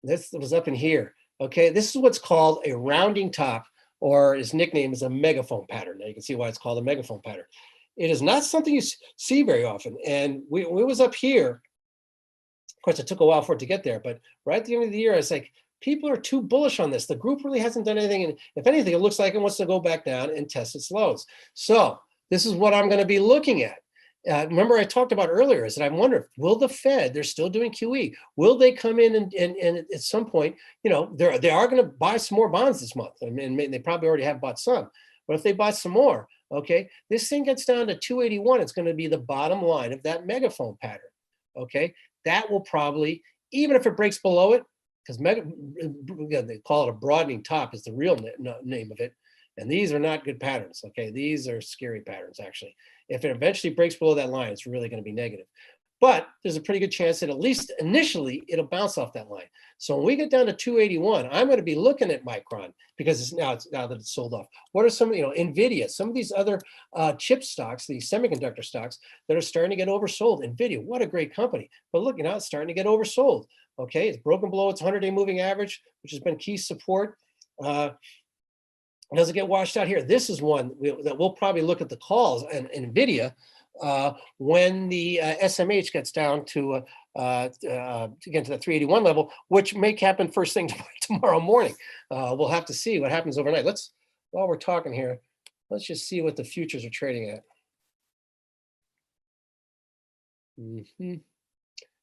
This was up in here. Okay, this is what's called a rounding top, or his nickname is a megaphone pattern. Now you can see why it's called a megaphone pattern. It is not something you see very often. And we was up here. Of course, it took a while for it to get there, but right at the end of the year, I was like, people are too bullish on this. The group really hasn't done anything. And if anything, it looks like it wants to go back down and test its lows. So this is what I'm going to be looking at. Remember I talked about earlier is that I'm wondering, will the Fed, they're still doing QE, will they come in and at some point, they are going to buy some more bonds this month. I mean, they probably already have bought some, but if they buy some more, okay, this thing gets down to 281, it's going to be the bottom line of that megaphone pattern. Okay, that will probably, even if it breaks below it, because they call it a broadening top is the real name of it. And these are not good patterns. Okay, these are scary patterns, actually. If it eventually breaks below that line, it's really going to be negative. But there's a pretty good chance that at least initially it'll bounce off that line. So when we get down to 281, I'm going to be looking at Micron because now that it's sold off. What are some, NVIDIA, some of these other chip stocks, these semiconductor stocks that are starting to get oversold? NVIDIA, what a great company. But look, it's starting to get oversold. Okay, it's broken below its 100-day moving average, which has been key support. Does it get washed out here? This is one that we'll probably look at the calls and NVIDIA when the SMH gets down to to get to the 381 level, which may happen first thing tomorrow morning. We'll have to see what happens overnight. While we're talking here, let's just see what the futures are trading at.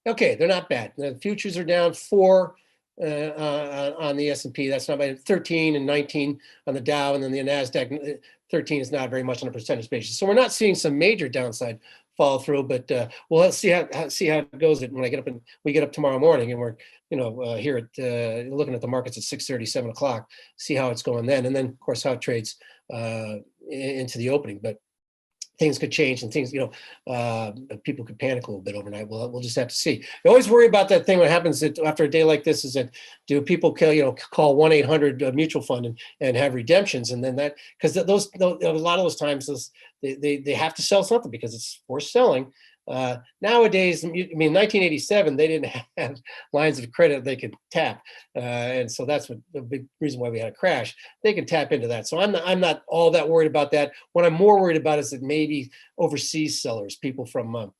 Okay, they're not bad. The futures are down 4 on the S&P. That's not bad. 13 and 19 on the Dow, and then the Nasdaq 13 is not very much on a percentage basis. So we're not seeing some major downside fall through, but we'll see how it goes when we get up tomorrow morning, and we're here at looking at the markets at 6:30, 7 o'clock. See how it's going then, and then of course how it trades into the opening. But things could change, and things, people could panic a little bit overnight. We'll just have to see. I always worry about that thing. What happens after a day like this is that do people call 1-800 mutual fund and have redemptions, and then that, because a lot of those times they have to sell something because it's forced selling. Nowadays, I mean, 1987, they didn't have lines of credit they could tap, and so that's the big reason why we had a crash. They can tap into that, so I'm not all that worried about that. What I'm more worried about is that maybe overseas sellers, people from,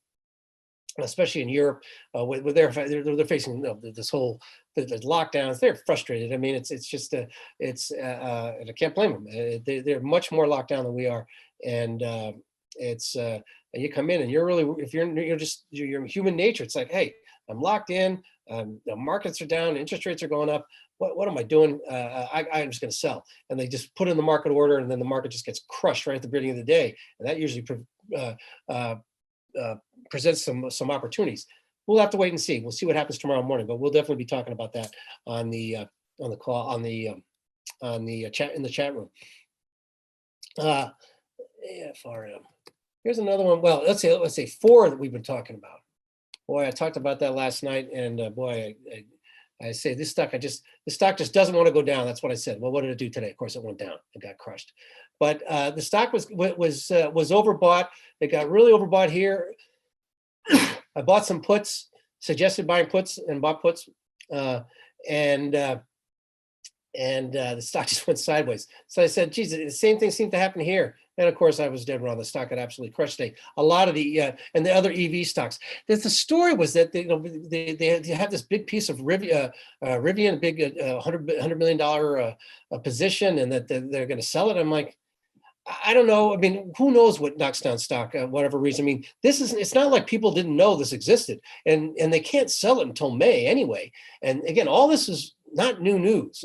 especially in Europe, they're facing this whole the lockdowns. They're frustrated. I mean, it's just and I can't blame them. They're much more locked down than we are, and and you come in and you're human nature. It's like, hey, I'm locked in. The markets are down. Interest rates are going up. What am I doing? I'm just going to sell. And they just put in the market order, and then the market just gets crushed right at the beginning of the day. And that usually presents some opportunities. We'll have to wait and see. We'll see what happens tomorrow morning, but we'll definitely be talking about that on the call, on the chat, in the chat room. AFRM. Here's another one. Well, let's say 4 that we've been talking about. Boy, I talked about that last night, and boy, I say this stock just doesn't want to go down. That's what I said. Well, what did it do today? Of course, it went down. It got crushed. But the stock was overbought. It got really overbought here. I bought some puts, suggested buying puts, and bought puts, and the stock just went sideways. So I said, geez, the same thing seemed to happen here. And of course, I was dead wrong. The stock had absolutely crushed today. A lot of the and the other EV stocks. The story was that they have this big piece of Rivian, big $100 million position, and that they're going to sell it. I'm like, I don't know. I mean, who knows what knocks down stock, whatever reason. I mean, it's not like people didn't know this existed, and they can't sell it until May anyway. And again, all this is not new news,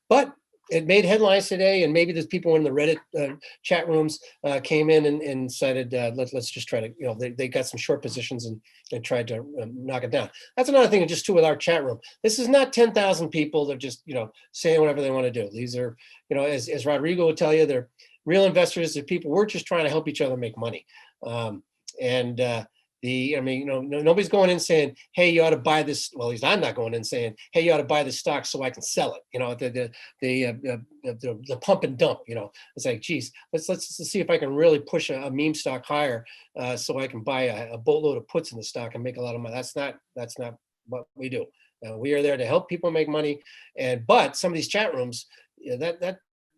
but it made headlines today, and maybe there's people in the Reddit chat rooms came in and decided, let's just try to, they got some short positions and tried to knock it down. That's another thing, just too, with our chat room. This is not 10,000 people that just, saying whatever they want to do. These are, as Rodrigo would tell you, they're real investors. They're people, we're just trying to help each other make money. Nobody's going in saying, hey, you ought to buy this. Well, at least I'm not going in saying, hey, you ought to buy this stock so I can sell it. The pump and dump, it's like, geez, let's see if I can really push a meme stock higher so I can buy a boatload of puts in the stock and make a lot of money. That's not what we do. We are there to help people make money. But some of these chat rooms,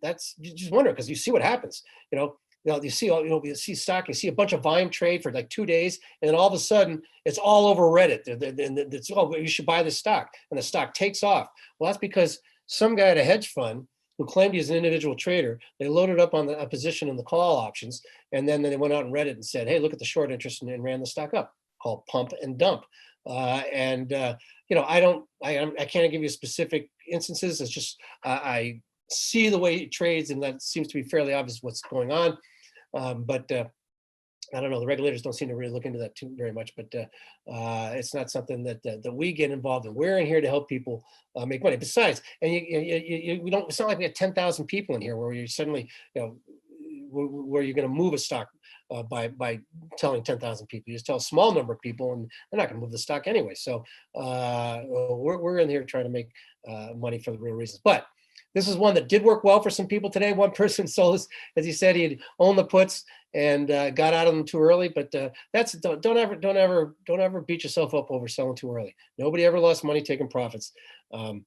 that's, you just wonder, because you see what happens, you see stock, you see a bunch of volume trade for like 2 days, and then all of a sudden it's all over Reddit. It's, oh, you should buy this stock, and the stock takes off. Well, that's because some guy at a hedge fund who claimed he's an individual trader, they loaded up on a position in the call options, and then they went out and Reddit and said, hey, look at the short interest, and ran the stock up, called pump and dump. I can't give you specific instances. It's just I see the way it trades, and that seems to be fairly obvious what's going on. But I don't know, the regulators don't seem to really look into that too very much, but it's not something that we get involved in. We're in here to help people make money. Besides, and we don't, it's not like we have 10,000 people in here where you suddenly, where you're going to move a stock by telling 10,000 people. You just tell a small number of people, and they're not going to move the stock anyway. So we're in here trying to make money for the real reasons. But this is one that did work well for some people today. One person sold this, as he said, he had owned the puts and got out of them too early. But don't ever beat yourself up over selling too early. Nobody ever lost money taking profits. The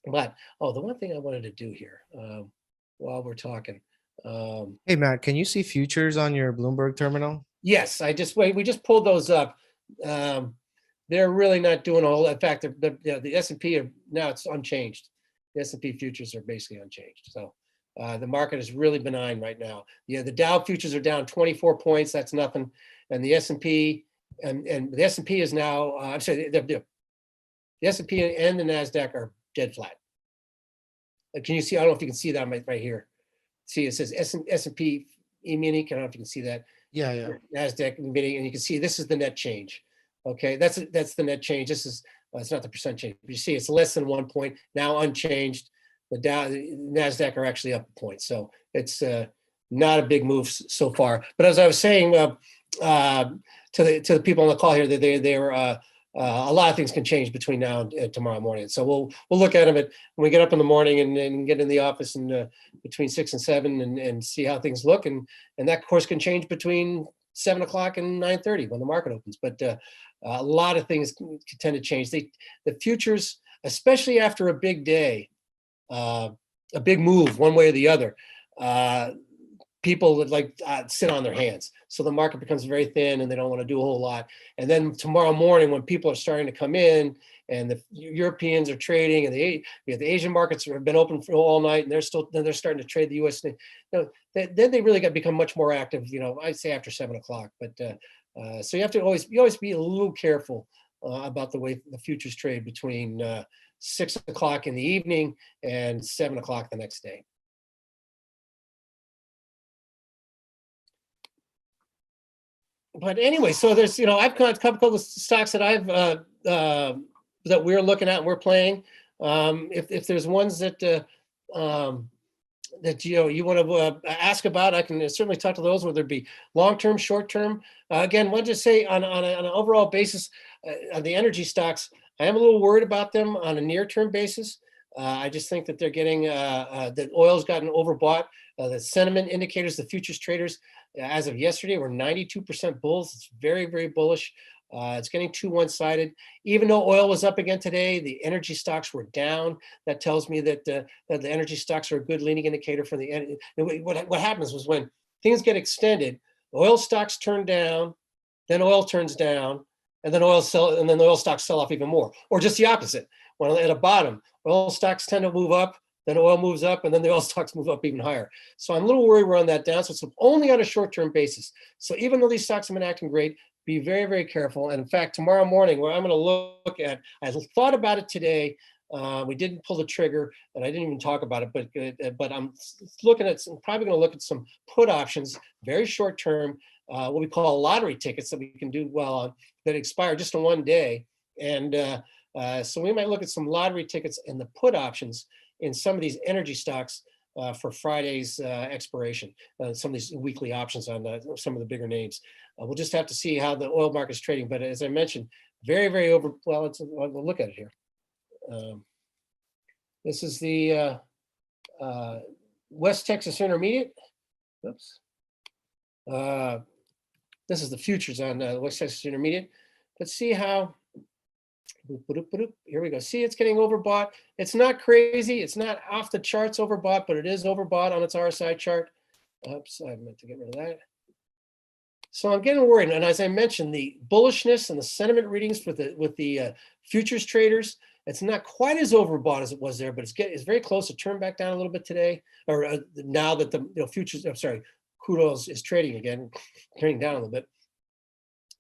one thing I wanted to do here while we're talking. Hey Matt, can you see futures on your Bloomberg terminal? Yes, we just pulled those up. they're really not doing a whole. In fact, the S&P now it's unchanged. The S&P futures are basically unchanged. So the market is really benign right now. Yeah, the Dow futures are down 24 points. That's nothing, and the S&P and the S&P is now. I'm sorry, the S&P and the Nasdaq are dead flat. Can you see? I don't know if you can see that right here. See, it says S&P E-mini. I don't know if you can see that. Yeah. Nasdaq mini, and you can see this is the net change. Okay, that's the net change. This is it's not the percent change. You see, it's less than 1 point now, unchanged. The Nasdaq are actually up a point, so it's not a big move so far. But as I was saying to the people on the call here, that they were a lot of things can change between now and tomorrow morning. So we'll look at them when we get up in the morning and get in the office and between 6 and 7 and see how things look. And that course can change between 7 o'clock and 9:30 when the market opens. But a lot of things can tend to change. The futures, especially after a big day, a big move one way or the other, people would sit on their hands. So the market becomes very thin and they don't want to do a whole lot. And then tomorrow morning when people are starting to come in and the Europeans are trading and the Asian markets have been open for all night and they're starting to trade the US. Then they really become much more active, I'd say after 7 o'clock. But so you have to always be a little careful about the way the futures trade between 6 o'clock in the evening and 7 o'clock the next day. But anyway, so there's, I've got a couple of stocks that that we're looking at and we're playing. If there's ones that that you want to ask about, I can certainly talk to those, whether it be long-term, short-term. Again, want to say on an overall basis, on the energy stocks, I am a little worried about them on a near-term basis. I just think that they're getting that oil's gotten overbought. The sentiment indicators, the futures traders, as of yesterday, were 92% bulls. It's very, very bullish. It's getting too one-sided. Even though oil was up again today, the energy stocks were down. That tells me that the energy stocks are a good leading indicator for the. What happens was when things get extended, oil stocks turn down, then oil turns down, and then oil stocks sell off even more, or just the opposite. When at a bottom, oil stocks tend to move up, then oil moves up, and then the oil stocks move up even higher. So I'm a little worried we're on that down. So it's only on a short-term basis. So even though these stocks have been acting great, be very, very careful. And in fact, tomorrow morning, where I'm going to look at, I thought about it today. We didn't pull the trigger, and I didn't even talk about it. But I'm looking at. I'm probably going to look at some put options, very short-term, what we call lottery tickets that we can do well on that expire just in one day. And so we might look at some lottery tickets and the put options in some of these energy stocks for Friday's expiration. Some of these weekly options on some of the bigger names. We'll just have to see how the oil market's trading. But as I mentioned, very, very well, we'll look at it here. This is the West Texas Intermediate. Oops. This is the futures on West Texas Intermediate. Let's see how. Here we go. See, it's getting overbought. It's not crazy. It's not off the charts overbought, but it is overbought on its RSI chart. Oops, I meant to get rid of that. So I'm getting worried. And as I mentioned, the bullishness and the sentiment readings with the futures traders, it's not quite as overbought as it was there, but it's very close. It turned back down a little bit today, or now that the futures, I'm sorry, crude oil is trading again, turning down a little bit.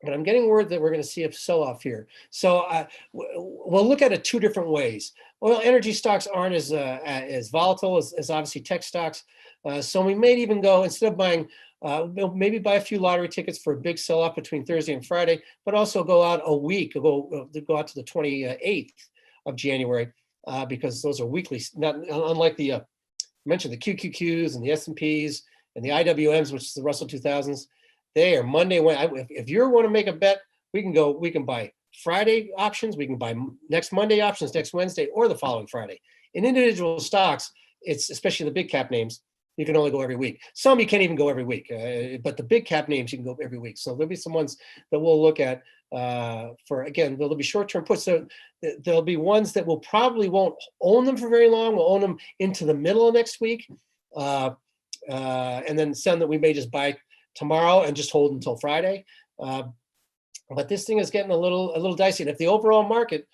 But I'm getting word that we're going to see a sell-off here. So we'll look at it two different ways. Oil energy stocks aren't as volatile as obviously tech stocks. So we may even go, instead of buying, maybe buy a few lottery tickets for a big sell-off between Thursday and Friday, but also go out a week, go out to the 28th of January, because those are weekly, unlike the, I mentioned the QQQs and the S&Ps and the IWMs, which is the Russell 2000s. They are Monday. If you want to make a bet, we can buy Friday options. We can buy next Monday options, next Wednesday, or the following Friday. In individual stocks, it's especially the big cap names, you can only go every week. Some you can't even go every week, but the big cap names, you can go every week. So there'll be some ones that we'll look at for, again, there'll be short-term puts. So there'll be ones that we'll probably won't own them for very long. We'll own them into the middle of next week. And then some that we may just buy tomorrow and just hold until Friday. But this thing is getting a little dicey. And if the overall market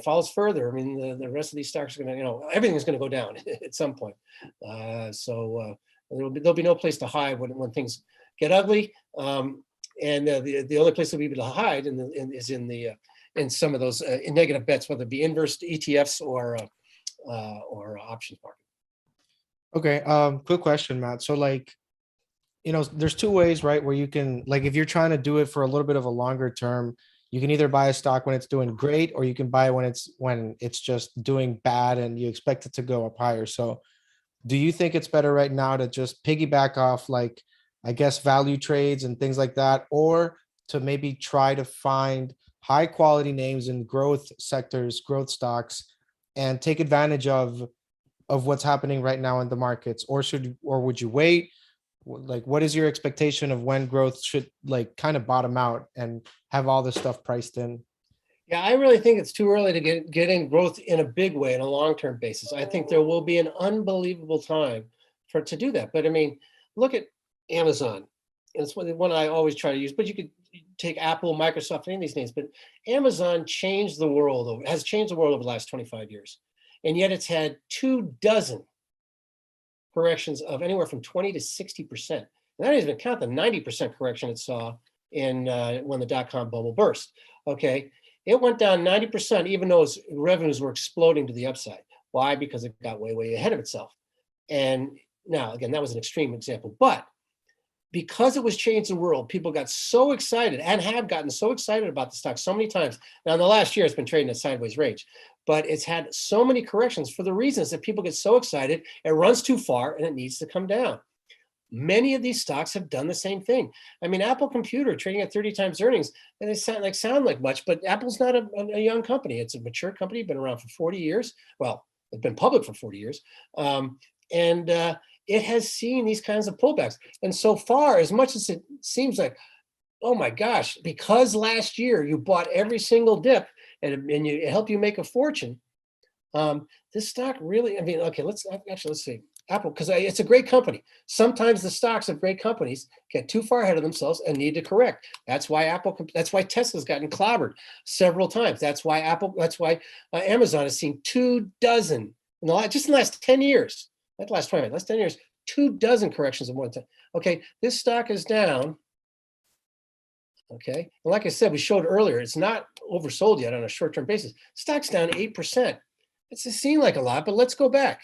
falls further, I mean, the rest of these stocks are going to, everything's going to go down at some point. So there'll be no place to hide when things get ugly. And the only place to be able to hide is in some of those negative bets, whether it be inverse ETFs or options market. Okay. Quick question, Matt. So like, there's two ways, right? Where you can, like, if you're trying to do it for a little bit of a longer term, you can either buy a stock when it's doing great, or you can buy when it's just doing bad and you expect it to go up higher. So do you think it's better right now to just piggyback off, like, I guess, value trades and things like that, or to maybe try to find high quality names in growth sectors, growth stocks, and take advantage of what's happening right now in the markets? Or would you wait? Like, what is your expectation of when growth should, like, kind of bottom out and have all this stuff priced in? Yeah, I really think it's too early to get in growth in a big way on a long-term basis. I think there will be an unbelievable time to do that. But I mean, look at Amazon. And it's one I always try to use, but you could take Apple, Microsoft, any of these names. But Amazon has changed the world over the last 25 years. And yet it's had 24 corrections of anywhere from 20 to 60%. And that doesn't even count the 90% correction it saw in when the dot-com bubble burst. Okay. It went down 90%, even though its revenues were exploding to the upside. Why? Because it got way, way ahead of itself. And now, again, that was an extreme example. But because it was changing the world, people got so excited and have gotten so excited about the stock so many times. Now, in the last year, it's been trading at sideways range, but it's had so many corrections for the reasons that people get so excited, it runs too far and it needs to come down. Many of these stocks have done the same thing. I mean, Apple Computer trading at 30 times earnings, and they sound like much, but Apple's not a young company. It's a mature company, been around for 40 years. Well, it's been public for 40 years. It has seen these kinds of pullbacks. And so far, as much as it seems like, oh my gosh, because last year you bought every single dip and it helped you make a fortune, this stock really, I mean, okay, let's see. Apple, because it's a great company. Sometimes the stocks of great companies get too far ahead of themselves and need to correct. That's why Tesla's gotten clobbered several times. That's why Amazon has seen 24 in the last 10 years. Not the last 20 minutes, last 10 years, 24 corrections of more than 10. Okay, this stock is down. Okay, and like I said, we showed earlier, it's not oversold yet on a short-term basis. Stock's down 8%. It seems like a lot, but let's go back.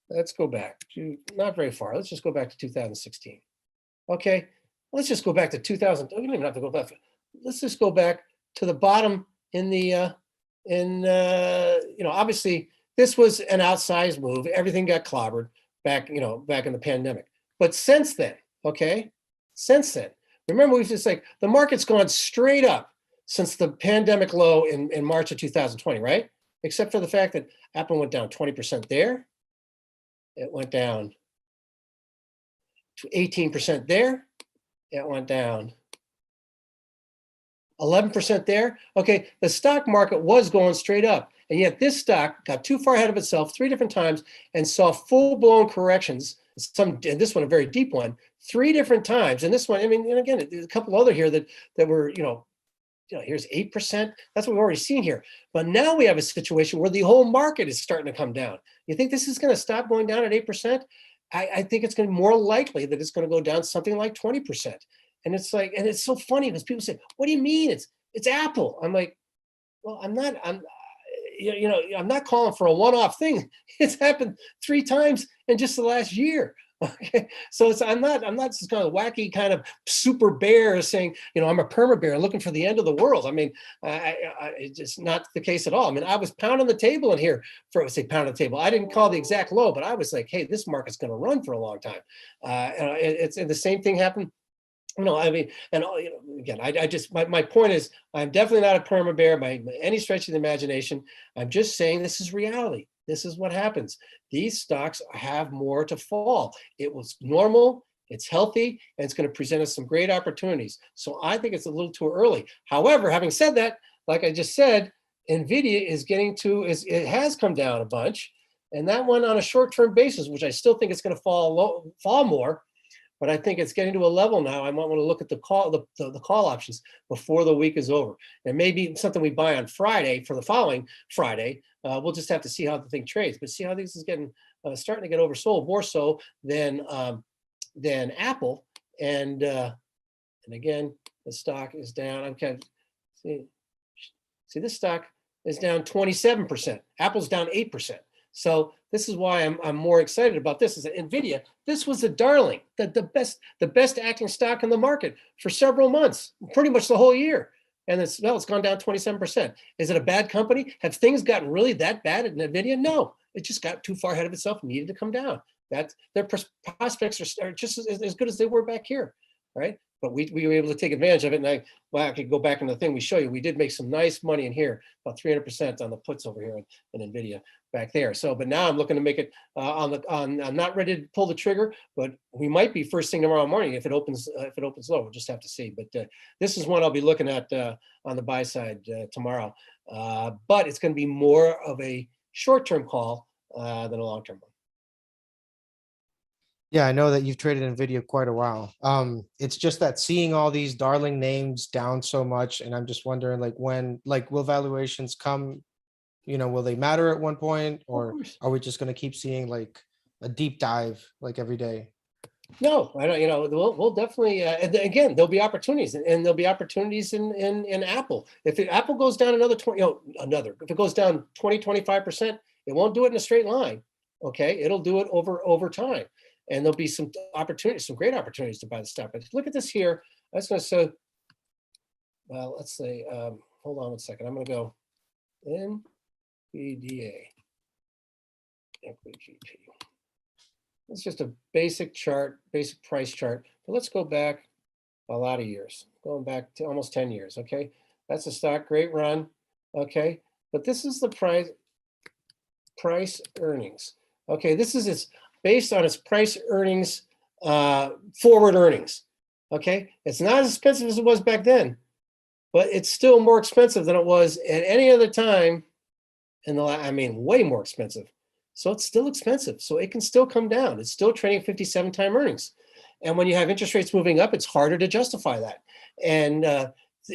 Let's go back to not very far. Let's just go back to 2016. Okay, let's just go back to 2000. We don't even have to go back. Let's just go back to the bottom in the obviously this was an outsized move. Everything got clobbered back in the pandemic. But since then, remember, we've just like the market's gone straight up since the pandemic low in March of 2020, right? Except for the fact that Apple went down 20% there. It went down to 18% there. It went down 11% there. Okay, the stock market was going straight up. And yet this stock got too far ahead of itself 3 different times and saw full-blown corrections. And this one, a very deep one, 3 different times. And this one, I mean, and again, there's a couple other here that were, here's 8%. That's what we've already seen here. But now we have a situation where the whole market is starting to come down. You think this is going to stop going down at 8%? I think it's going to be more likely that it's going to go down something like 20%. And it's like, and it's so funny because people say, "What do you mean? It's Apple?" I'm like, well, I'm not calling for a one-off thing. It's happened 3 times in just the last year. Okay, so I'm not just kind of wacky kind of super bear saying, I'm a perma bear looking for the end of the world. I mean, it's just not the case at all. I mean, I was pounding the table in here pound the table. I didn't call the exact low, but I was like, hey, this market's going to run for a long time. And the same thing happened. I mean, and again, my point is, I'm definitely not a perma bear by any stretch of the imagination. I'm just saying this is reality. This is what happens. These stocks have more to fall. It was normal, it's healthy, and it's going to present us some great opportunities. So I think it's a little too early. However, having said that, like I just said, NVIDIA it has come down a bunch, and that one on a short-term basis, which I still think it's going to fall more. but I think it's getting to a level now. I might want to look at the call options before the week is over. And maybe something we buy on Friday for the following Friday. We'll just have to see how the thing trades. But see how this is getting starting to get oversold, more so than Apple. And again, the stock is down. I'm kind of see this stock is down 27%. Apple's down 8%. So this is why I'm more excited about this. Is that NVIDIA? This was a darling, the best acting stock in the market for several months, pretty much the whole year. And it's gone down 27%. Is it a bad company? Have things gotten really that bad at NVIDIA? No, it just got too far ahead of itself and needed to come down. Their prospects are just as good as they were back here, right? But we were able to take advantage of it. And I could go back into the thing we show you. We did make some nice money in here, about 300% on the puts over here in NVIDIA back there. So, but now I'm looking to make it I'm not ready to pull the trigger, but we might be first thing tomorrow morning if it opens low. We'll just have to see. But this is one I'll be looking at on the buy side tomorrow. But it's going to be more of a short-term call than a long-term one. Yeah, I know that you've traded NVIDIA quite a while. It's just that seeing all these darling names down so much, and I'm just wondering, like, when, like, will valuations come? You know, will they matter at one point, or are we just going to keep seeing like a deep dive like every day? No, I don't. You know, we'll definitely. And again, there'll be opportunities, and there'll be opportunities in Apple. If Apple goes down another 20, if it goes down 20-25%, it won't do it in a straight line. Okay, it'll do it over time. And there'll be some opportunities, some great opportunities to buy the stock. But look at this here. I was going to say, well, let's say, hold on one second. I'm going to go NVDA, equity GP. It's just a basic chart, basic price chart. But let's go back a lot of years, going back to almost 10 years. Okay, that's a stock, great run. Okay, but this is the price earnings. Okay, this is its based on its price earnings, forward earnings. Okay, it's not as expensive as it was back then, but it's still more expensive than it was at any other time in the I mean, way more expensive. So it's still expensive. So it can still come down. It's still trading 57-time earnings. And when you have interest rates moving up, it's harder to justify that. And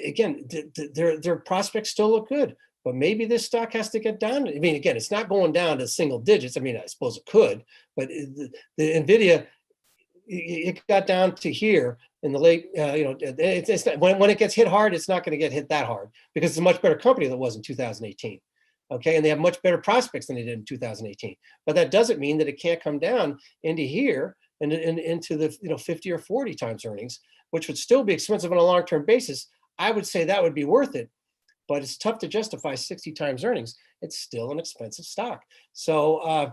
again, their prospects still look good. But maybe this stock has to get down. I mean, again, it's not going down to single digits. I mean, I suppose it could, but the NVIDIA, it got down to here in the late, it's not, when it gets hit hard, it's not going to get hit that hard because it's a much better company than it was in 2018. Okay, and they have much better prospects than they did in 2018. But that doesn't mean that it can't come down into here and into the 50 or 40 times earnings, which would still be expensive on a long-term basis. I would say that would be worth it. But it's tough to justify 60 times earnings. It's still an expensive stock. So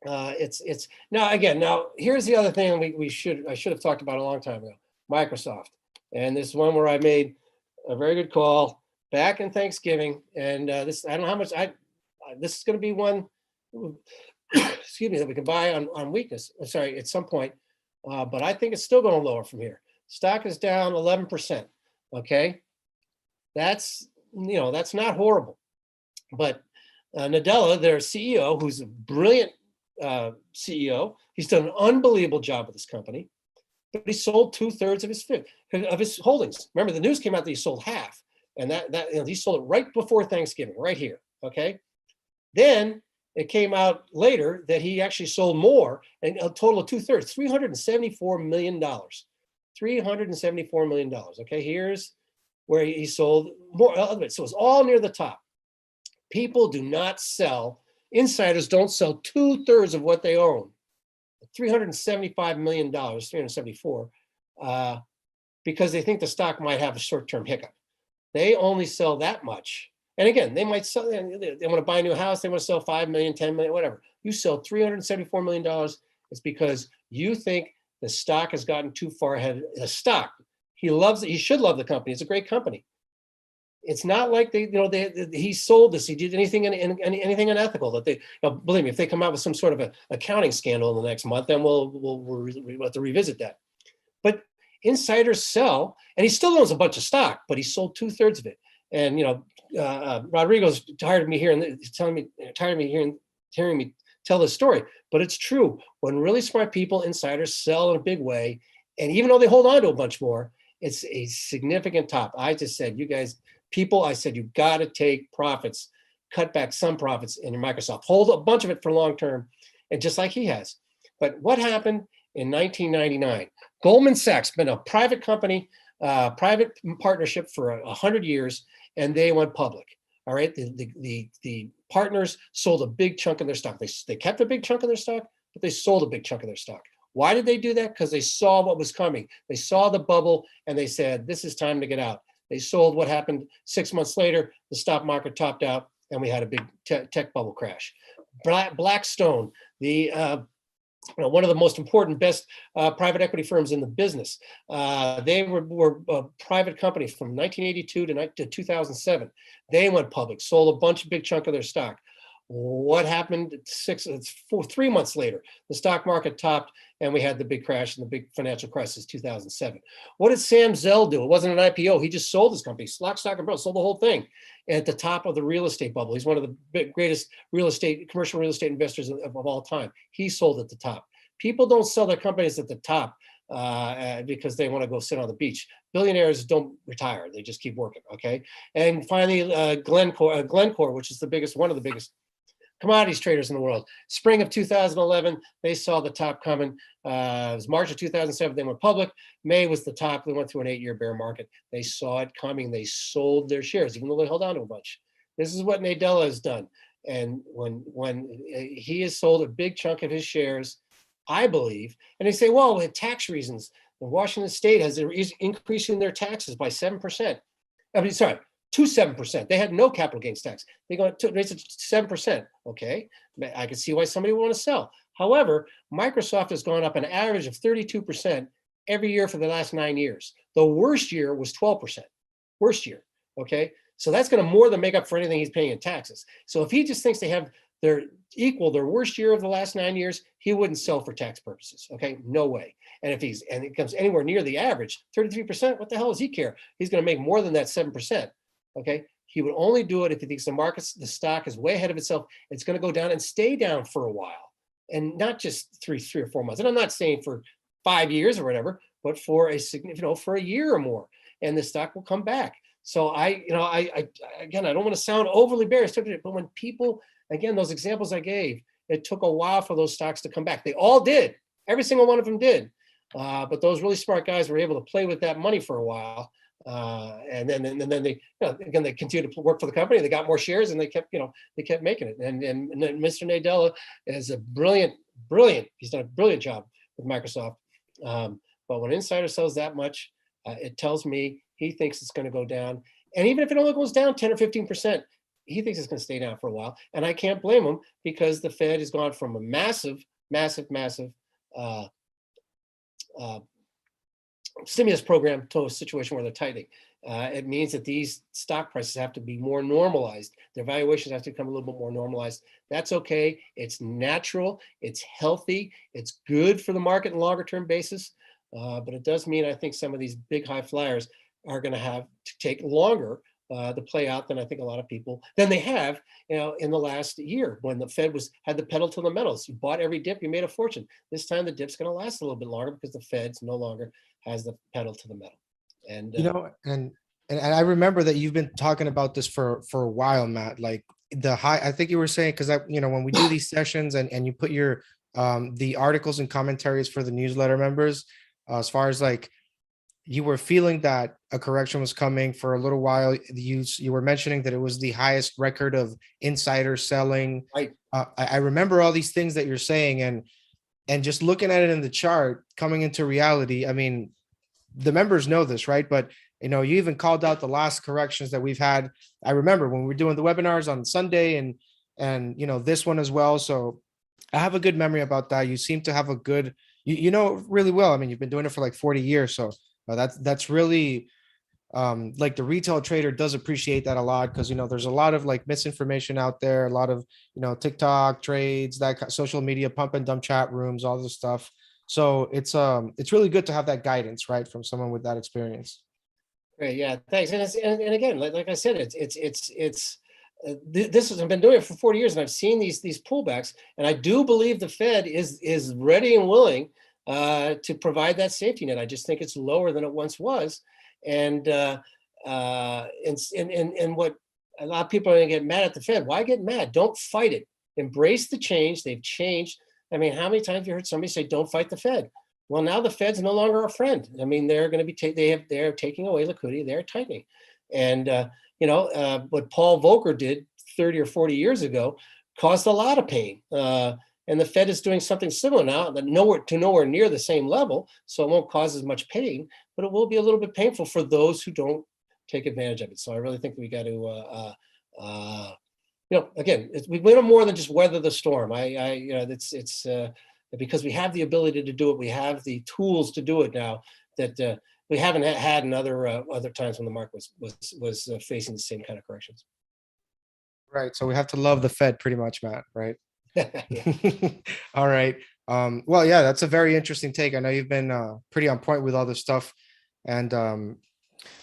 it's now again. Now here's the other thing I should have talked about a long time ago. Microsoft, and this is one where I made a very good call back in Thanksgiving. And this I don't know how much this is going to be one. Excuse me, that we can buy on weakness. Sorry, at some point, but I think it's still going lower from here. Stock is down 11%. Okay, that's not horrible, but Nadella, their CEO, who's a brilliant CEO, he's done an unbelievable job with this company, but he sold 2/3 of his holdings. Remember, the news came out that he sold half, and that he sold it right before Thanksgiving, right here. Okay, then it came out later that he actually sold more, and a total of 2/3, $374 million. $374 million. Okay, here's where he sold more of it. So it's all near the top. People do not sell, insiders don't sell 2/3 of what they own. $375 million, 374, because they think the stock might have a short-term hiccup. They only sell that much. And again, they might sell, they want to buy a new house, they want to sell 5 million, 10 million, whatever. You sell $374 million, it's because you think the stock has gotten too far ahead. The stock, he loves it. He should love the company. It's a great company. It's not like he sold this. He did anything unethical. That they, believe me, if they come out with some sort of an accounting scandal in the next month, then we'll have to revisit that. But insiders sell, and he still owns a bunch of stock, but he sold 2/3 of it. And Rodrigo's tired of me hearing tell this story, but it's true. When really smart people, insiders, sell in a big way, and even though they hold on to a bunch more, it's a significant top. I just said, you guys, people, I said, you got to take profits, cut back some profits in your Microsoft, hold a bunch of it for long term, and just like he has. But what happened in 1999? Goldman Sachs, been a private company, private partnership for 100 years, and they went public. All right, the partners sold a big chunk of their stock. They kept a big chunk of their stock, but they sold a big chunk of their stock. Why did they do that? Because they saw what was coming. They saw the bubble, and they said, this is time to get out. They sold. What happened 6 months later? The stock market topped out, and we had a big tech bubble crash. Blackstone, one of the most important, best private equity firms in the business. They were a private company from 1982 to 2007. They went public, sold a big chunk of their stock. What happened 3 months later? The stock market topped, and we had the big crash and the big financial crisis, 2007. What did Sam Zell do? It wasn't an IPO. He just sold his company, lock, stock, and barrel, sold the whole thing at the top of the real estate bubble. He's one of the greatest commercial real estate investors of all time. He sold at the top. People don't sell their companies at the top because they want to go sit on the beach. Billionaires don't retire; they just keep working. Okay. And finally, Glencore, which is one of the biggest commodities traders in the world. Spring of 2011, they saw the top coming. It was March of 2007, they went public. May was the top. They went through an 8-year bear market. They saw it coming. They sold their shares, even though they held on to a bunch. This is what Nadella has done. And when he has sold a big chunk of his shares, I believe, and they say, well, with tax reasons, Washington State is increasing their taxes by 7%. I mean, sorry, to 7%. They had no capital gains tax. They're going to raise it to 7%. Okay, I can see why somebody would want to sell. However, Microsoft has gone up an average of 32% every year for the last 9 years. The worst year was 12%. Worst year. Okay, so that's going to more than make up for anything he's paying in taxes. So if he just thinks they have their worst year of the last 9 years, he wouldn't sell for tax purposes. Okay, no way. And if it comes anywhere near the average, 33%, what the hell does he care? He's going to make more than that 7%. Okay, he would only do it if he thinks the stock is way ahead of itself. It's going to go down and stay down for a while, and not just three or 4 months. And I'm not saying for 5 years or whatever, but for for a year or more, and the stock will come back. So I don't want to sound overly bearish, but when people, again, those examples I gave, it took a while for those stocks to come back. They all did. Every single one of them did. But those really smart guys were able to play with that money for a while. And then they, again, they continued to work for the company. They got more shares, and they kept making it. And Mr. Nadella is a brilliant. He's done a brilliant job with Microsoft. But when an insider sells that much, it tells me he thinks it's going to go down. And even if it only goes down 10 or 15%, he thinks it's going to stay down for a while. And I can't blame him, because the Fed has gone from a massive stimulus program to a situation where they're tightening. It means that these stock prices have to be more normalized. Their valuations have to become a little bit more normalized. That's okay. It's natural. It's healthy. It's good for the market in longer term basis. But it does mean I think some of these big high flyers are going to have to take longer to play out than I think a lot of people than they have, in the last year, when the Fed had the pedal to the metals. You bought every dip, you made a fortune. This time the dip's going to last a little bit longer because the Fed's no longer has the pedal to the metal. And and I remember that you've been talking about this for a while, Matt. Like I think you were saying, because when we do these sessions and you put your the articles and commentaries for the newsletter members, as far as like you were feeling that a correction was coming for a little while. You were mentioning that it was the highest record of insider selling. Right. I remember all these things that you're saying, and just looking at it in the chart coming into reality. I mean, the members know this, right? But you even called out the last corrections that we've had. I remember when we were doing the webinars on Sunday and this one as well. So I have a good memory about that. You seem to have a good, really well. I mean, you've been doing it for like 40 years. So that's really like the retail trader does appreciate that a lot, because there's a lot of like misinformation out there, a lot of TikTok trades, that social media pump and dump chat rooms, all this stuff. So it's really good to have that guidance, right, from someone with that experience. Great, yeah, thanks. And again, like I said, it's this has I've been doing it for 40 years, and I've seen these pullbacks, and I do believe the Fed is ready and willing to provide that safety net. I just think it's lower than it once was, and what a lot of people are going to get mad at the Fed. Why get mad? Don't fight it. Embrace the change. They've changed. I mean, how many times have you heard somebody say, "Don't fight the Fed"? Well, now the Fed's no longer a friend. I mean, they're going to be they're taking away liquidity. They're tightening, and what Paul Volcker did 30 or 40 years ago caused a lot of pain. And the Fed is doing something similar now, that nowhere near the same level, so it won't cause as much pain, but it will be a little bit painful for those who don't take advantage of it. So I really think we got to, again, we want more than just weather the storm. It's because we have the ability to do it. We have the tools to do it now that we haven't had in other times when the market was facing the same kind of corrections. Right. So we have to love the Fed pretty much, Matt, right? Yeah. All right. Well, yeah, that's a very interesting take. I know you've been pretty on point with all this stuff. And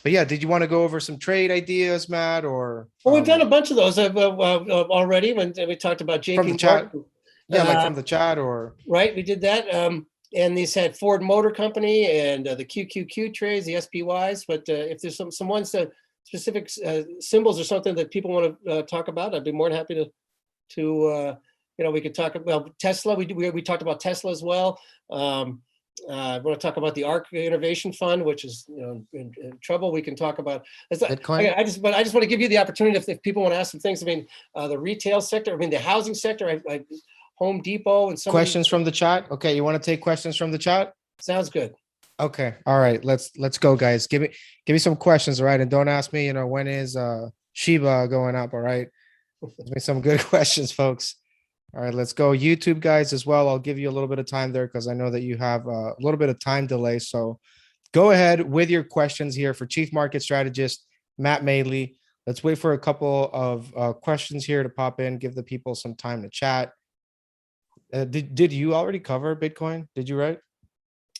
but yeah, did you want to go over some trade ideas, Matt, or Well, we've done a bunch of those already when we talked about JP from the chat? Morgan. Yeah, like from the chat, or Right, we did that. And these had Ford Motor Company and the QQQ trades, the SPYs. But if there's some ones that specific symbols or something that people want to talk about, I'd be more than happy to we could talk about Tesla. We talked about Tesla as well. I want to talk about the ARK Innovation Fund, which is in trouble. We can talk about Bitcoin. I just want to give you the opportunity if people want to ask some things. I mean, the retail sector. I mean, the housing sector. Home Depot and some questions from the chat. Okay, you want to take questions from the chat? Sounds good. Okay, all right. Let's go, guys. Give me some questions, all right? And don't ask me, when is Shiba going up? All right, give me some good questions, folks. All right, let's go. YouTube guys as well. I'll give you a little bit of time there because I know that you have a little bit of time delay. So go ahead with your questions here for Chief Market Strategist Matt Maley. Let's wait for a couple of questions here to pop in. Give the people some time to chat. Did you already cover Bitcoin? Did you, right?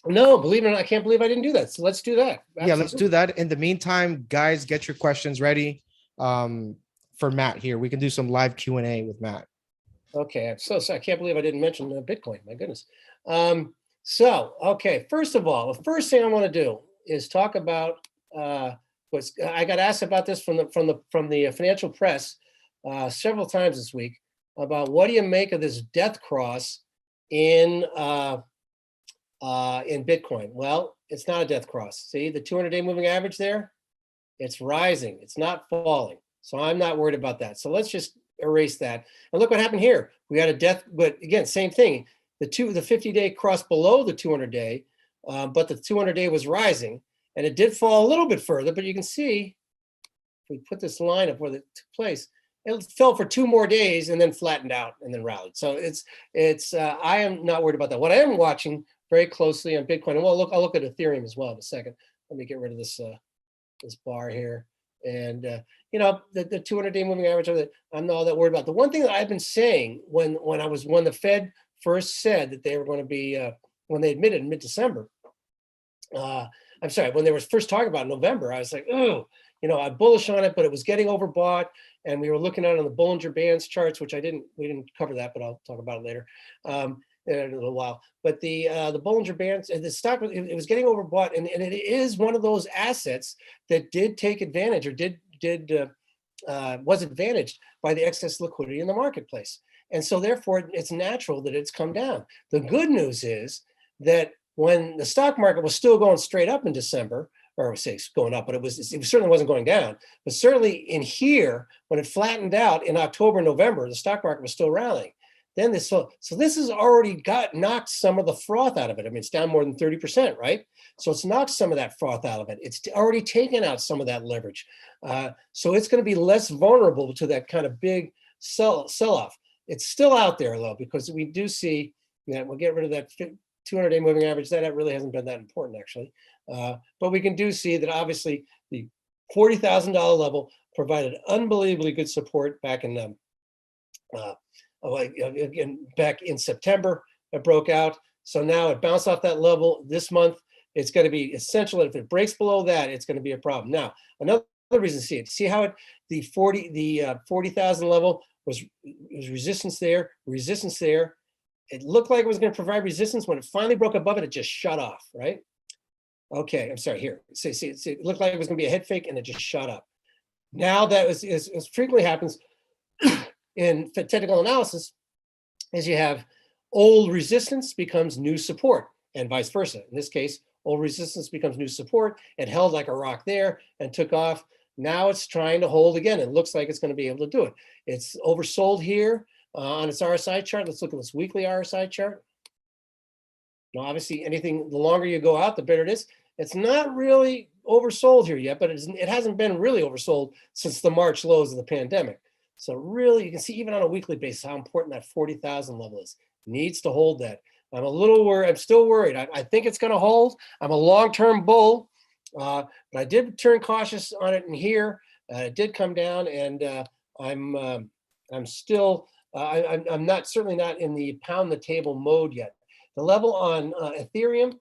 No, believe it or not, I can't believe I didn't do that. So let's do that. Absolutely. Yeah, let's do that. In the meantime, guys, get your questions ready for Matt here. We can do some live Q&A with Matt. Okay, I'm so sorry. I can't believe I didn't mention Bitcoin. My goodness. Okay, first of all, the first thing I want to do is talk about I got asked about this from the financial press several times this week about what do you make of this death cross in Bitcoin? Well, it's not a death cross. See the 200-day moving average there? It's rising. It's not falling. So I'm not worried about that. So let's just erase that. And look what happened here. We had a death, but again, same thing. The 50-day crossed below the 200-day, but the 200-day was rising, and it did fall a little bit further. But you can see, if we put this line up where it took place, it fell for 2 more days and then flattened out and then rallied. So I am not worried about that. What I am watching very closely on Bitcoin, and I'll look at Ethereum as well in a second. Let me get rid of this bar here. And the 200-day moving average, I'm not all that worried about. The one thing that I've been saying when the Fed first said that they were going to be when they admitted in mid-December, I'm sorry, when they were first talking about November, I was like, oh, I'm bullish on it, but it was getting overbought, and we were looking at it on the Bollinger Bands charts, which we didn't cover that, but I'll talk about it later. In a little while, but the Bollinger Bands and the stock, it was getting overbought, and it is one of those assets that did take advantage or was advantaged by the excess liquidity in the marketplace, and so therefore it's natural that it's come down. The good news is that when the stock market was still going straight up in December, or I would say going up, but it certainly wasn't going down. But certainly in here, when it flattened out in October, November, the stock market was still rallying. Then so this has already knocked some of the froth out of it. I mean, it's down more than 30%, right? So it's knocked some of that froth out of it. It's already taken out some of that leverage. So it's going to be less vulnerable to that kind of big sell-off. It's still out there, though, because we do see that we'll get rid of that 200-day moving average. That really hasn't been that important, actually. But we can see that, obviously, the $40,000 level provided unbelievably good support back in back in September. It broke out. So now it bounced off that level this month. It's going to be essential. If it breaks below that, it's going to be a problem. Now, another reason to see it. See how the 40,000 level was resistance there, resistance there. It looked like it was going to provide resistance. When it finally broke above it, it just shut off, right? Okay, I'm sorry, here. See, it looked like it was going to be a head fake, and it just shut up. Now that as frequently happens in technical analysis, is you have old resistance becomes new support, and vice versa. In this case, old resistance becomes new support. It held like a rock there and took off. Now it's trying to hold again. It looks like it's going to be able to do it. It's oversold here on its RSI chart. Let's look at this weekly RSI chart. Now, obviously, anything, the longer you go out, the better it is. It's not really oversold here yet, but it hasn't been really oversold since the March lows of the pandemic. So really, you can see even on a weekly basis how important that 40,000 level is. Needs to hold that. I'm a little worried. I'm still worried. I think it's going to hold. I'm a long-term bull, but I did turn cautious on it in here. It did come down, and I'm still. I'm not certainly not in the pound the table mode yet. The level on Ethereum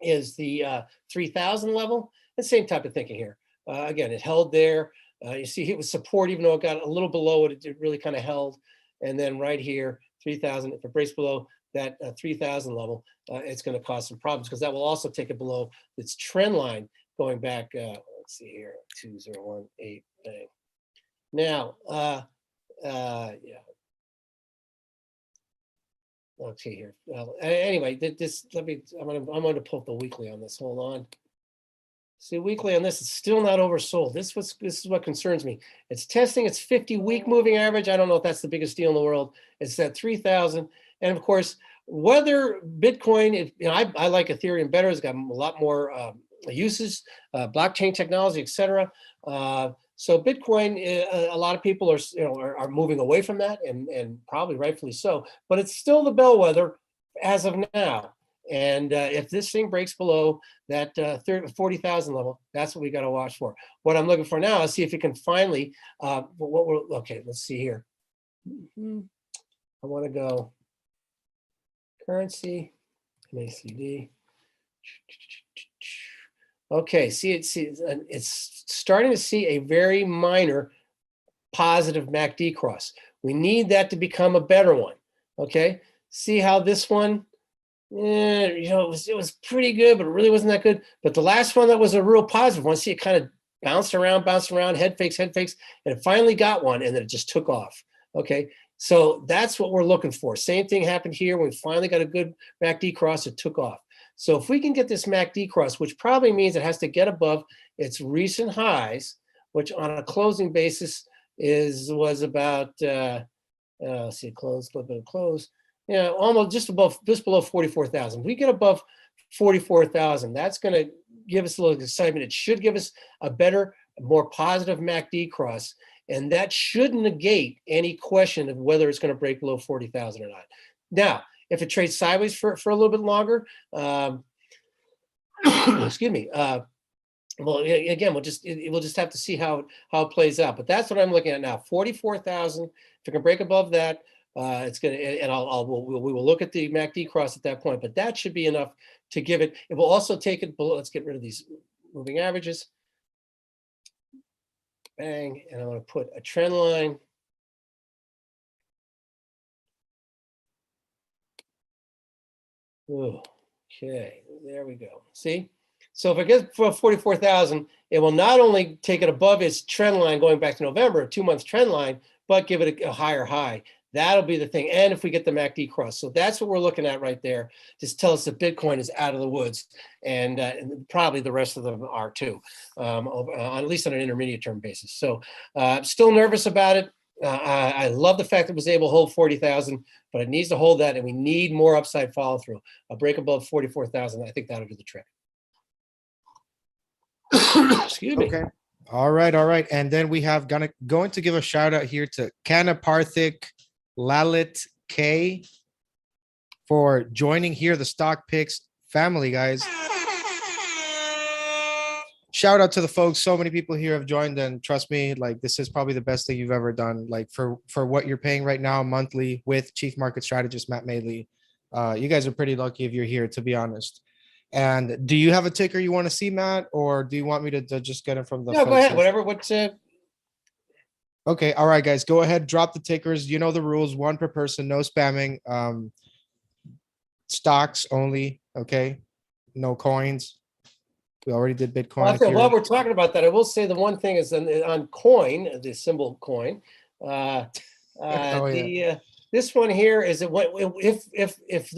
is the 3,000 level. The same type of thinking here. Again, it held there. You see it was support, even though it got a little below it, it really kind of held. And then right here, 3,000, if it breaks below that 3,000 level, it's going to cause some problems because that will also take it below its trend line going back, let's see here, 2018. Now, yeah. Okay, here. Well, anyway, I'm going to pull up the weekly on this. Hold on. See, weekly on this, it's still not oversold. This is what concerns me. It's testing its 50-week moving average. I don't know if that's the biggest deal in the world. It's at 3,000. And of course, whether Bitcoin, I like Ethereum better. It's got a lot more uses, blockchain technology, etc. So Bitcoin, a lot of people are moving away from that, and probably rightfully so. But it's still the bellwether as of now. And if this thing breaks below that 40,000 level, that's what we got to watch for. What I'm looking for now is see if it can finally. Okay, let's see here. I want to go currency, MACD. Okay, it's starting to see a very minor positive MACD cross. We need that to become a better one. Okay, see how this one. It was pretty good, but it really wasn't that good. But the last one that was a real positive one, see it kind of bounced around, head fakes, and it finally got one, and then it just took off. Okay, so that's what we're looking for. Same thing happened here. We finally got a good MACD cross, it took off. So if we can get this MACD cross, which probably means it has to get above its recent highs, which on a closing basis was about, see, close, a little bit of close. Yeah, almost just below 44,000. If we get above 44,000, that's going to give us a little excitement. It should give us a better, more positive MACD cross, and that should negate any question of whether it's going to break below 40,000 or not. Now, if it trades sideways for a little bit longer, excuse me. Well, again, we'll just have to see how it plays out. But that's what I'm looking at now. 44,000. If it can break above that. It's going to, and we will look at the MACD cross at that point, but that should be enough to give it. It will also take it below. Let's get rid of these moving averages. Bang, and I'm going to put a trend line. Okay, there we go. See, so if it gets for 44,000, it will not only take it above its trend line going back to November, a 2-month trend line, but give it a higher high. That'll be the thing. And if we get the MACD cross. So that's what we're looking at right there. Just tell us that Bitcoin is out of the woods. And probably the rest of them are too, at least on an intermediate term basis. So still nervous about it. I love the fact that it was able to hold 40,000, but it needs to hold that. And we need more upside follow through. A break above 44,000. I think that'll do the trick. Excuse me. Okay. All right. And then we have going to give a shout out here to Kanaparthik Lalit K for joining here, the Stock Picks family, guys. Shout out to the folks. So many people here have joined, and trust me, like this is probably the best thing you've ever done. Like for what you're paying right now monthly with Chief Market Strategist Matt Maley. You guys are pretty lucky if you're here, to be honest. And do you have a ticker you want to see, Matt, or do you want me to just get it from the No, go ahead. folks? Whatever. What's Okay, all right, guys, go ahead, drop the tickers. You know the rules: one per person, no spamming. Stocks only. Okay, no coins. We already did Well, I Bitcoin think while here. we're talking about that, I will say the one thing is on coin, the symbol coin. Uh, Oh yeah. this one here is that if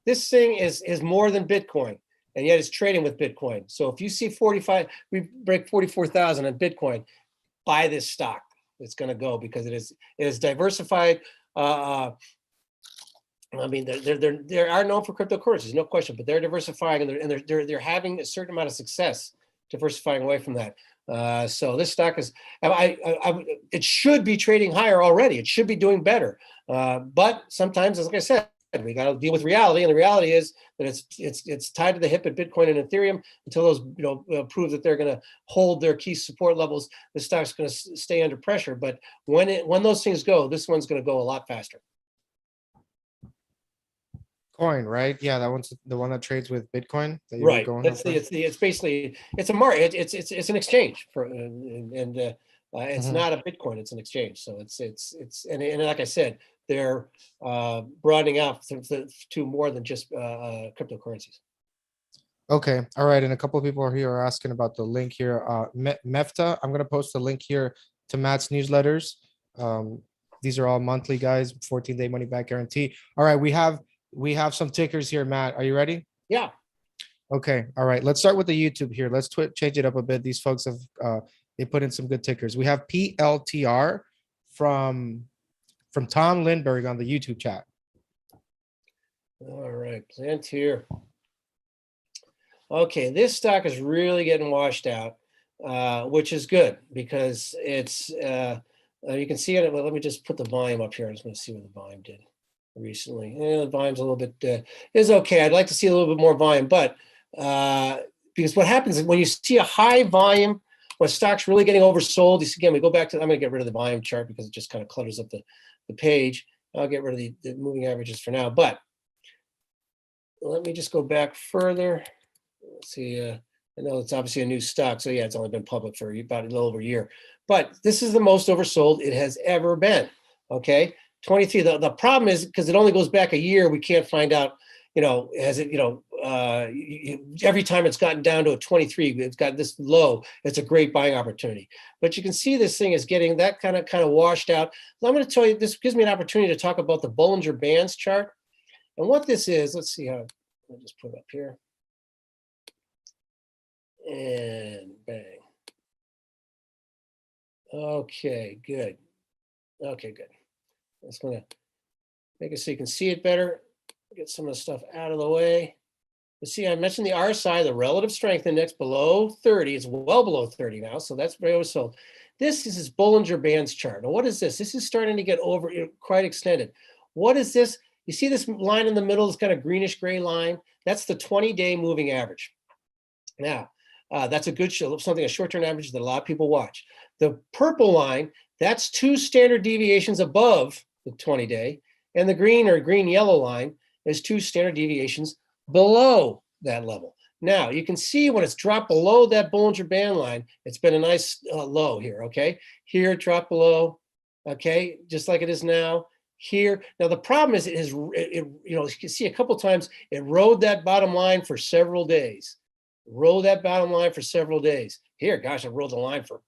this thing is more than Bitcoin, and yet it's trading with Bitcoin. So if you see 45, we break 44,000 on Bitcoin, buy this stock. It's going to go because it is diversified. I mean, they are known for cryptocurrencies, no question, but they're diversifying and they're having a certain amount of success diversifying away from that. So this stock is, it should be trading higher already. It should be doing better. But sometimes, as like I said, we got to deal with reality, and the reality is that it's tied to the hip at Bitcoin and Ethereum until those prove that they're going to hold their key support levels. The stock's going to stay under pressure. But when those things go, this one's going to go a lot faster. Coin, right? Yeah, that one's the one that trades with Bitcoin that you were Right. going That's over. it's basically it's a market. It's an exchange for it's not a Bitcoin. It's an exchange. So and like I said, they're broadening out to more than just cryptocurrencies. Okay, all right. And a couple of people are here are asking about the link here. Mefta, I'm gonna post the link here to Matt's newsletters. These are all monthly, guys. 14-day money back guarantee. All right, we have some tickers here, Matt. Are you ready? Yeah. Okay, all right. Let's start with the YouTube here. Let's change it up a bit. These folks have they put in some good tickers. We have PLTR from Tom Lindbergh on the YouTube chat. All right. Plantier. Okay, this stock is really getting washed out, which is good because it's you can see it. Well, let me just put the volume up here. I just want to see what the volume did recently. The volume's a little bit is okay. I'd like to see a little bit more volume, but because what happens is when you see a high volume, when stock's really getting oversold, you see, again, we go back to, I'm going to get rid of the volume chart because it just kind of clutters up the page. I'll get rid of the moving averages for now, but let me just go back further. Let's see. I know it's obviously a new stock, so yeah, it's only been public for about a little over a year, but this is the most oversold it has ever been. Okay, 23. The problem is because it only goes back a year, we can't find out. Has it? Every time it's gotten down to a 23, it's got this low. It's a great buying opportunity, but you can see this thing is getting that kind of washed out. I'm going to tell you. This gives me an opportunity to talk about the Bollinger Bands chart and what this is. Let's see how. I'll just put it up here. And bang. Okay, good. Okay, good. I'm just gonna make it so you can see it better. Get some of the stuff out of the way. You see, I mentioned the RSI, the relative strength index, below 30. It's well below 30 now, so that's very oversold. This is his Bollinger Bands chart. Now, what is this? This is starting to get quite extended. What is this? You see this line in the middle, this kind of greenish gray line? That's the 20-day moving average. Now, that's a good show, something, a short-term average that a lot of people watch. The purple line, that's 2 standard deviations above the 20-day, and the green or green-yellow line is 2 standard deviations below that level. Now, you can see when it's dropped below that Bollinger Band line, it's been a nice low here, okay? Here, it dropped below, okay, just like it is now. Here, now the problem is you can see a couple times it rode that bottom line for several days. Roll that bottom line for several days. Here, gosh, I rolled the line for,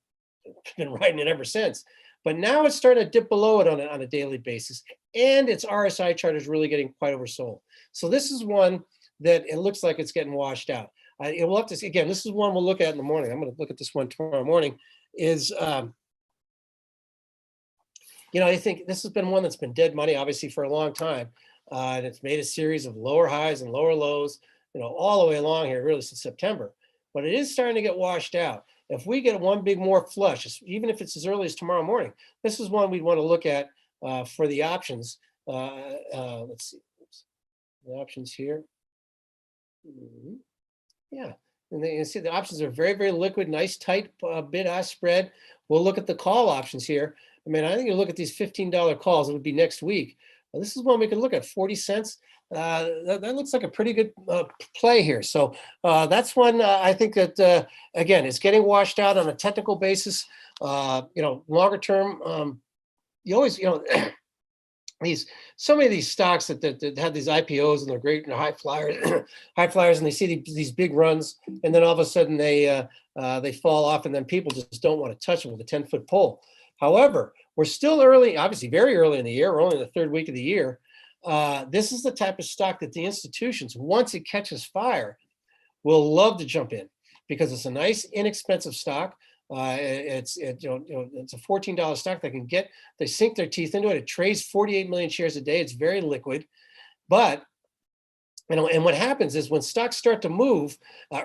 been riding it ever since. But now it's starting to dip below it on a daily basis, and its RSI chart is really getting quite oversold. So this is one that it looks like it's getting washed out. We'll have to see, again, this is one we'll look at in the morning. I'm going to look at this one tomorrow morning. I think this has been one that's been dead money, obviously, for a long time. And it's made a series of lower highs and lower lows, all the way along here, really since September. But it is starting to get washed out. If we get one big more flush, even if it's as early as tomorrow morning, this is one we'd want to look at for the options. Let's see, the options here. Yeah, and you see the options are very, very liquid, nice tight bid-ask spread. We'll look at the call options here. I mean, I think you look at these $15 calls, it would be next week. This is one we can look at, 40 cents. That looks like a pretty good play here. So that's one I think that, again, it's getting washed out on a technical basis. Longer term, you always, so many of these stocks that have these IPOs and they're great and high flyers, high flyers, and they see these big runs, and then all of a sudden they fall off, and then people just don't want to touch them with a 10-foot pole. However, we're still early, obviously very early in the year. We're only in the third week of the year. This is the type of stock that the institutions, once it catches fire, will love to jump in because it's a nice, inexpensive stock. It's a $14 stock that they sink their teeth into it. It trades 48 million shares a day. It's very liquid, but and what happens is when stocks start to move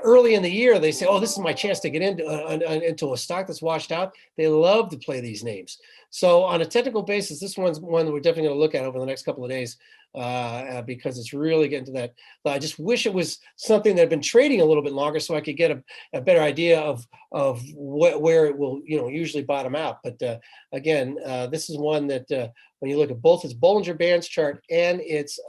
early in the year, they say, "Oh, this is my chance to get into a stock that's washed out." They love to play these names. So on a technical basis, this one's one that we're definitely going to look at over the next couple of days because it's really getting to that. I just wish it was something that had been trading a little bit longer so I could get a better idea of where it will usually bottom out. But again, this is one that when you look at both its Bollinger Bands chart and its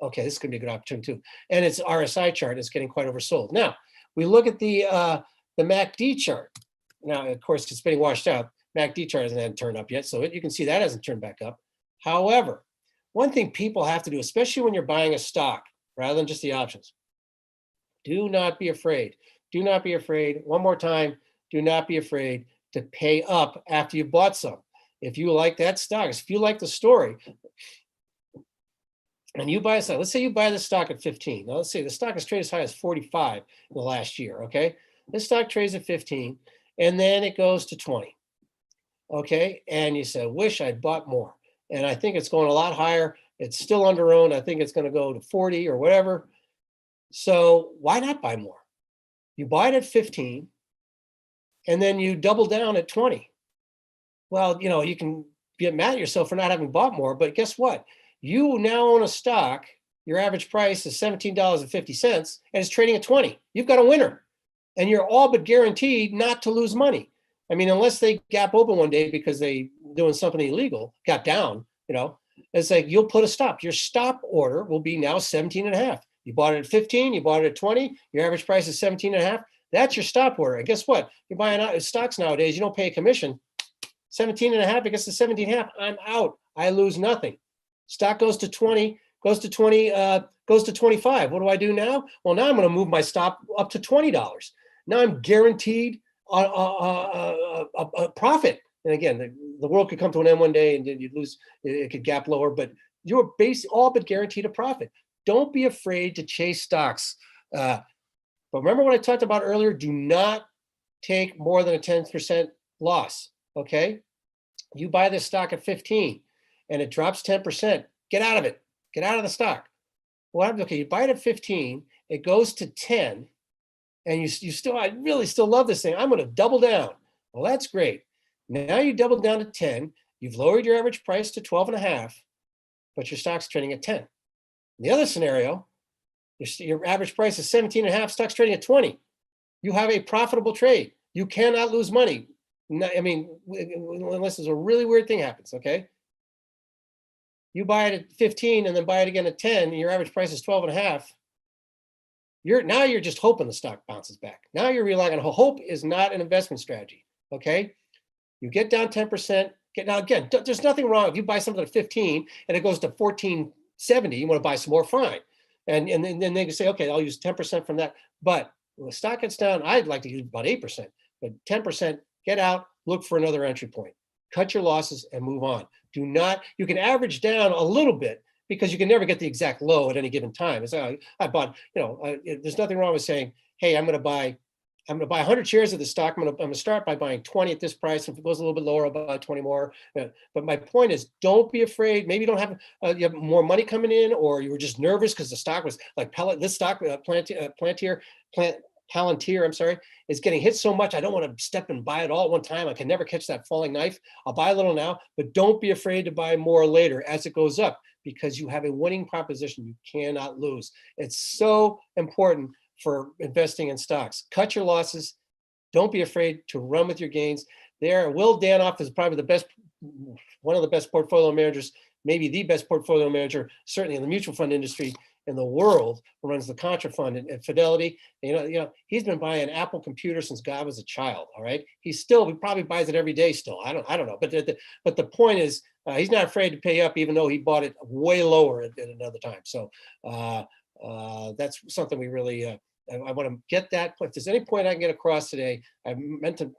okay, this could be a good opportunity too. And its RSI chart is getting quite oversold. Now, we look at the MACD chart. Now, of course, it's getting washed out. MACD chart hasn't turned up yet, so you can see that hasn't turned back up. However, one thing people have to do, especially when you're buying a stock rather than just the options, do not be afraid. Do not be afraid. One more time, do not be afraid to pay up after you've bought some. If you like that stock, if you like the story, and you buy a stock, let's say you buy the stock at 15. Now let's say the stock has traded as high as 45 in the last year, okay? This stock trades at 15, and then it goes to 20, okay? And you say, wish I'd bought more. And I think it's going a lot higher. It's still under-owned. I think it's going to go to 40 or whatever. So why not buy more? You buy it at 15, and then you double down at 20. Well, you can get mad at yourself for not having bought more, but guess what? You now own a stock, your average price is $17.50, and it's trading at 20. You've got a winner, and you're all but guaranteed not to lose money. I mean, unless they gap open one day because they doing something illegal, got down, it's like you'll put a stop. Your stop order will be now 17.5. You bought it at 15, you bought it at 20, your average price is 17.5. That's your stop order. And guess what? You're buying stocks nowadays, you don't pay a commission. 17.5 because it's 17.5, I'm out. I lose nothing. Stock goes to 20, goes to 25. What do I do now? Well, now I'm going to move my stop up to $20. Now I'm guaranteed a profit. And again, the world could come to an end one day and you'd lose, it could gap lower, but you're all but guaranteed a profit. Don't be afraid to chase stocks. But remember what I talked about earlier, do not take more than a 10% loss, okay? You buy this stock at 15 and it drops 10%, get out of it. Get out of the stock. Well, okay, you buy it at 15, it goes to 10, and you still, I really still love this thing. I'm going to double down. Well, that's great. Now you doubled down to 10, you've lowered your average price to 12.5, but your stock's trading at 10. In the other scenario, your average price is 17.5, stock's trading at 20. You have a profitable trade. You cannot lose money. I mean, unless there's a really weird thing happens, okay? You buy it at 15 and then buy it again at 10, and your average price is 12.5. Now you're just hoping the stock bounces back. Now you're relying on hope is not an investment strategy, okay? You get down 10%. Now again, there's nothing wrong if you buy something at 15 and it goes to 14.70, you want to buy some more, fine. And then they can say, okay, I'll use 10% from that. But when the stock gets down, I'd like to use about 8%, but 10%, get out, look for another entry point. Cut your losses and move on. Do not, you can average down a little bit because you can never get the exact low at any given time. It's like, I bought, there's nothing wrong with saying, hey, I'm going to buy 100 shares of the stock. I'm going to start by buying 20 at this price. If it goes a little bit lower, I'll buy 20 more. But my point is, don't be afraid. Maybe you don't have, you have more money coming in, or you were just nervous because the stock was like this stock, Palantir, I'm sorry, is getting hit so much. I don't want to step and buy it all at one time. I can never catch that falling knife. I'll buy a little now, but don't be afraid to buy more later as it goes up, because you have a winning proposition you cannot lose. It's so important for investing in stocks. Cut your losses. Don't be afraid to run with your gains. Will Danoff is probably one of the best portfolio managers maybe the best portfolio manager, certainly in the mutual fund industry in the world, who runs the Contra Fund at Fidelity. He's been buying Apple computer since God was a child. All right, he probably buys it every day still. I don't know, but the point is, he's not afraid to pay up, even though he bought it way lower at another time. So that's something we really, I want to get that point. If there's any point I can get across today, I meant to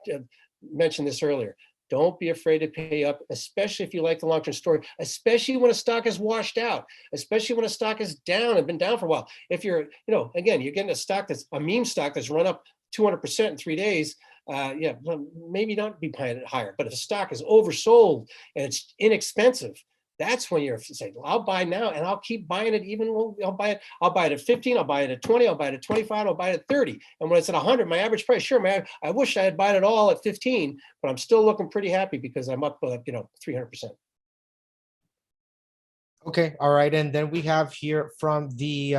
mention this earlier. Don't be afraid to pay up, especially if you like the long-term story, especially when a stock is washed out, especially when a stock is down and been down for a while. If you're, again, you're getting a stock that's a meme stock that's run up 200% in 3 days, maybe not be buying it higher. But if a stock is oversold and it's inexpensive, that's when you're saying, well, I'll buy now and I'll keep buying it. Even when I'll buy it at 15, I'll buy it at 20, I'll buy it at 25, I'll buy it at 30. And when it's at 100, my average price, sure, man, I wish I had bought it all at 15, but I'm still looking pretty happy because I'm up, 300%. Okay, all right. And then we have here from the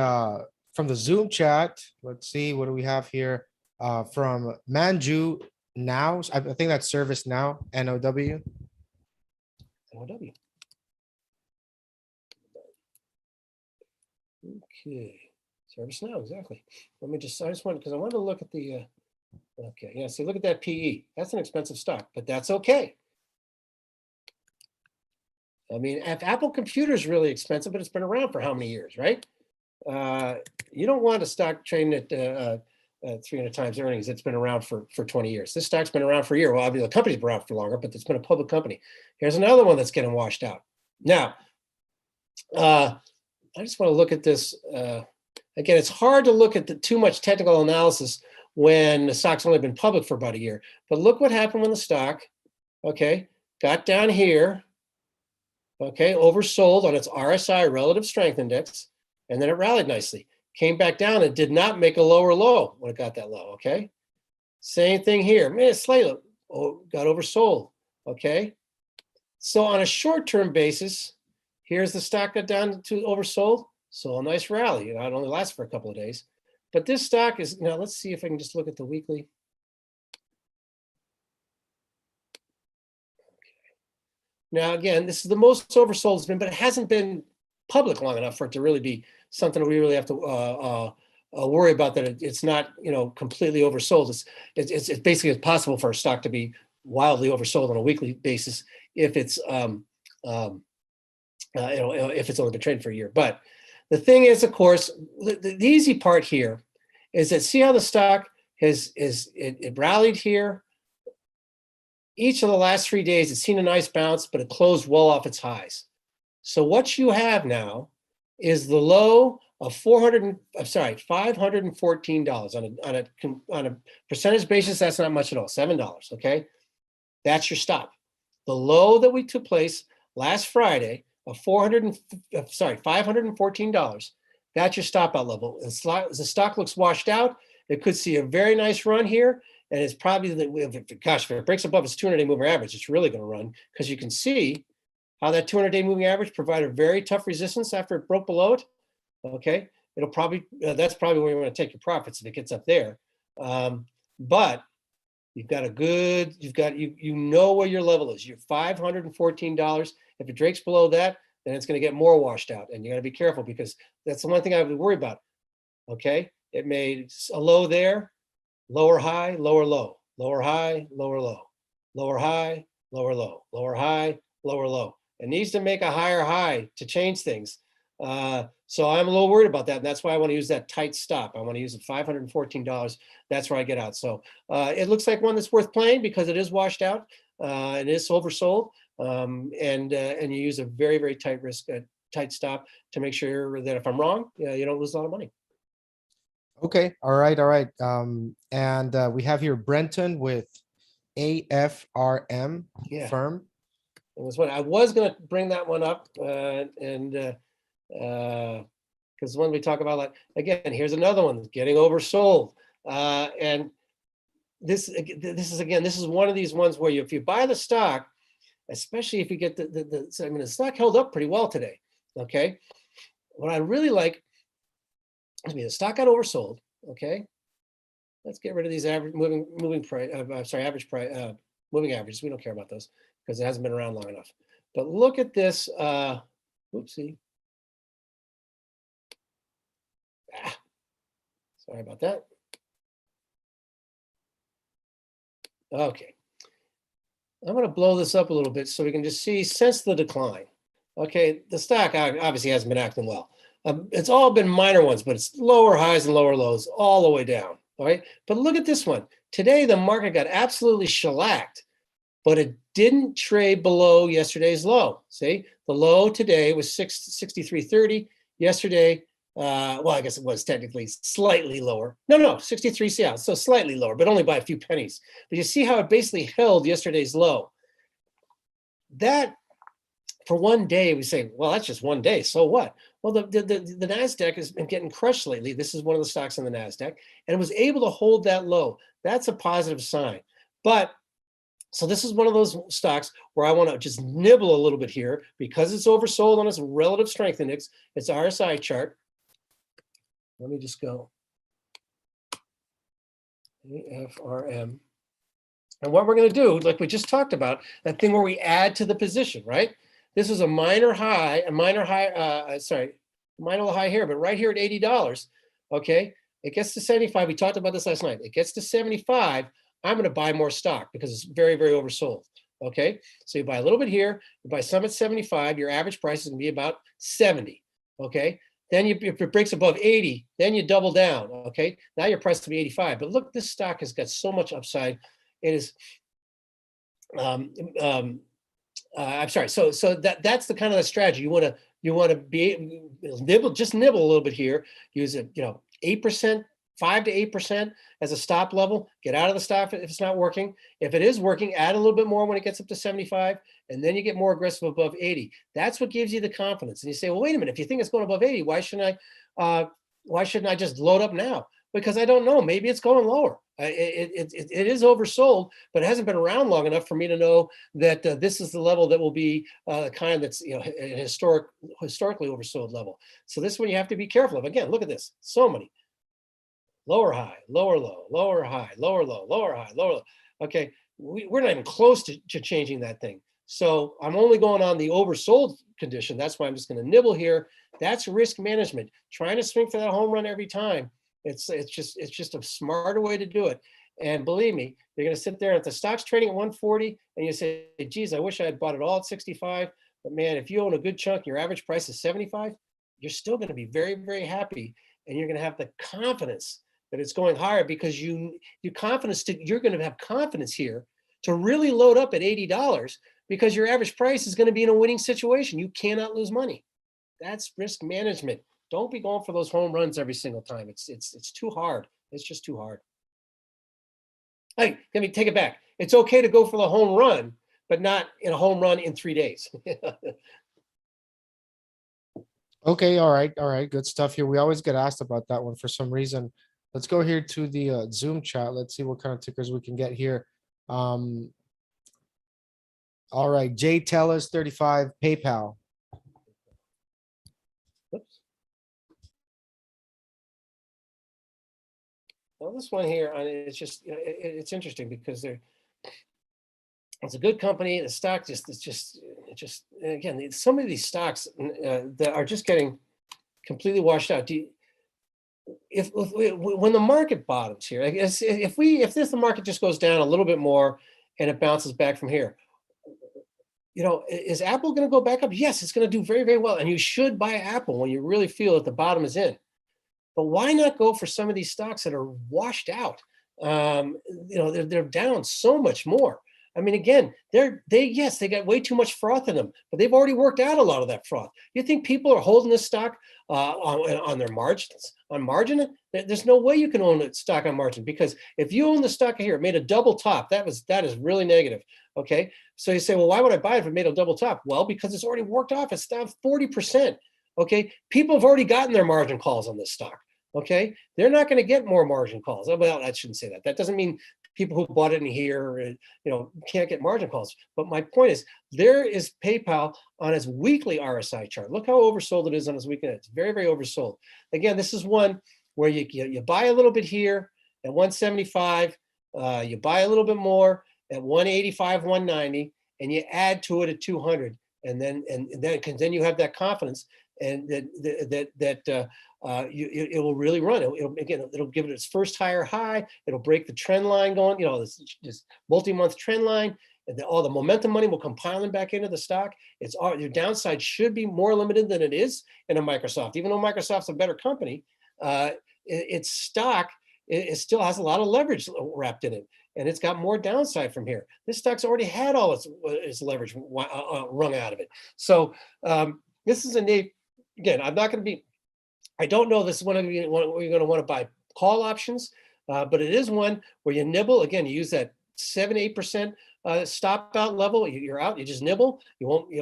Zoom chat. Let's see, what do we have here? From Manju Now. I think that's Service Now, NOW. NOW. Okay, Service Now, exactly. I just wanted, because I wanted to look at the, okay, yeah, see, look at that PE. That's an expensive stock, but that's okay. I mean, if Apple Computer is really expensive, but it's been around for how many years, right? You don't want a stock trading at 300 times earnings. It's been around for 20 years. This stock's been around for a year. Well, obviously the company's been around for longer, but it's been a public company. Here's another one that's getting washed out. Now, I just want to look at this. Again, it's hard to look at too much technical analysis when the stock's only been public for about a year. But look what happened when the stock, okay, got down here, okay, oversold on its RSI, Relative Strength Index, and then it rallied nicely. Came back down and did not make a lower low when it got that low, okay? Same thing here. Man, slightly got oversold, okay? So on a short-term basis, here's the stock got down to oversold. So a nice rally. It only lasts for a couple of days. But this stock is, now let's see if I can just look at the weekly. Okay. Now, again, this is the most oversold it's been, but it hasn't been public long enough for it to really be something we really have to worry about, that it's not, completely oversold. It's basically possible for a stock to be wildly oversold on a weekly basis if it's if it's only been trading for a year. But the thing is, of course, the easy part here is that, see how the stock it rallied here. Each of the last 3 days, it's seen a nice bounce, but it closed well off its highs. So what you have now is the low of $514 on a percentage basis. That's not much at all, $7. Okay, that's your stop. The low that we took place last Friday of $514. That's your stop out level. The stock looks washed out. It could see a very nice run here, and it's probably if it breaks above its 200-day moving average, it's really going to run, because you can see how that 200-day moving average provided very tough resistance after it broke below it. Okay, it'll probably that's probably where you want to take your profits if it gets up there. But you've got you know where your level is. You're $514. If it breaks below that, then it's going to get more washed out, and you got to be careful, because that's the one thing I would worry about. Okay, it made a low there, lower high, lower low, lower high, lower low, lower high, lower low, lower high, lower low. It needs to make a higher high to change things. So I'm a little worried about that, and that's why I want to use that tight stop. I want to use it $514. That's where I get out. So it looks like one that's worth playing because it is washed out. It is oversold, and you use a very, very tight risk, tight stop to make sure that if I'm wrong, you don't lose a lot of money. Okay, all right. And we have here Brenton with AFRM firm. It was I was going to bring that one up, because when we talk about, like, again, here's another one that's getting oversold, and this is one of these ones where if you buy the stock, especially if you get the stock held up pretty well today. Okay, what I really like, the stock got oversold. Okay, let's get rid of these average moving price. Average price moving averages. We don't care about those because it hasn't been around long enough. But look at this. Oopsie. Sorry about that. Okay. I'm going to blow this up a little bit so we can just see since the decline. Okay, the stock obviously hasn't been acting well. It's all been minor ones, but it's lower highs and lower lows all the way down. All right, but look at this one. Today, the market got absolutely shellacked, but it didn't trade below yesterday's low. See, the low today was 63.30. Yesterday, well, I guess it was technically slightly lower. No, 63, yeah, so slightly lower, but only by a few pennies. But you see how it basically held yesterday's low. That, for one day, we say, well, that's just one day, so what? Well, the Nasdaq has been getting crushed lately. This is one of the stocks on the Nasdaq, and it was able to hold that low. That's a positive sign. But so this is one of those stocks where I want to just nibble a little bit here because it's oversold on its relative strength index. It's RSI chart. Let me just go AFRM. And what we're going to do, like we just talked about, that thing where we add to the position, right? This is a minor high, minor high here, but right here at $80, okay? It gets to 75. We talked about this last night. It gets to 75. I'm going to buy more stock because it's very, very oversold, okay? So you buy a little bit here, you buy some at 75, your average price is going to be about 70, okay? Then if it breaks above 80, then you double down, okay? Now your price will be 85. But look, this stock has got so much upside. It is, I'm sorry. So that's the kind of the strategy you want to be just nibble a little bit here. Use it, 8%, 5 to 8% as a stop level. Get out of the stop if it's not working. If it is working, add a little bit more when it gets up to 75, and then you get more aggressive above 80. That's what gives you the confidence. And you say, well, wait a minute. If you think it's going above 80, why shouldn't I just load up now? Because I don't know. Maybe it's going lower. It is oversold, but it hasn't been around long enough for me to know that this is the level that will be kind that's an historically oversold level. So this one you have to be careful of. Again, look at this. So many lower high, lower low, lower high, lower low, lower high, lower low. Okay, we're not even close to changing that thing. So I'm only going on the oversold condition. That's why I'm just going to nibble here. That's risk management. Trying to swing for that home run every time. It's just a smarter way to do it. And believe me, you're going to sit there if the stock's trading at 140 and you say, geez, I wish I had bought it all at 65. But man, if you own a good chunk, your average price is 75, you're still going to be very, very happy. And you're going to have the confidence that it's going higher because you're going to have confidence here to really load up at $80 because your average price is going to be in a winning situation. You cannot lose money. That's risk management. Don't be going for those home runs every single time. It's too hard. It's just too hard. Hey, let me take it back. It's okay to go for the home run, but not in a home run in 3 days. Okay, all right, good stuff here. We always get asked about that one for some reason. Let's go here to the Zoom chat. Let's see what kind of tickers we can get here. All right, Jay Tellers 35 PayPal. Oops. Well, this one here, it's just it's interesting because it's a good company. The stock again, some of these stocks that are just getting completely washed out. When the market bottoms here, I guess if the market just goes down a little bit more and it bounces back from here, is Apple going to go back up? Yes, it's going to do very, very well. And you should buy Apple when you really feel that the bottom is in. But why not go for some of these stocks that are washed out? They're down so much more. I mean, again, they got way too much froth in them, but they've already worked out a lot of that froth. You think people are holding this stock on their margins, on margin? There's no way you can own a stock on margin because if you own the stock here, it made a double top. That is really negative. Okay, so you say, well, why would I buy it if it made a double top? Well, because it's already worked off. It's down 40%. Okay, people have already gotten their margin calls on this stock. Okay, they're not going to get more margin calls. Well, I shouldn't say that. That doesn't mean people who bought it in here, can't get margin calls. But my point is, there is PayPal on its weekly RSI chart. Look how oversold it is on its weekly. It's very, very oversold. Again, this is one where you buy a little bit here at 175, you buy a little bit more at 185, 190, and you add to it at 200. then you have that confidence, and it will really run. It'll give it its first higher high. It'll break the trend line going, this multi-month trend line, and all the momentum money will come piling back into the stock. Your downside should be more limited than it is in a Microsoft. Even though Microsoft's a better company, its stock, it still has a lot of leverage wrapped in it, and it's got more downside from here. This stock's already had all its leverage wrung out of it. So this is a name. Again, I'm not going to be. I don't know this is one of you where you're going to want to buy call options, but it is one where you nibble. Again, you use that 7-8% stop out level. You're out. You just nibble. You won't.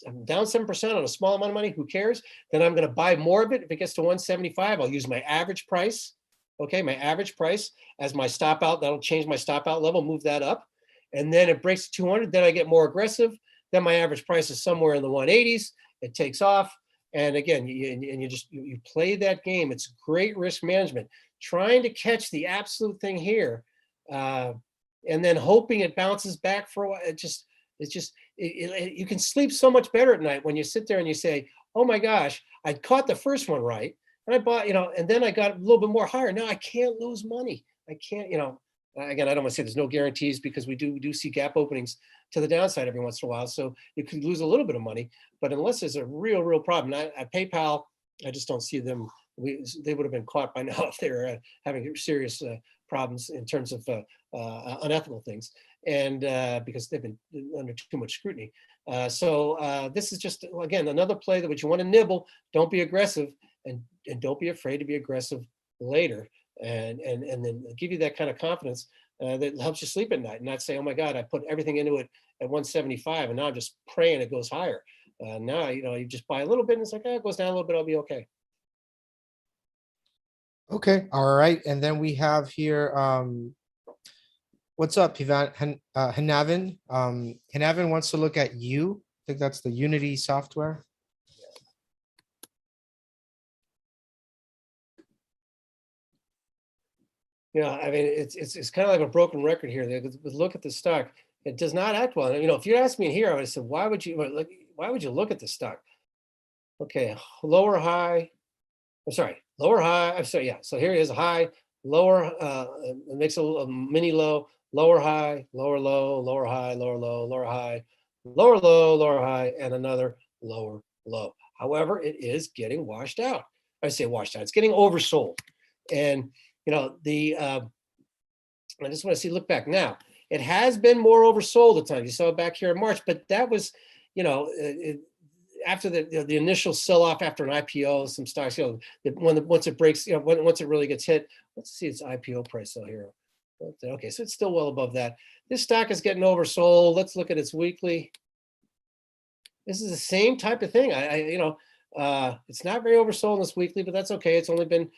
I'm down 7% on a small amount of money. Who cares? Then I'm going to buy more of it. If it gets to 175, I'll use my average price. Okay, my average price as my stop out. That'll change my stop out level. Move that up, and then it breaks to 200. Then I get more aggressive. Then my average price is somewhere in the 180s. It takes off. And again, you play that game. It's great risk management, trying to catch the absolute thing here, and then hoping it bounces back for a while. You can sleep so much better at night when you sit there and you say, "Oh my gosh, I caught the first one right, and I bought, and then I got a little bit more higher. Now I can't lose money. I can't, Again, I don't want to say there's no guarantees, because we do see gap openings to the downside every once in a while. So you could lose a little bit of money, but unless there's a real problem, at PayPal, I just don't see them. They would have been caught by now if they were having serious problems in terms of unethical things, and because they've been under too much scrutiny. So this is just, again, another play that you want to nibble. Don't be aggressive, and don't be afraid to be aggressive later. And then give you that kind of confidence that helps you sleep at night, and not say, "Oh my God, I put everything into it at 175, and now I'm just praying it goes higher." Now you just buy a little bit, and it's like, it goes down a little bit, I'll be okay. Okay, all right, and then we have here. What's up, Hanavan? Hanavan wants to look at you. I think that's the Unity software. I mean, it's kind of like a broken record here. Look at the stock; it does not act well. If you asked me here, I would have said, "Why would you look at the stock?" Okay, lower high. I'm sorry, lower high. I'm sorry, yeah. So here is a high, lower. It makes a mini low, lower high, lower low, lower high, lower low, lower high, lower low, lower high, and another lower low. However, it is getting washed out. I say washed out. It's getting oversold, and I just want to look back now. It has been more oversold at times. You saw it back here in March, but that was, after the initial sell-off after an IPO, some stocks, once it breaks, once it really gets hit. Let's see its IPO price out here. Okay, so it's still well above that. This stock is getting oversold. Let's look at its weekly. This is the same type of thing. It's not very oversold in this weekly, but that's okay. It's only been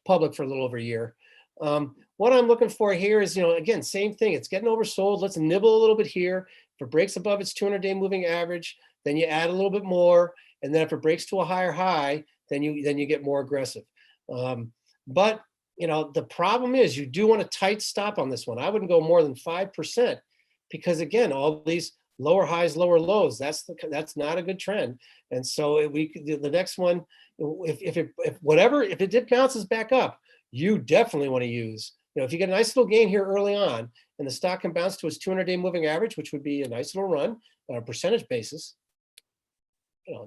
public for a little over a year. What I'm looking for here is, again, same thing. It's getting oversold. Let's nibble a little bit here. If it breaks above its 200-day moving average, then you add a little bit more, and then if it breaks to a higher high, then you get more aggressive. But the problem is you do want a tight stop on this one. I wouldn't go more than 5%, because again, all these lower highs, lower lows, that's not a good trend. And so the next one, if it bounces back up, you definitely want to use, if you get a nice little gain here early on, and the stock can bounce to its 200-day moving average, which would be a nice little run on a percentage basis.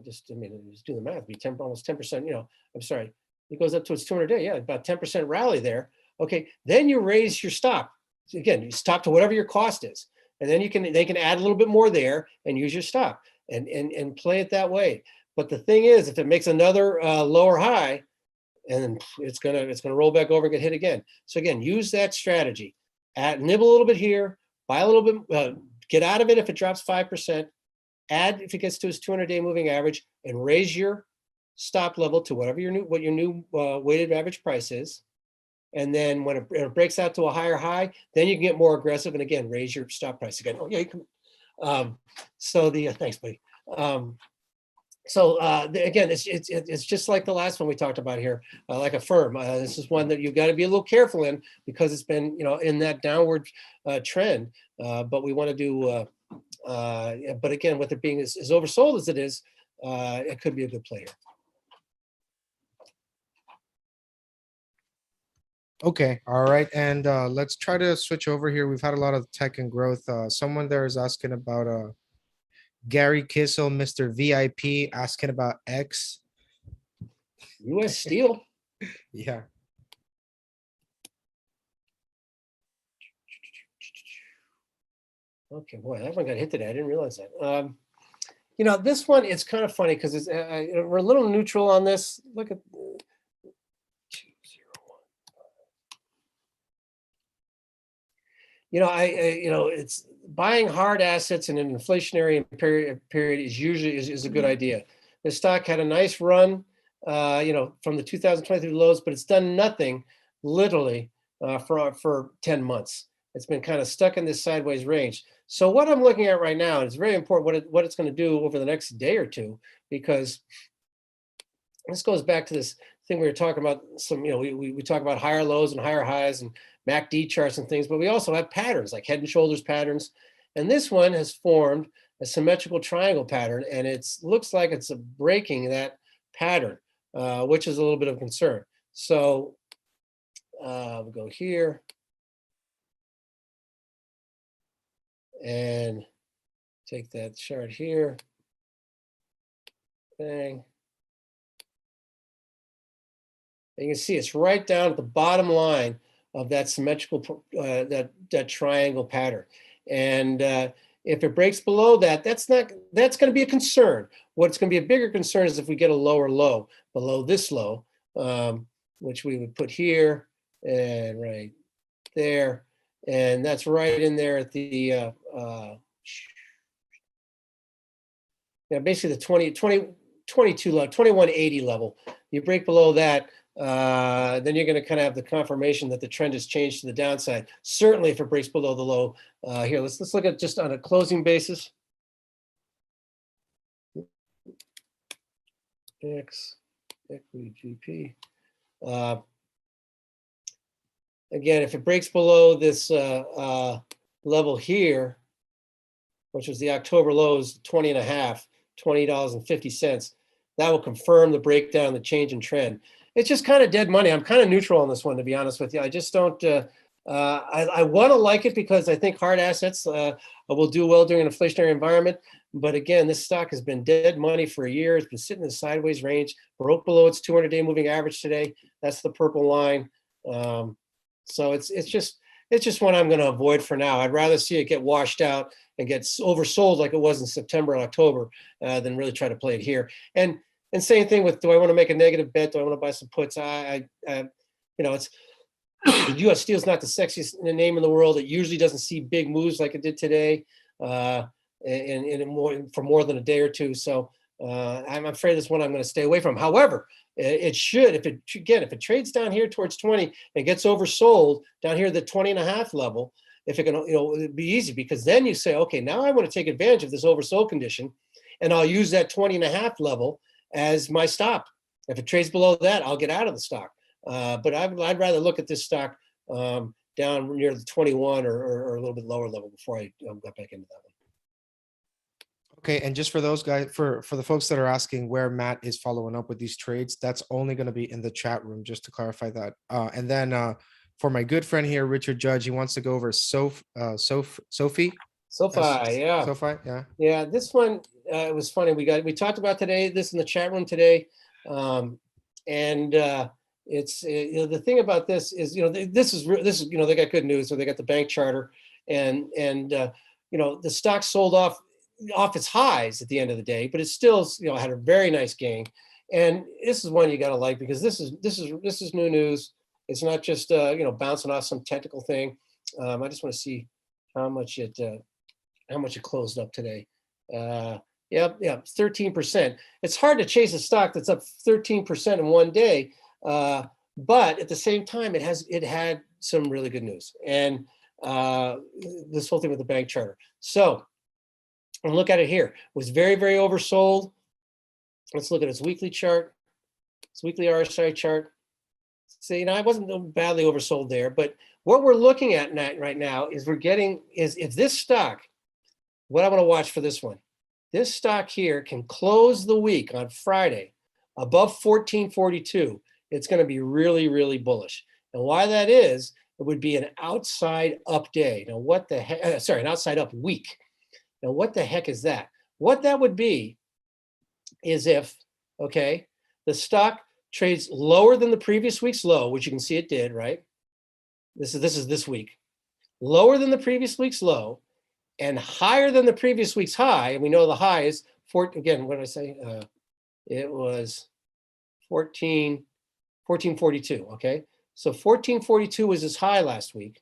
Just do the math, it'd be almost 10%. I'm sorry, it goes up to its 200-day, yeah, about 10% rally there. Okay, then you raise your stop. So again, you stop to whatever your cost is, and then they can add a little bit more there and use your stop and play it that way. But the thing is, if it makes another lower high, and it's gonna roll back over and get hit again. So again, use that strategy. Nibble a little bit here, buy a little bit, get out of it if it drops 5%, add if it gets to its 200-day moving average, and raise your stop level to whatever your new weighted average price is. And then when it breaks out to a higher high, then you can get more aggressive, and again, raise your stop price again. Oh yeah, you can. Thanks, buddy. Again, it's just like the last one we talked about here, like a firm. This is one that you've got to be a little careful in, because it's been in that downward trend. But we want to do But again, with it being as oversold as it is, it could be a good play here. Okay, all right, and let's try to switch over here. We've had a lot of tech and growth. Someone there is asking about Gary Kissel, Mr. VIP, asking about X. U.S. Steel. Yeah. Okay, boy, that one got hit today. I didn't realize that. You know, this one, it's kind of funny because it's we're a little neutral on this. Look at 201. You know, it's buying hard assets in an inflationary period is usually is a good idea. The stock had a nice run, you know, from the 2023 lows, but it's done nothing literally for 10 months. It's been kind of stuck in this sideways range. So what I'm looking at right now, and it's very important what it's going to do over the next day or two, because this goes back to this thing we were talking about. Some, you know, we talk about higher lows and higher highs and MACD charts and things, but we also have patterns like head and shoulders patterns. And this one has formed a symmetrical triangle pattern, and it looks like it's breaking that pattern, which is a little bit of concern. So we'll go here and take that chart here. Bang. And you can see it's right down at the bottom line of that symmetrical, that triangle pattern. And if it breaks below that, that's going to be a concern. What's going to be a bigger concern is if we get a lower low below this low, which we would put here and right there. And that's right in there at the, basically the 22 level, 2180 level. You break below that, then you're going to kind of have the confirmation that the trend has changed to the downside. Certainly if it breaks below the low here, let's look at just on a closing basis. X equity GP. Again, if it breaks below this level here, which was the October lows, 20.5, $20.50, that will confirm the breakdown, the change in trend. It's just kind of dead money. I'm kind of neutral on this one, to be honest with you. I just don't, I want to like it because I think hard assets will do well during an inflationary environment. But again, this stock has been dead money for a year. It's been sitting in the sideways range, broke below its 200-day moving average today. That's the purple line. So it's just one I'm going to avoid for now. I'd rather see it get washed out and get oversold like it was in September and October than really try to play it here. And same thing with, do I want to make a negative bet? Do I want to buy some puts? You know, it's U.S. Steel is not the sexiest name in the world. It usually doesn't see big moves like it did today, and for more than a day or two. So I'm afraid this one I'm going to stay away from. However, it should, if it trades down here towards 20 and gets oversold down here at the 20.5 level, if it can, you know, it'd be easy, because then you say, okay, now I want to take advantage of this oversold condition, and I'll use that 20.5 level as my stop. If it trades below that, I'll get out of the stock. But I'd rather look at this stock down near the 21 or a little bit lower level before I get back into that one. Okay, and just for those guys, for the folks that are asking where Matt is following up with these trades, that's only going to be in the chat room, just to clarify that. And then for my good friend here, Richard Judge, he wants to go over SoFi. SoFi, yeah. SoFi, yeah. Yeah, this one, it was funny. We talked about this in the chat room today. It's you know, the thing about this is, you know, this is you know, they got good news. So they got the bank charter, and you know, the stock sold off its highs at the end of the day, but it still, you know, had a very nice gain. And this is one you got to like, because this is new news. It's not just you know, bouncing off some technical thing. I just want to see how much it closed up today. Yeah, 13%. It's hard to chase a stock that's up 13% in one day, but at the same time, it had some really good news, and this whole thing with the bank charter. So, and look at it here. It was very, very oversold. Let's look at its weekly chart, its weekly RSI chart. See, you know, I wasn't badly oversold there, but what we're looking at right now is if this stock what I want to watch for this one. This stock here can close the week on Friday above 1442. It's going to be really, really bullish. And why that is, it would be an outside up day. Now, what the heck, sorry, an outside up week. Now, what the heck is that? What that would be is if, okay, the stock trades lower than the previous week's low, which you can see it did, right? This is this week. Lower than the previous week's low and higher than the previous week's high. And we know the high is, again, what did I say? It was 1442, okay? So 1442 was his high last week.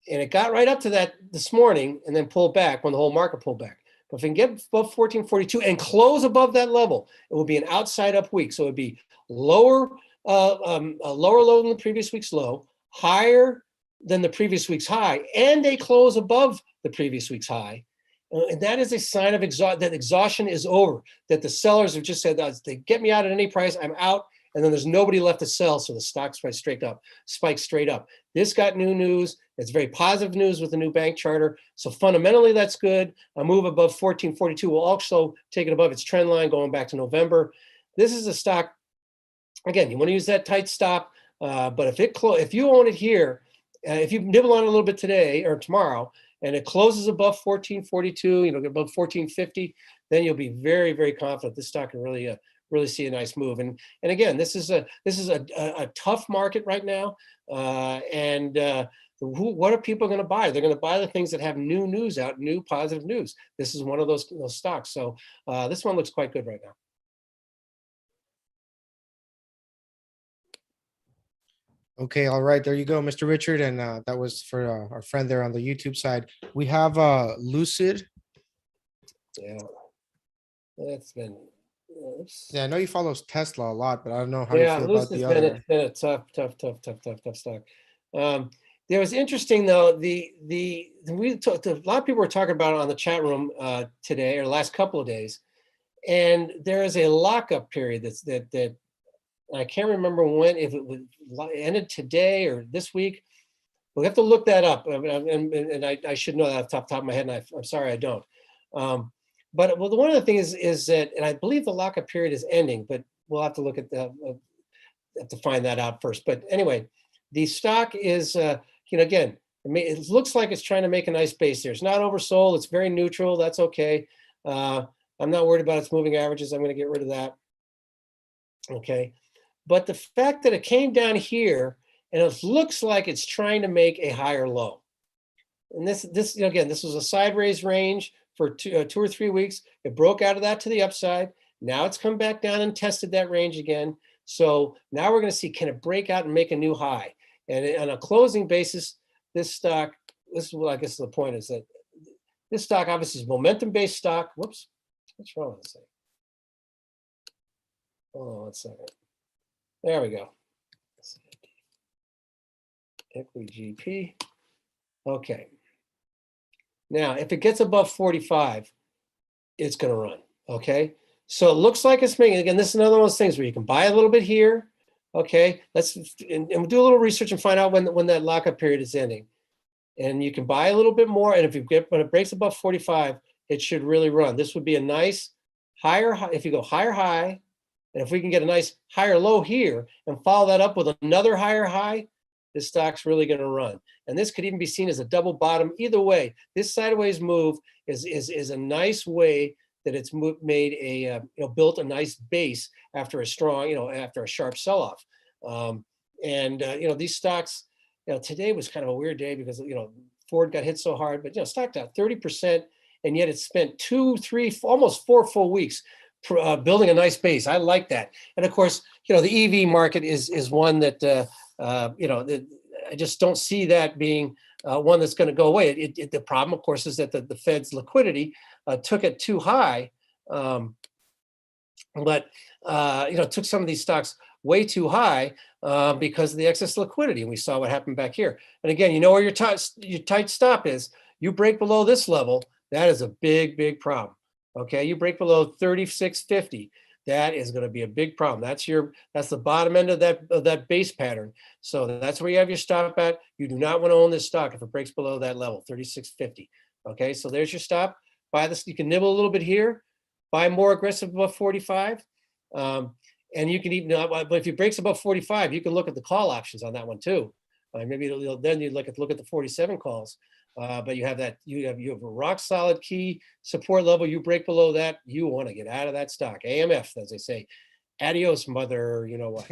And it got right up to that this morning and then pulled back when the whole market pulled back. But if we can get above 1442 and close above that level, it will be an outside up week. So it would be lower, a lower low than the previous week's low, higher than the previous week's high, and a close above the previous week's high. And that is a sign of that exhaustion is over, that the sellers have just said, they get me out at any price, I'm out. And then there's nobody left to sell, so the stock spikes straight up. This got new news. It's very positive news with the new bank charter. So fundamentally, that's good. A move above 1442 will also take it above its trend line going back to November. This is a stock, again, you want to use that tight stop, but if you own it here, if you nibble on it a little bit today or tomorrow, and it closes above 1442, above 1450, then you'll be very, very confident this stock can really see a nice move. And again, this is a tough market right now. What are people going to buy? They're going to buy the things that have new news out, new positive news. This is one of those stocks. So this one looks quite good right now. Okay, all right, there you go, Mr. Richard, and that was for our friend there on the YouTube side. We have Lucid. Yeah, that's been. Yeah, I know you follow Tesla a lot, but I don't know how you feel about the other. It's been a tough stock. There was interesting though. We talked. A lot of people were talking about it on the chat room today or the last couple of days, and there is a lockup period that I can't remember when, if it ended today or this week. We'll have to look that up, and I should know that off the top of my head, and I'm sorry I don't. But one of the things is that, and I believe the lockup period is ending, but we'll have to look at have to find that out first. But anyway, the stock is, again, it looks like it's trying to make a nice base there. It's not oversold. It's very neutral. That's okay. I'm not worried about its moving averages. I'm going to get rid of that. Okay. But the fact that it came down here and it looks like it's trying to make a higher low. And this again, this was a sideways range for 2 or 3 weeks. It broke out of that to the upside. Now it's come back down and tested that range again. So now we're going to see, can it break out and make a new high? And on a closing basis, this stock, this is what I guess the point is, that this stock obviously is momentum-based stock. Whoops, what's wrong with this thing? Hold on 1 second. There we go. Equity GP. Okay. Now, if it gets above 45, it's going to run. Okay. So it looks like it's making, again, this is another one of those things where you can buy a little bit here. Okay. And we'll do a little research and find out when that lockup period is ending. And you can buy a little bit more. And when it breaks above 45, it should really run. This would be a nice higher high. If you go higher high, and if we can get a nice higher low here and follow that up with another higher high, this stock's really going to run. And this could even be seen as a double bottom. Either way, this sideways move is a nice way that it's made a built a nice base after a strong, after a sharp sell-off. These stocks, today was kind of a weird day because Ford got hit so hard, but stock down 30%, and yet it spent 2, 3, almost 4 full weeks building a nice base. I like that. And of course, the EV market is one that I just don't see that being one that's going to go away. The problem, of course, is that the Fed's liquidity took it too high, but took some of these stocks way too high because of the excess liquidity. And we saw what happened back here. And again, where your tight stop is. You break below this level, that is a big, big problem. Okay, you break below 36.50. That is going to be a big problem. That's the bottom end of that base pattern. So that's where you have your stop at. You do not want to own this stock if it breaks below that level, 36.50. Okay, so there's your stop. Buy this. You can nibble a little bit here. Buy more aggressive above 45. And you can even, but if it breaks above 45, you can look at the call options on that one too. Maybe then you look at the 47 calls. But you have that, you have a rock solid key support level. You break below that, you want to get out of that stock. AMF, as they say. Adios, mother. You know what?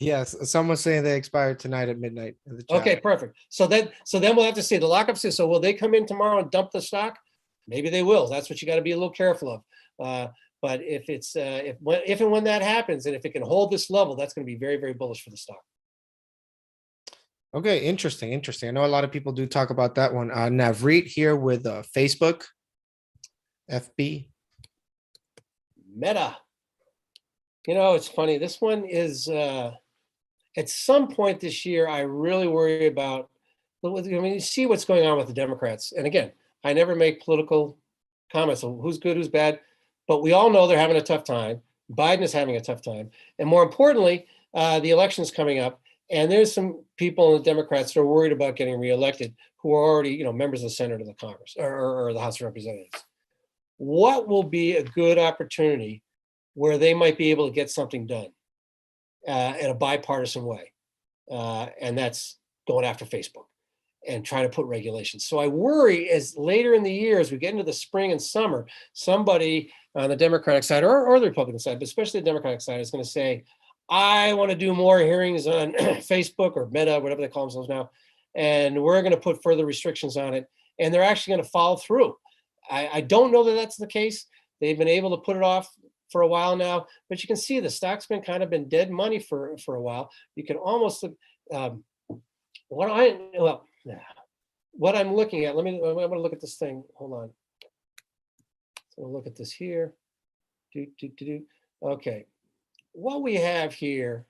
Yes, someone's saying they expired tonight at midnight in the chat. Okay, perfect. So then we'll have to see the lockup. So will they come in tomorrow and dump the stock? Maybe they will. That's what you got to be a little careful of. But if it's if and when that happens, and if it can hold this level, that's going to be very, very bullish for the stock. Okay, interesting. I know a lot of people do talk about that one. Navreet here with Facebook, FB. Meta. You know, it's funny. This one is at some point this year, I really worry about. I mean, you see what's going on with the Democrats, and again, I never make political comments on who's good, who's bad, but we all know they're having a tough time. Biden is having a tough time, and more importantly, the election's coming up, and there's some people in the Democrats that are worried about getting reelected who are already, members of the Senate or the Congress or the House of Representatives. What will be a good opportunity where they might be able to get something done in a bipartisan way? And that's going after Facebook and trying to put regulations. So I worry as later in the year, as we get into the spring and summer, somebody on the Democratic side or the Republican side, but especially the Democratic side, is going to say, I want to do more hearings on Facebook or Meta, whatever they call themselves now, and we're going to put further restrictions on it. And they're actually going to follow through. I don't know that that's the case. They've been able to put it off for a while now, but you can see the stock's been kind of been dead money for a while. You can almost what I'm looking at. I'm going to look at this thing. Hold on. So we'll look at this here. Okay, what we have here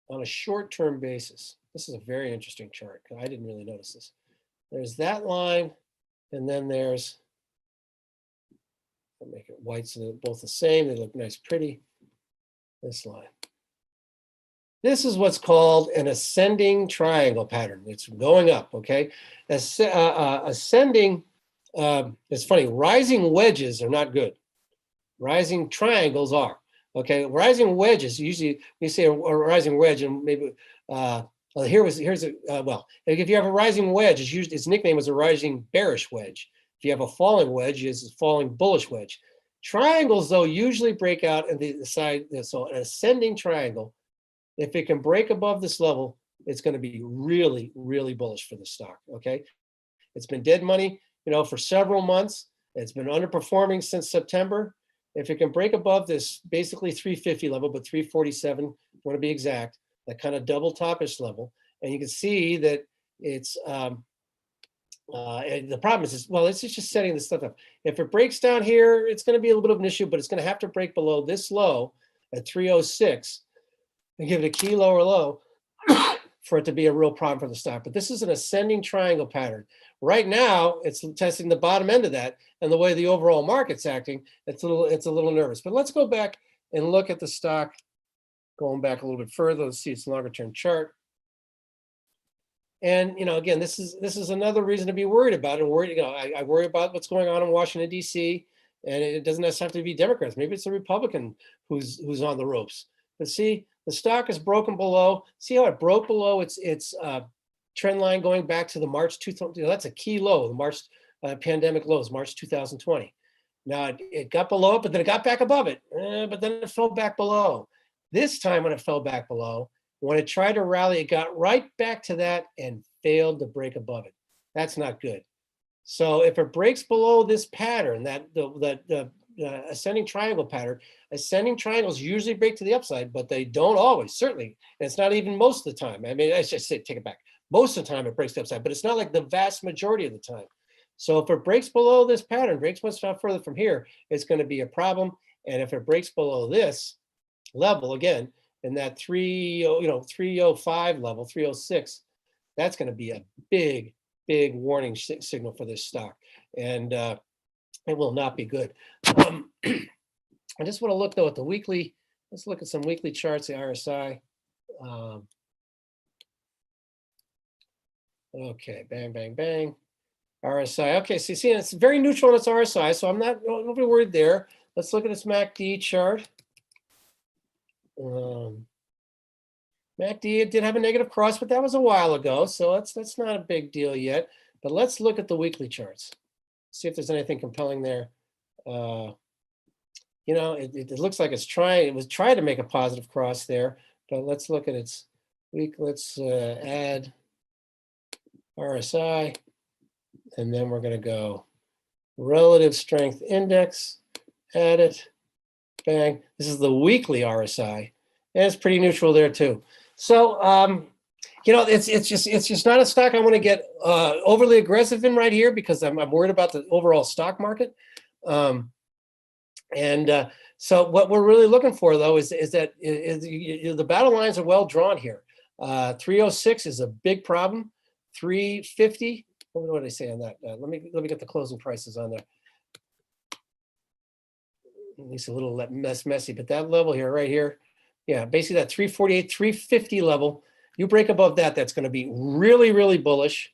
on a short-term basis. This is a very interesting chart. I didn't really notice this. There's that line, and then there's. I'll make it white so they're both the same. They look nice, pretty. This line. This is what's called an ascending triangle pattern. It's going up, okay? Ascending, it's funny, rising wedges are not good. Rising triangles are, okay? Rising wedges, usually we say a rising wedge, and maybe, here's if you have a rising wedge, its nickname is a rising bearish wedge. If you have a falling wedge, it's a falling bullish wedge. Triangles, though, usually break out in the side. So an ascending triangle, if it can break above this level, it's going to be really, really bullish for the stock. Okay, it's been dead money, for several months. It's been underperforming since September. If it can break above this basically 350 level, but 347, want to be exact, that kind of double topish level, and you can see that it's. And the problem is, it's just setting this stuff up. If it breaks down here, it's going to be a little bit of an issue, but it's going to have to break below this low at 306 and give it a key lower low for it to be a real problem for the stock. But this is an ascending triangle pattern. Right now, it's testing the bottom end of that, and the way the overall market's acting, it's a little nervous. But let's go back and look at the stock, going back a little bit further. Let's see its longer term chart. And again, this is another reason to be worried about. And worried, I worry about what's going on in Washington D.C. And it doesn't necessarily have to be Democrats. Maybe it's a Republican who's on the ropes. But see, the stock is broken below. See how it broke below its trend line going back to the March 2000. That's a key low. The March pandemic lows, March 2020. Now it got below it, but then it got back above it. But then it fell back below. This time when it fell back below, when it tried to rally, it got right back to that and failed to break above it. That's not good. So if it breaks below this pattern, that the ascending triangle pattern, ascending triangles usually break to the upside, but they don't always, certainly. And it's not even most of the time. I mean, I should say, take it back. Most of the time it breaks to the upside, but it's not like the vast majority of the time. So if it breaks below this pattern, breaks much further from here, it's going to be a problem. And if it breaks below this level, again, in that 305 level, 306, that's going to be a big warning signal for this stock, and it will not be good. I just want to look though at the weekly. Let's look at some weekly charts. The RSI. Okay, bang. RSI. Okay, so you see, it's very neutral on its RSI, so I'm not overly worried there. Let's look at its MACD chart. MACD did have a negative cross, but that was a while ago, so that's not a big deal yet. But let's look at the weekly charts. See if there's anything compelling there. You know, it looks like it was trying to make a positive cross there, but let's look at its week. Let's add RSI, and then we're going to go relative strength index, add it, bang. This is the weekly RSI, and it's pretty neutral there too. So, you know, it's just not a stock I want to get overly aggressive in right here because I'm worried about the overall stock market. So what we're really looking for, though, is that the battle lines are well drawn here. 306 is a big problem. 350. What did I say on that? Let me get the closing prices on there. At least a little messy, but that level here, right here, yeah, basically that 348, 350 level. You break above that, that's going to be really, really bullish.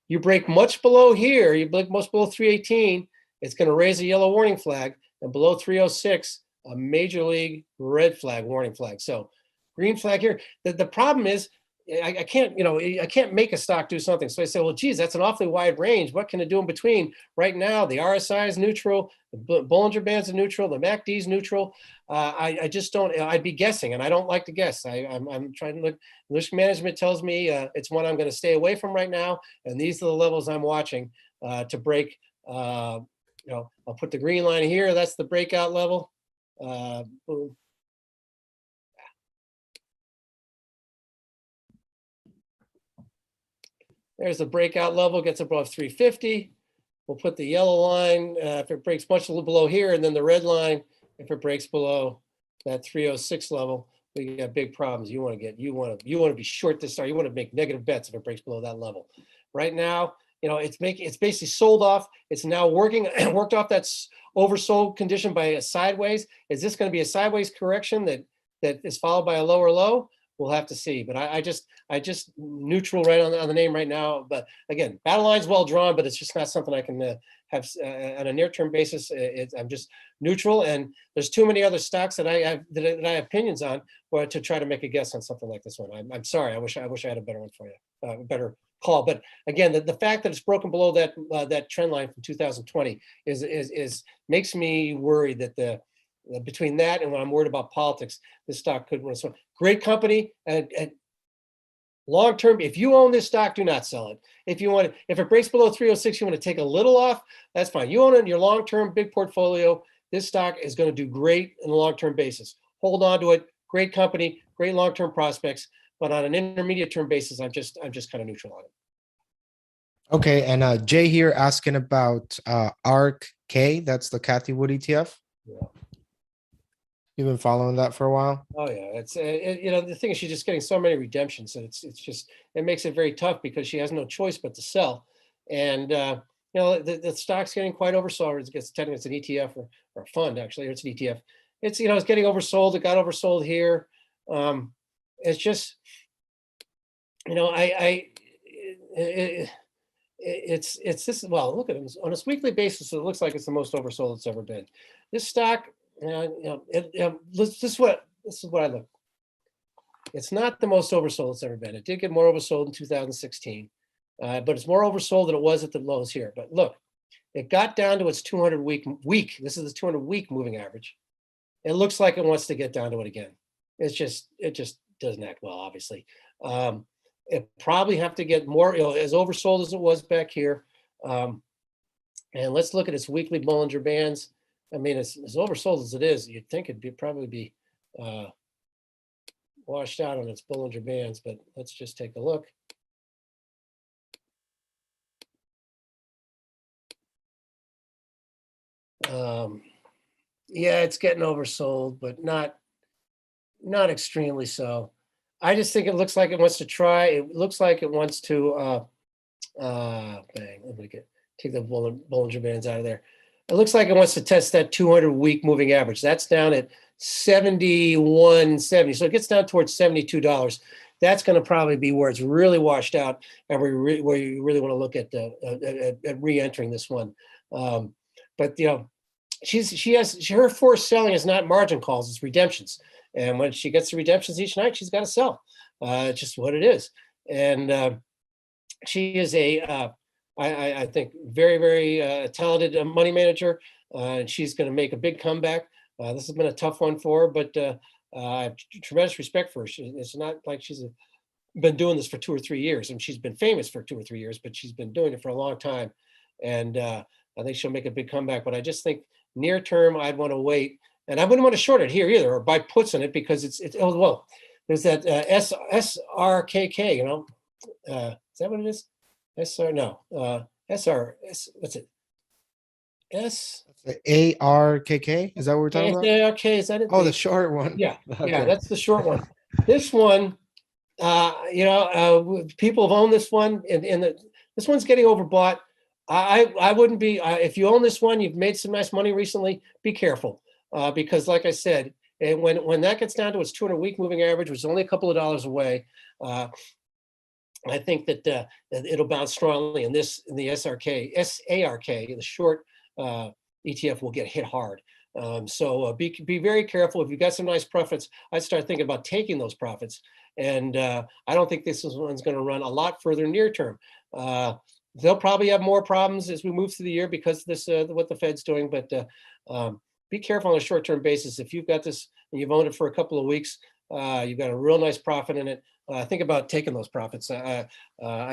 You break much below here, you break much below 318, it's going to raise a yellow warning flag, and below 306, a major league red flag, warning flag. So green flag here. The problem is I can't make a stock do something. So I say, well, geez, that's an awfully wide range. What can it do in between? Right now, the RSI is neutral, the Bollinger Bands are neutral, the MACD is neutral. I just don't. I'd be guessing, and I don't like to guess. I'm trying to look. Risk management tells me it's one I'm going to stay away from right now, and these are the levels I'm watching to break. I'll put the green line here. That's the breakout level. Boom. There's the breakout level, gets above 350. We'll put the yellow line if it breaks much below here, and then the red line if it breaks below that 306 level. We got big problems. You want to be short this stock. You want to make negative bets if it breaks below that level. Right now, it's basically sold off. It's now worked off that oversold condition by a sideways. Is this going to be a sideways correction that is followed by a lower low? We'll have to see, but I just neutral right on the name right now. But again, battle line's well drawn, but it's just not something I can have on a near-term basis. I'm just neutral, and there's too many other stocks that I have opinions on, or to try to make a guess on something like this one. I'm sorry. I wish I had a better one for you, a better call. But again, the fact that it's broken below that trend line from 2020 is makes me worried that between that and when I'm worried about politics, this stock could run. So great company and long term. If you own this stock, do not sell it. If it breaks below 306, you want to take a little off. That's fine. You own it in your long term big portfolio. This stock is going to do great in a long term basis. Hold on to it. Great company, great long term prospects. But on an intermediate term basis, I'm just kind of neutral on it. Okay, and Jay here asking about ARK-K. That's the Cathy Wood ETF. Yeah. You've been following that for a while? Oh yeah, it's the thing is she's just getting so many redemptions, and it makes it very tough because she has no choice but to sell, and the stock's getting quite oversold. Technically it's an ETF or a fund actually, or it's an ETF. It's it's getting oversold. It got oversold here. It's just it's this. Well, look at it on its weekly basis. It looks like it's the most oversold it's ever been. This stock. This is what I look. It's not the most oversold it's ever been. It did get more oversold in 2016, but it's more oversold than it was at the lows here. But look, it got down to its 200 week. This is the 200 week moving average. It looks like it wants to get down to it again. It just doesn't act well, obviously. It probably have to get more as oversold as it was back here. And let's look at its weekly Bollinger Bands. I mean, as oversold as it is, you'd think it'd probably be washed out on its Bollinger Bands, but let's just take a look. Yeah, it's getting oversold, but not extremely so. I just think it looks like it wants to try. It looks like it wants to bang. I'm gonna take the Bollinger Bands out of there. It looks like it wants to test that 200 week moving average. That's down at 71.70. So it gets down towards $72. that's going to probably be where it's really washed out, and where you really want to look at re-entering this one. But her forced selling is not margin calls, it's redemptions. And when she gets the redemptions each night, she's got to sell. It's just what it is. And she is I think, very, very talented money manager. And she's going to make a big comeback. This has been a tough one for her, but I have tremendous respect for her. It's not like she's been doing this for 2 or 3 years. And she's been famous for 2 or 3 years, but she's been doing it for a long time. And I think she'll make a big comeback. But I just think near term, I'd want to wait. And I wouldn't want to short it here either, or buy puts in it, because there's that SRKK, is that what it is? What's it? ARKK, is that what we're talking about? ARK, is that it? Oh, the short one. Yeah, Okay. yeah, that's the short one. This one, people have owned this one, and this one's getting overbought. I wouldn't be, if you own this one, you've made some nice money recently, be careful. Because like I said, and when that gets down to its 200-week moving average, which is only a couple of dollars away, I think that it'll bounce strongly. And the SARK, the short ETF, will get hit hard. So be very careful. If you've got some nice profits, I'd start thinking about taking those profits. And I don't think this one's going to run a lot further near term. They'll probably have more problems as we move through the year because of this, what the Fed's doing. But be careful on a short-term basis. If you've got this and you've owned it for a couple of weeks, you've got a real nice profit in it. Think about taking those profits. I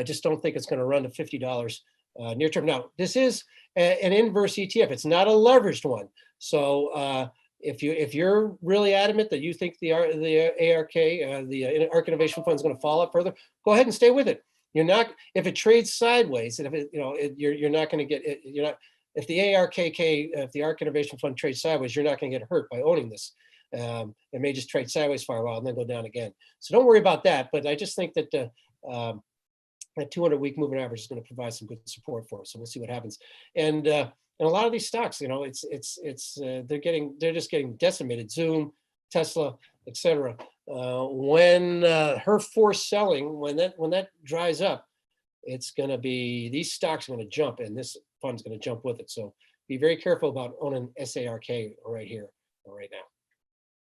just don't think it's going to run to $50 near term. Now, this is an inverse ETF. It's not a leveraged one. So if you're really adamant that you think the ARK, the ARK Innovation Fund, is going to fall up further, go ahead and stay with it. You're not, if it trades sideways, and if it, you're not going to get it, you're not. If the ARKK, if the ARK Innovation Fund trades sideways, you're not going to get hurt by owning this. It may just trade sideways for a while and then go down again. So don't worry about that. But I just think that that 200-week moving average is going to provide some good support for us. So we'll see what happens. And a lot of these stocks, they're just getting decimated. Zoom, Tesla, etc. When her forced selling, when that dries up, it's going to be, these stocks are going to jump, and this fund's going to jump with it. So be very careful about owning SARK right here or right now.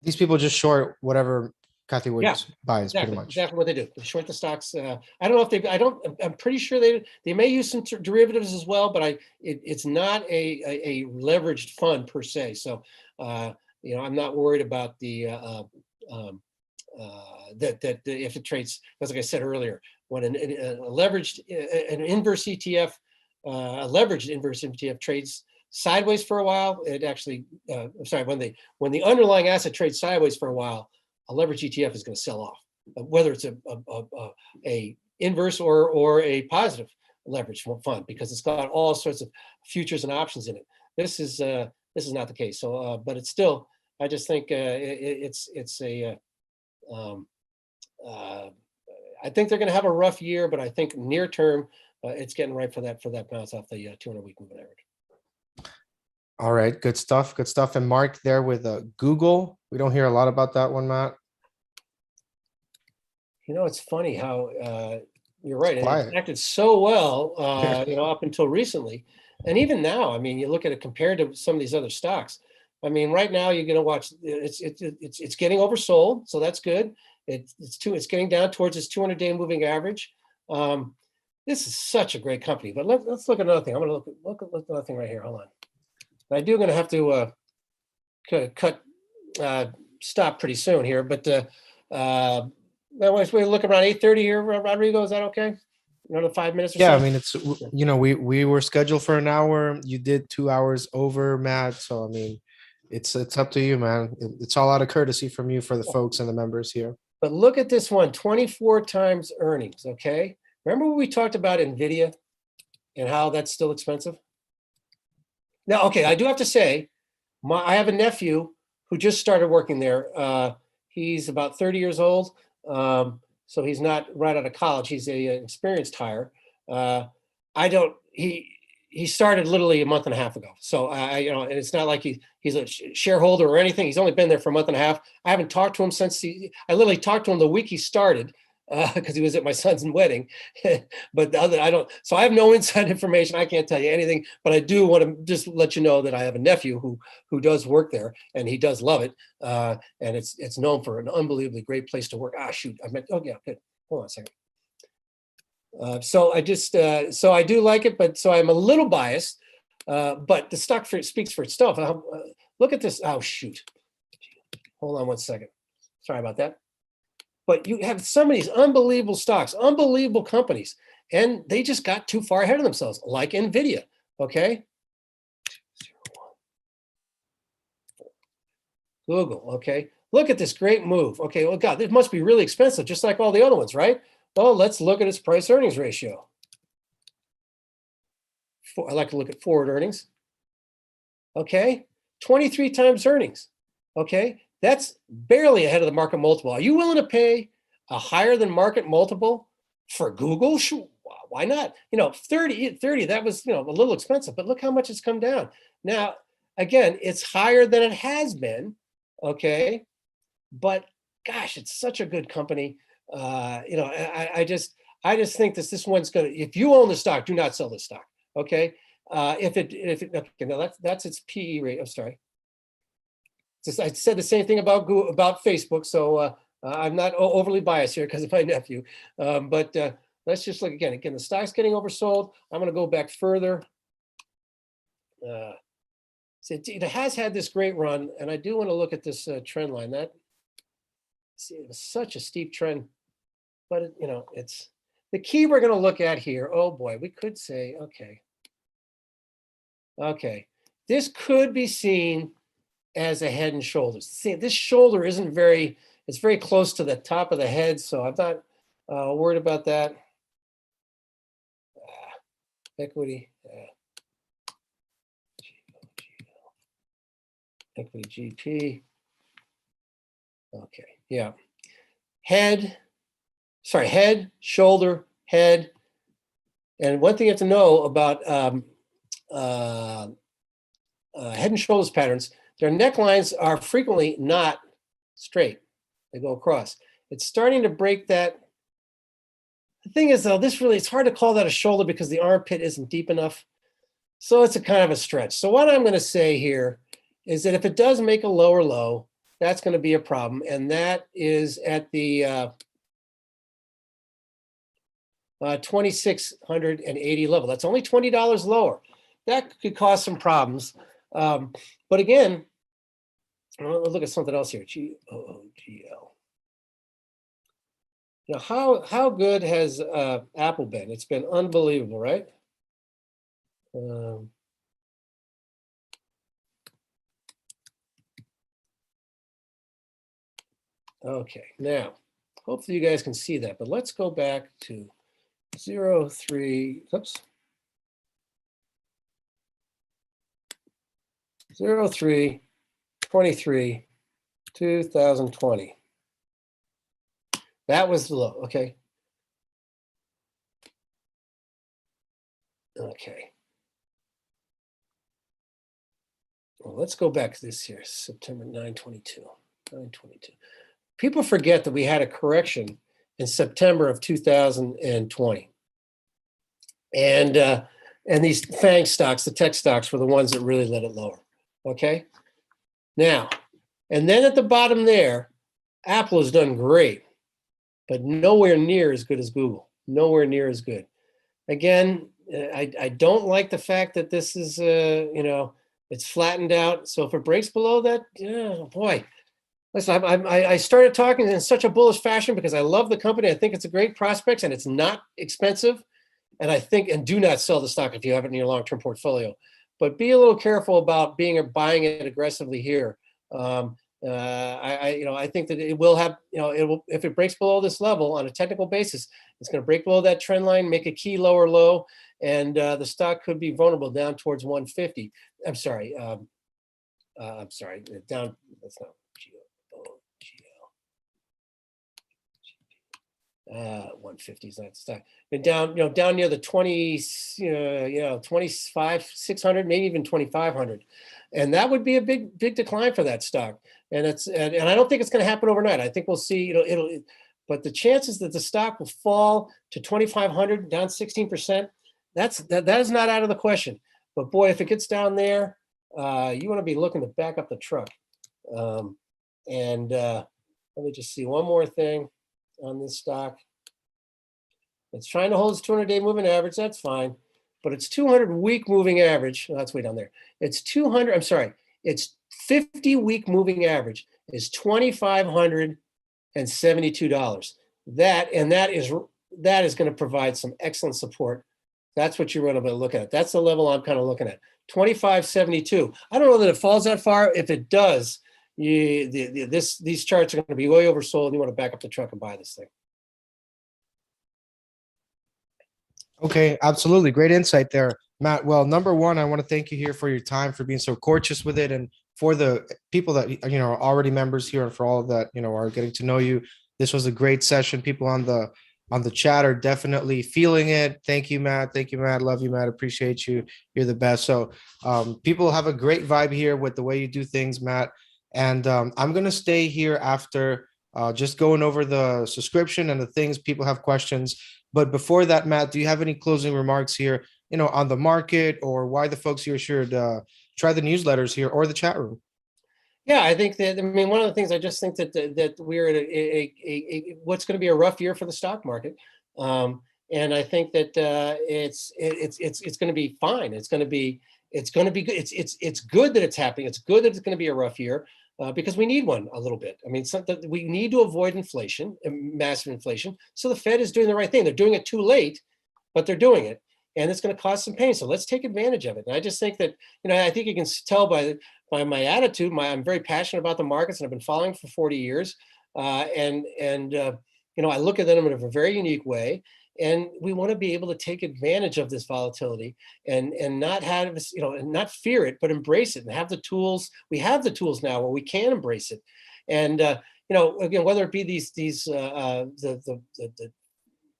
These people just short whatever Kathy Woods buys, exactly, pretty much. Exactly what they do. They short the stocks. I don't know if I'm pretty sure they may use some derivatives as well, but it's not a leveraged fund per se. So I'm not worried about the that if it trades, as like I said earlier, when a leveraged an inverse ETF, a leveraged inverse ETF trades sideways for a while, it actually when the underlying asset trades sideways for a while, a leveraged ETF is going to sell off, whether it's a inverse or a positive leverage fund, because it's got all sorts of futures and options in it. This is not the case. So, but it's still, I just think I think they're going to have a rough year, but I think near term, it's getting right for that bounce off the 200-week moving average. All right, good stuff, good stuff. And Mark there with Google. We don't hear a lot about that one, Matt. It's funny how you're right. It acted so well, up until recently, and even now. I mean, you look at it compared to some of these other stocks. I mean, right now you're going to watch. It's getting oversold, so that's good. It's getting down towards its 200-day moving average. This is such a great company. But let's look at another thing. I'm going to look at another thing right here. Hold on. I do going to have to stop pretty soon here, but we look around 8:30 here, Rodrigo. Is that okay? Another 5 minutes or so? Yeah, I mean, it's, we were scheduled for an hour. You did 2 hours over, Matt. So, I mean, it's up to you, man. It's all out of courtesy from you for the folks and the members here. But look at this one, 24 times earnings, okay? Remember when we talked about NVIDIA and how that's still expensive? Now, okay, I do have to say, I have a nephew who just started working there. He's about 30 years old, so he's not right out of college. He's an experienced hire. He started literally a month and a half ago. So and it's not like he's a shareholder or anything. He's only been there for a month and a half. I haven't talked to him since I literally talked to him the week he started. because he was at my son's wedding. But the other, I don't. So I have no inside information. I can't tell you anything. But I do want to just let you know that I have a nephew who does work there, and he does love it. And it's known for an unbelievably great place to work. Ah, shoot, I meant. Oh yeah, good. Hold on a second. So I just so I do like it, but so I'm a little biased. But the stock speaks for itself. Look at this. Oh shoot. Hold on one second. Sorry about that. But you have some of these unbelievable stocks, unbelievable companies, and they just got too far ahead of themselves, like NVIDIA, okay? Google, okay? Look at this great move. Okay, well, God, this must be really expensive, just like all the other ones, right? Well, let's look at its price earnings ratio. I like to look at forward earnings. Okay, 23 times earnings, okay? That's barely ahead of the market multiple. Are you willing to pay a higher than market multiple for Google? Sure, why not? 30, that was, a little expensive, but look how much it's come down. Now, again, it's higher than it has been, okay? But gosh, it's such a good company. I just think this one's gonna, if you own the stock, do not sell the stock, okay? If it okay, now that's its PE rate. I'm sorry. I said the same thing about Google, about Facebook, so I'm not overly biased here because of my nephew. But let's just look again. Again, the stock's getting oversold. I'm going to go back further. So it has had this great run, and I do want to look at this trend line. That see, it was such a steep trend, but it's the key we're going to look at here. Oh boy, we could say, okay, this could be seen as a head and shoulders. See, this shoulder isn't very, it's very close to the top of the head, so I'm not worried about that. Equity, equity GP. Okay, yeah. Head, shoulder, head. And one thing you have to know about head and shoulders patterns, their necklines are frequently not straight. They go across. It's starting to break that. The thing is, though, it's hard to call that a shoulder because the armpit isn't deep enough. So it's a kind of a stretch. So what I'm going to say here is that if it does make a lower low, that's going to be a problem. And that is at the 2,680 level. That's only $20 lower. That could cause some problems. But again, let's look at something else here. GOOGL. How good has Apple been? It's been unbelievable, right? Okay, now, hopefully you guys can see that, but let's go back to 03, oops. 03/23, 2020. That was the low, okay? Okay. Well, let's go back to this here, September 9/22. People forget that we had a correction in September of 2020. And these FANG stocks, the tech stocks, were the ones that really let it lower. Okay. Now, and then at the bottom there, Apple has done great, but nowhere near as good as Google. Nowhere near as good. Again, I don't like the fact that this is, it's flattened out. So if it breaks below that, boy. Listen, I started talking in such a bullish fashion because I love the company. I think it's a great prospects and it's not expensive. And I think, and do not sell the stock if you have it in your long-term portfolio, but be a little careful about buying it aggressively here. I think that it will have, if it breaks below this level on a technical basis, it's going to break below that trend line, make a key lower low, and the stock could be vulnerable down towards 150. I'm sorry, down. That's not GO. 150 is not the stock. And down near the 25,600, maybe even 2,500, and that would be a big decline for that stock. And I don't think it's going to happen overnight. I think we'll see. but the chances that the stock will fall to 2,500, down 16%, that is not out of the question. But boy, if it gets down there, you want to be looking to back up the truck. Let me just see one more thing on this stock. It's trying to hold its 200-day moving average. That's fine. But its 200-week moving average, oh, that's way down there. It's 200, I'm sorry, its 50-week moving average is $2,572. That is going to provide some excellent support. That's what you're going to look at. That's the level I'm kind of looking at. 2572. I don't know that it falls that far. If it does, these charts are going to be way oversold. You want to back up the truck and buy this thing. Okay, absolutely. Great insight there, Matt. Well, number one, I want to thank you here for your time, for being so courteous with it, and for the people that, are already members here, and for all that, are getting to know you. This was a great session. People on the chat are definitely feeling it. Thank you, Matt. Thank you, Matt. Love you, Matt. Appreciate you. You're the best. So people have a great vibe here with the way you do things, Matt. And I'm going to stay here after just going over the subscription and the things people have questions. But before that, Matt, do you have any closing remarks here, on the market, or why the folks here should try the newsletters here or the chat room? Yeah, I think that, one of the things, I just think that we're at what's going to be a rough year for the stock market. And I think that it's going to be fine. It's going to be good. It's good that it's happening. It's good that it's going to be a rough year because we need one a little bit. We need to avoid inflation, massive inflation. So the Fed is doing the right thing. They're doing it too late, but they're doing it. And it's going to cause some pain. So let's take advantage of it. And I just think that, I think you can tell by my attitude, I'm very passionate about the markets, and I've been following for 40 years. I look at them in a very unique way. And we want to be able to take advantage of this volatility and not have, and not fear it, but embrace it and have the tools. We have the tools now where we can embrace it. And, again, whether it be the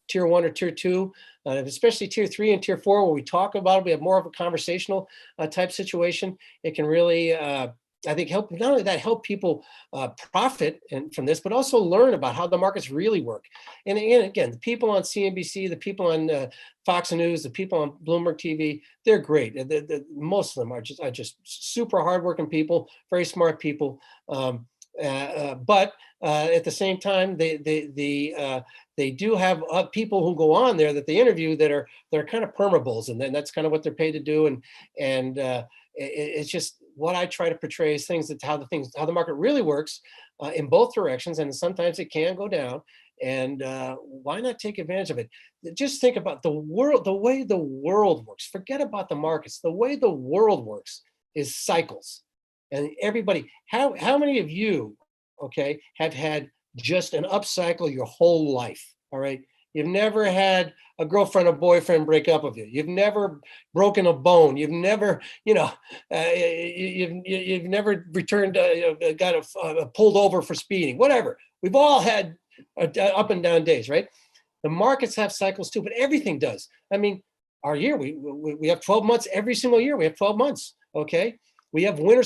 tier 1 or tier 2, especially tier 3 and tier 4, where we talk about it, we have more of a conversational type situation. It can really, I think, help, not only that, help people profit from this, but also learn about how the markets really work. And again, the people on CNBC, the people on Fox News, the people on Bloomberg TV, they're great. Most of them are just super hardworking people, very smart people. But at the same time, they do have people who go on there that they interview that are kind of permabulls, and then that's kind of what they're paid to do. And it's just what I try to portray is how the market really works in both directions, and sometimes it can go down. And why not take advantage of it? Just think about the world, the way the world works. Forget about the markets. The way the world works is cycles. And everybody, how many of you, okay, have had just an upcycle your whole life? All right. You've never had a girlfriend or boyfriend break up with you. You've never broken a bone. You've never, you've never returned, got pulled over for speeding, whatever. We've all had up and down days, right? The markets have cycles too, but everything does. Our year, we have 12 months every single year. We have 12 months, okay? We have winter,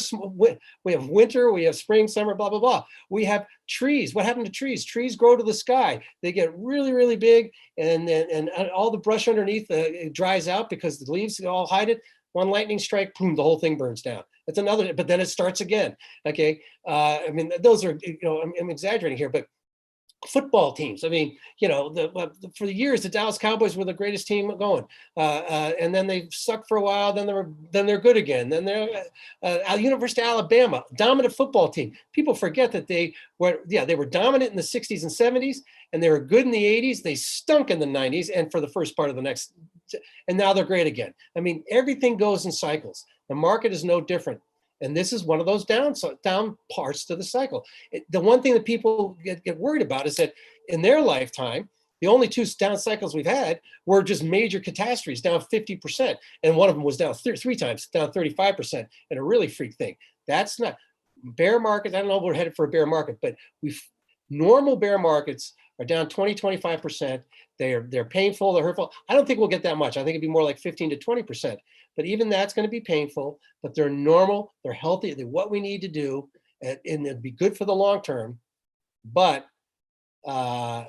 we have spring, summer, blah, blah, blah. We have trees. What happened to trees? Trees grow to the sky. They get really, really big, and all the brush underneath it dries out because the leaves all hide it. One lightning strike, boom, the whole thing burns down. That's another, but then it starts again, okay? Those are, I'm exaggerating here, but football teams. For the years, the Dallas Cowboys were the greatest team going, and then they sucked for a while. Then they're good again. Then they're University of Alabama, dominant football team. People forget that they were dominant in the 60s and 70s, and they were good in the 80s. They stunk in the 90s, and for the first part of the next, and now they're great again. Everything goes in cycles. The market is no different. And this is one of those down parts to the cycle. The one thing that people get worried about is that in their lifetime, the only two down cycles we've had were just major catastrophes, down 50%. And one of them was down three times, down 35%, and a really freak thing. That's not bear markets. I don't know if we're headed for a bear market, but normal bear markets are down 20, 25%. They're painful, they're hurtful. I don't think we'll get that much. I think it'd be more like 15 to 20%. But even that's going to be painful, but they're normal, they're healthy, they're what we need to do, and it'd be good for the long term. But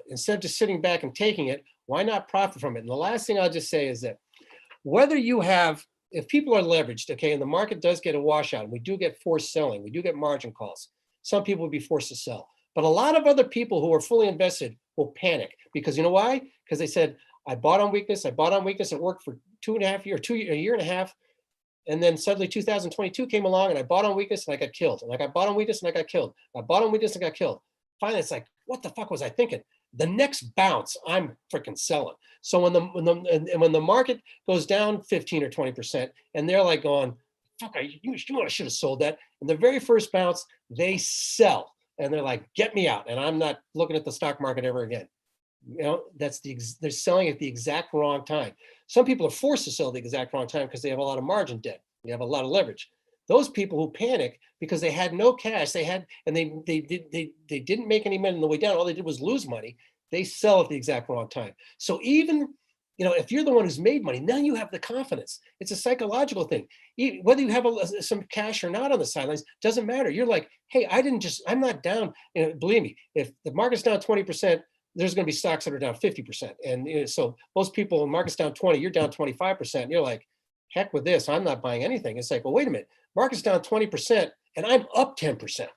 instead of just sitting back and taking it, why not profit from it? And the last thing I'll just say is that whether you have, if people are leveraged, okay, and the market does get a washout, and we do get forced selling, we do get margin calls. Some people will be forced to sell, but a lot of other people who are fully invested will panic because you know why? Because they said, I bought on weakness, I bought on weakness. It worked for 2.5 years, a year and a half. And then suddenly 2022 came along and I bought on weakness and I got killed. And like I bought on weakness and I got killed. I bought on weakness and got killed. Finally, it's like, what the fuck was I thinking? The next bounce, I'm freaking selling. So when the market goes down 15 or 20%, and they're like going, fuck, you should have sold that. And the very first bounce, they sell. And they're like, get me out. And I'm not looking at the stock market ever again. You know, they're selling at the exact wrong time. Some people are forced to sell at the exact wrong time because they have a lot of margin debt. They have a lot of leverage. Those people who panic because they had no cash, they didn't make any money on the way down. All they did was lose money. They sell at the exact wrong time. So even, you know, if you're the one who's made money, now you have the confidence. It's a psychological thing. Whether you have some cash or not on the sidelines, doesn't matter. You're like, hey, I'm not down. You know, believe me, if the market's down 20%, there's going to be stocks that are down 50%. And you know, so most people, when market's down 20, you're down 25%. And you're like, heck with this, I'm not buying anything. It's like, well, wait a minute, market's down 20% and I'm up 10%.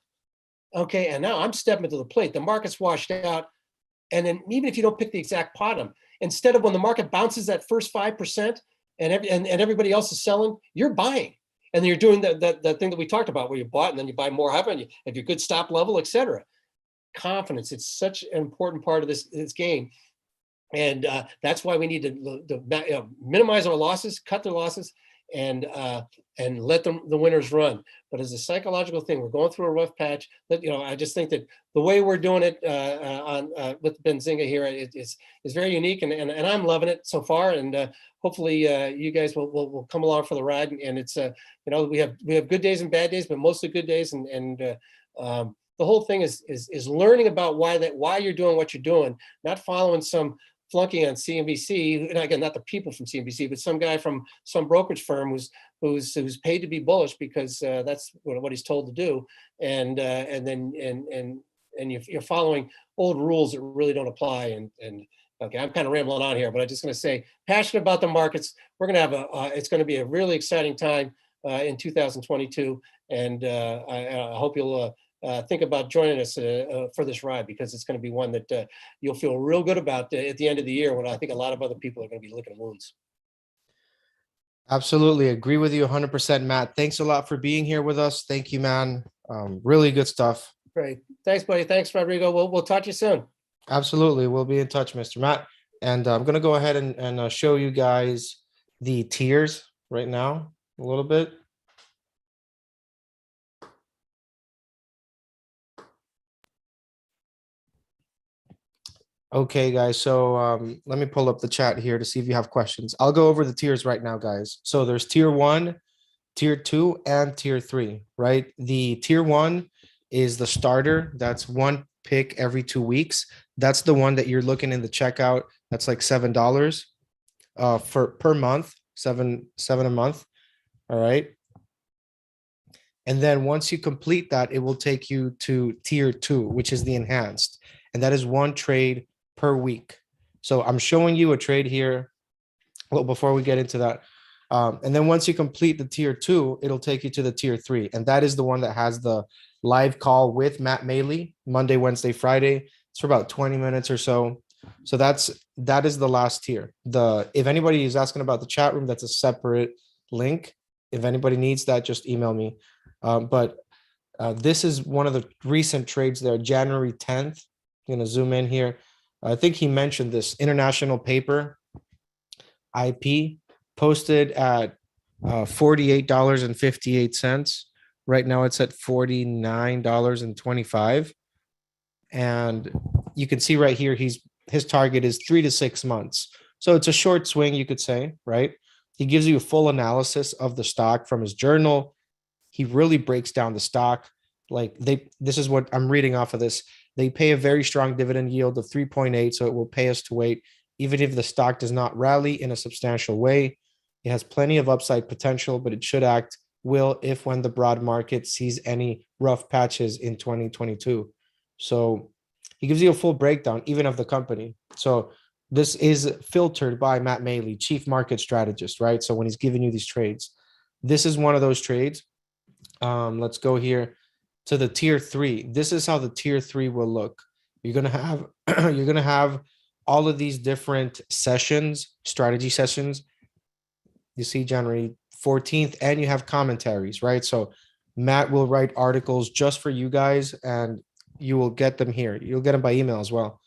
Okay, and now I'm stepping to the plate. The market's washed out. And then even if you don't pick the exact bottom, instead of when the market bounces that first 5% and everybody else is selling, you're buying. And then you're doing that thing that we talked about where you bought and then you buy more of it and you have your good stop level, et cetera. Confidence, it's such an important part of this game. And that's why we need to minimize our losses, cut their losses, and let the winners run. But as a psychological thing, we're going through a rough patch. But I just think that the way we're doing it with Benzinga here is very unique, and I'm loving it so far. And hopefully you guys will come along for the ride. And it's we have good days and bad days, but mostly good days. And the whole thing is learning about why you're doing what you're doing, not following some flunky on CNBC, and again, not the people from CNBC, but some guy from some brokerage firm who's paid to be bullish because that's what he's told to do, and you're following old rules that really don't apply. And okay, I'm kind of rambling on here, but I'm just going to say, passionate about the markets. We're going to have it's going to be a really exciting time in 2022, and I hope you'll. Think about joining us for this ride, because it's going to be one that you'll feel real good about at the end of the year, when I think a lot of other people are going to be licking wounds. Absolutely. Agree with you 100%, Matt. Thanks a lot for being here with us. Thank you, man. Really good stuff. Great. Thanks, buddy. Thanks, Rodrigo. We'll talk to you soon. Absolutely. We'll be in touch, Mr. Matt. And I'm going to go ahead and show you guys the tiers right now a little bit. Okay, guys, so let me pull up the chat here to see if you have questions. I'll go over the tiers right now, guys. So there's tier 1, tier 2, and tier 3, right? The tier 1 is the starter. That's one pick every 2 weeks. That's the one that you're looking in the checkout. That's like $7 per month, seven a month. All right. And then once you complete that, it will take you to tier 2, which is the enhanced. And that is one trade per week. So I'm showing you a trade here. Well, before we get into that, and then once you complete the tier 2, it'll take you to the tier 3, and that is the one that has the live call with Matt Maley Monday, Wednesday, Friday. It's for about 20 minutes or so. So that is the last tier. If anybody is asking about the chat room, that's a separate link. If anybody needs that, just email me. But this is one of the recent trades there, January 10th. I'm going to zoom in here. I think he mentioned this international paper IP posted at $48.58. Right now it's at $49.25. And you can see right here, his target is 3 to 6 months. So it's a short swing, you could say, right? He gives you a full analysis of the stock from his journal. He really breaks down the stock. This is what I'm reading off of this. They pay a very strong dividend yield of 3.8, so it will pay us to wait, even if the stock does not rally in a substantial way. It has plenty of upside potential, but it should act if when the broad market sees any rough patches in 2022. So He gives you a full breakdown, even of the company. So this is filtered by Matt Maley, chief market strategist, right? So when he's giving you these trades, this is one of those trades. Let's go here to the tier 3. This is how the tier 3 will look. You're gonna have you're gonna have all of these different sessions, strategy sessions. You see January 14th, and you have commentaries, right? So Matt will write articles just for you guys, and you will get them here. You'll get them by email as well.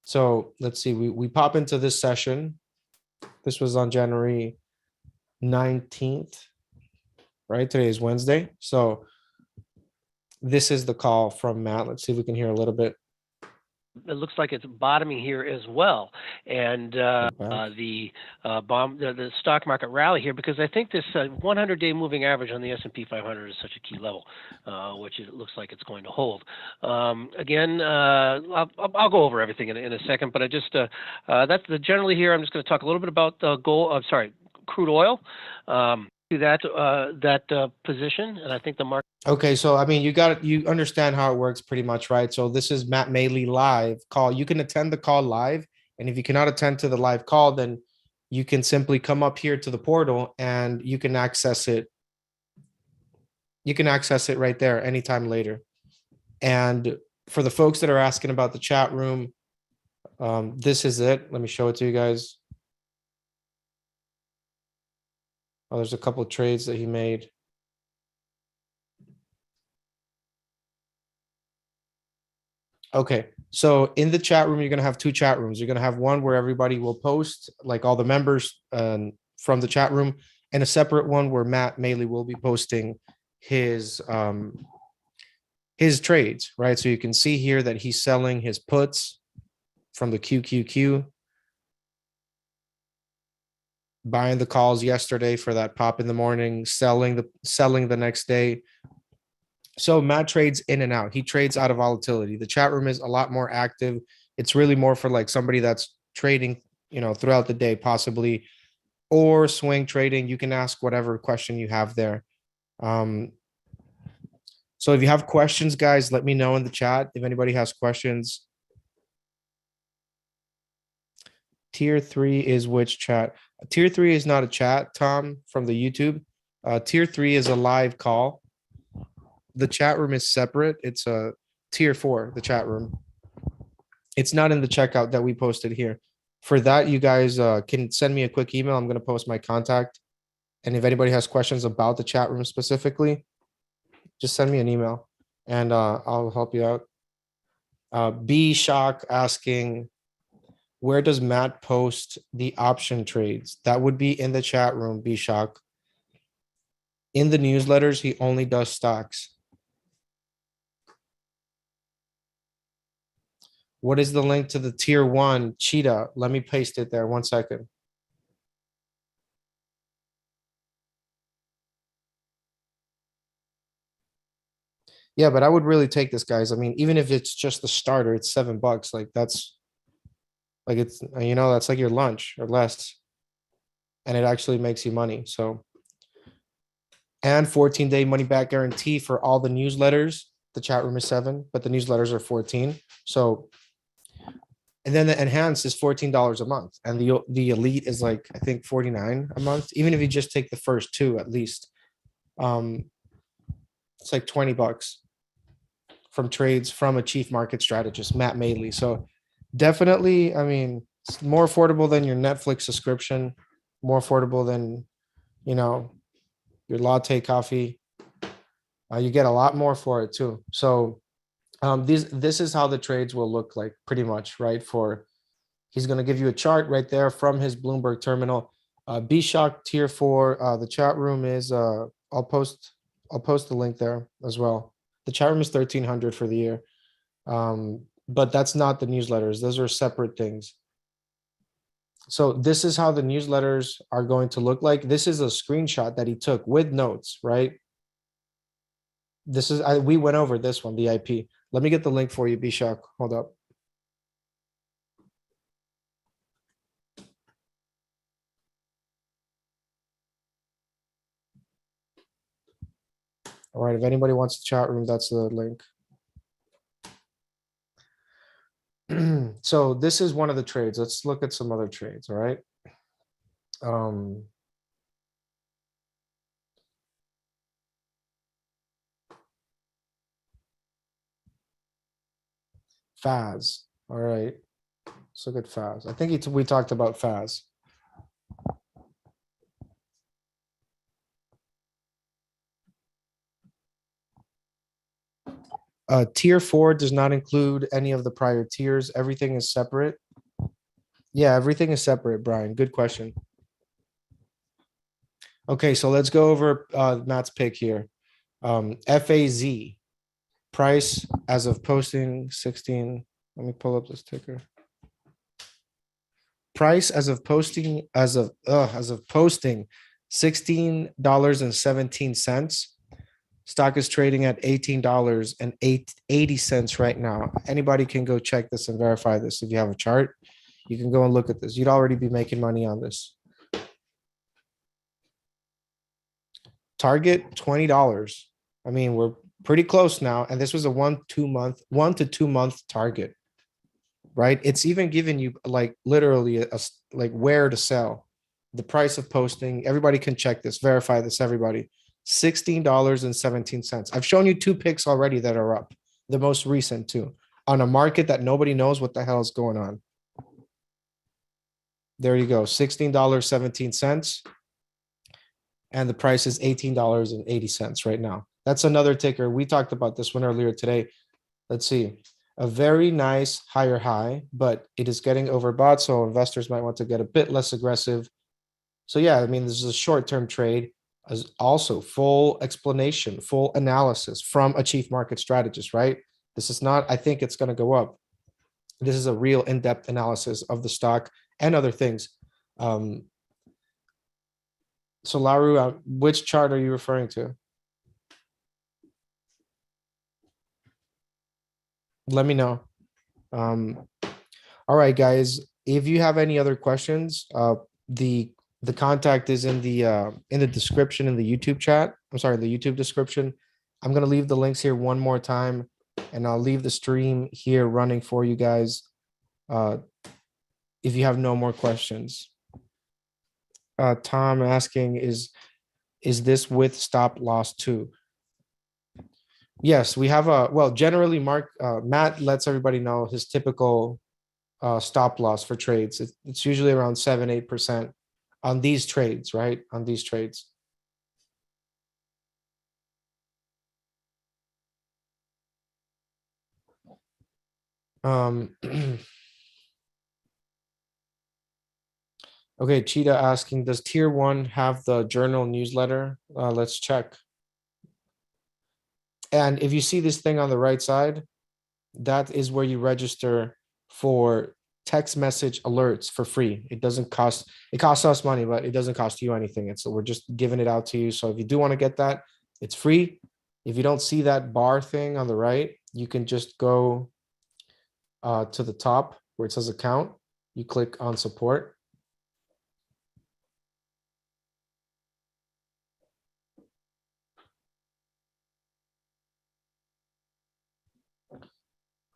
So let's see, we pop into this session. This was on January 19th, right? Today is Wednesday. So this is the call from Matt. Let's see if we can hear a little bit. It looks like it's bottoming here as well, and the stock market rally here, because I think this 100-day moving average on the S&P 500 is such a key level, which it looks like it's going to hold. Again, I'll go over everything in a second, but I just that's generally here. I'm just going to talk a little bit about crude oil. That position, and I think the market. Okay, so I mean, you understand how it works pretty much, right? So this is Matt Maley live call. You can attend the call live, and if you cannot attend to the live call, then you can simply come up here to the portal and you can access it. You can access it right there anytime later. And for the folks that are asking about the chat room, this is it. Let me show it to you guys. Oh, there's a couple of trades that he made. Okay, so in the chat room, you're going to have two chat rooms. You're going to have one where everybody will post, like all the members from the chat room, and a separate one where Matt Maley will be posting his trades, right? So you can see here that he's selling his puts from the QQQ, buying the calls yesterday for that pop in the morning, selling the next day. So Matt trades in and out. He trades out of volatility. The chat room is a lot more active. It's really more for like somebody that's trading, throughout the day, possibly, or swing trading. You can ask whatever question you have there. So if you have questions, guys, let me know in the chat. If anybody has questions. Tier 3 is which chat? Tier 3 is not a chat, Tom, from the YouTube. Tier 3 is a live call. The chat room is separate. It's a tier 4, the chat room. It's not in the checkout that we posted here. For that, you guys can send me a quick email. I'm going to post my contact. And if anybody has questions about the chat room specifically, just send me an email and I'll help you out. B Shock asking, where does Matt post the option trades? That would be in the chat room, B Shock. In the newsletters, he only does stocks. What is the link to the tier 1 cheetah? Let me paste it there. 1 second. Yeah, but I would really take this, guys. I mean, even if it's just the starter, it's $7. Like that's like your lunch or less. And it actually makes you money. So, and 14-day money back guarantee for all the newsletters. The chat room is 7, but the newsletters are 14. So, and then the enhanced is $14 a month, and the elite is like, I think, $49 a month. Even if you just take the first 2 at least, it's like $20 from trades from a chief market strategist, Matt Maley. So definitely, I mean, it's more affordable than your Netflix subscription, more affordable than, your latte coffee. You get a lot more for it too. So this is how the trades will look like pretty much, right? He's going to give you a chart right there from his Bloomberg terminal. B Shock tier 4. The chat room is I'll post the link there as well. The chat room is 1,300 for the year. But that's not the newsletters. Those are separate things. So this is how the newsletters are going to look like. This is a screenshot that he took with notes, right? We went over this one, the IP. Let me get the link for you, B Shock. Hold up. All right, if anybody wants the chat room, that's the link. So this is one of the trades. Let's look at some other trades, all right? FAS, all right. Let's look at FAS. I think we talked about FAS. Tier 4 does not include any of the prior tiers. Everything is separate. Yeah, everything is separate, Brian. Good question. Okay, so let's go over Matt's pick here. FAZ, price as of posting 16. Let me pull up this ticker. Price as of posting posting $16.17. Stock is trading at $18.80 right now. Anybody can go check this and verify this. If you have a chart, you can go and look at this. You'd already be making money on this. Target $20. I mean, we're pretty close now. And this was a 1 to 2 month target, right? It's even giving you like literally like where to sell, the price of posting. Everybody can check this, verify this, everybody. $16.17. I've shown you 2 picks already that are up, the most recent 2, on a market that nobody knows what the hell is going on. There you go, $16.17. And the price is $18.80 right now. That's another ticker. We talked about this one earlier today. Let's see. A very nice higher high, but it is getting overbought. So investors might want to get a bit less aggressive. So yeah, I mean, this is a short-term trade. As also full explanation, full analysis from a chief market strategist, right? This is not, I think it's going to go up. This is a real in-depth analysis of the stock and other things. So Laru, which chart are you referring to? Let me know. All right, guys, if you have any other questions, the contact is in the description in the YouTube chat. I'm sorry, the YouTube description. I'm going to leave the links here one more time, and I'll leave the stream here running for you guys. If you have no more questions. Tom asking, is this with stop loss too? Yes, we have generally Matt lets everybody know his typical stop loss for trades. It's usually around 7-8%. On these trades, right? On these trades. Okay, Cheetah asking, does tier 1 have the journal newsletter? Let's check. And if you see this thing on the right side, that is where you register for text message alerts for free. It costs us money, but it doesn't cost you anything. We're just giving it out to you. So if you do want to get that, it's free. If you don't see that bar thing on the right, you can just go to the top where it says account. You click on support.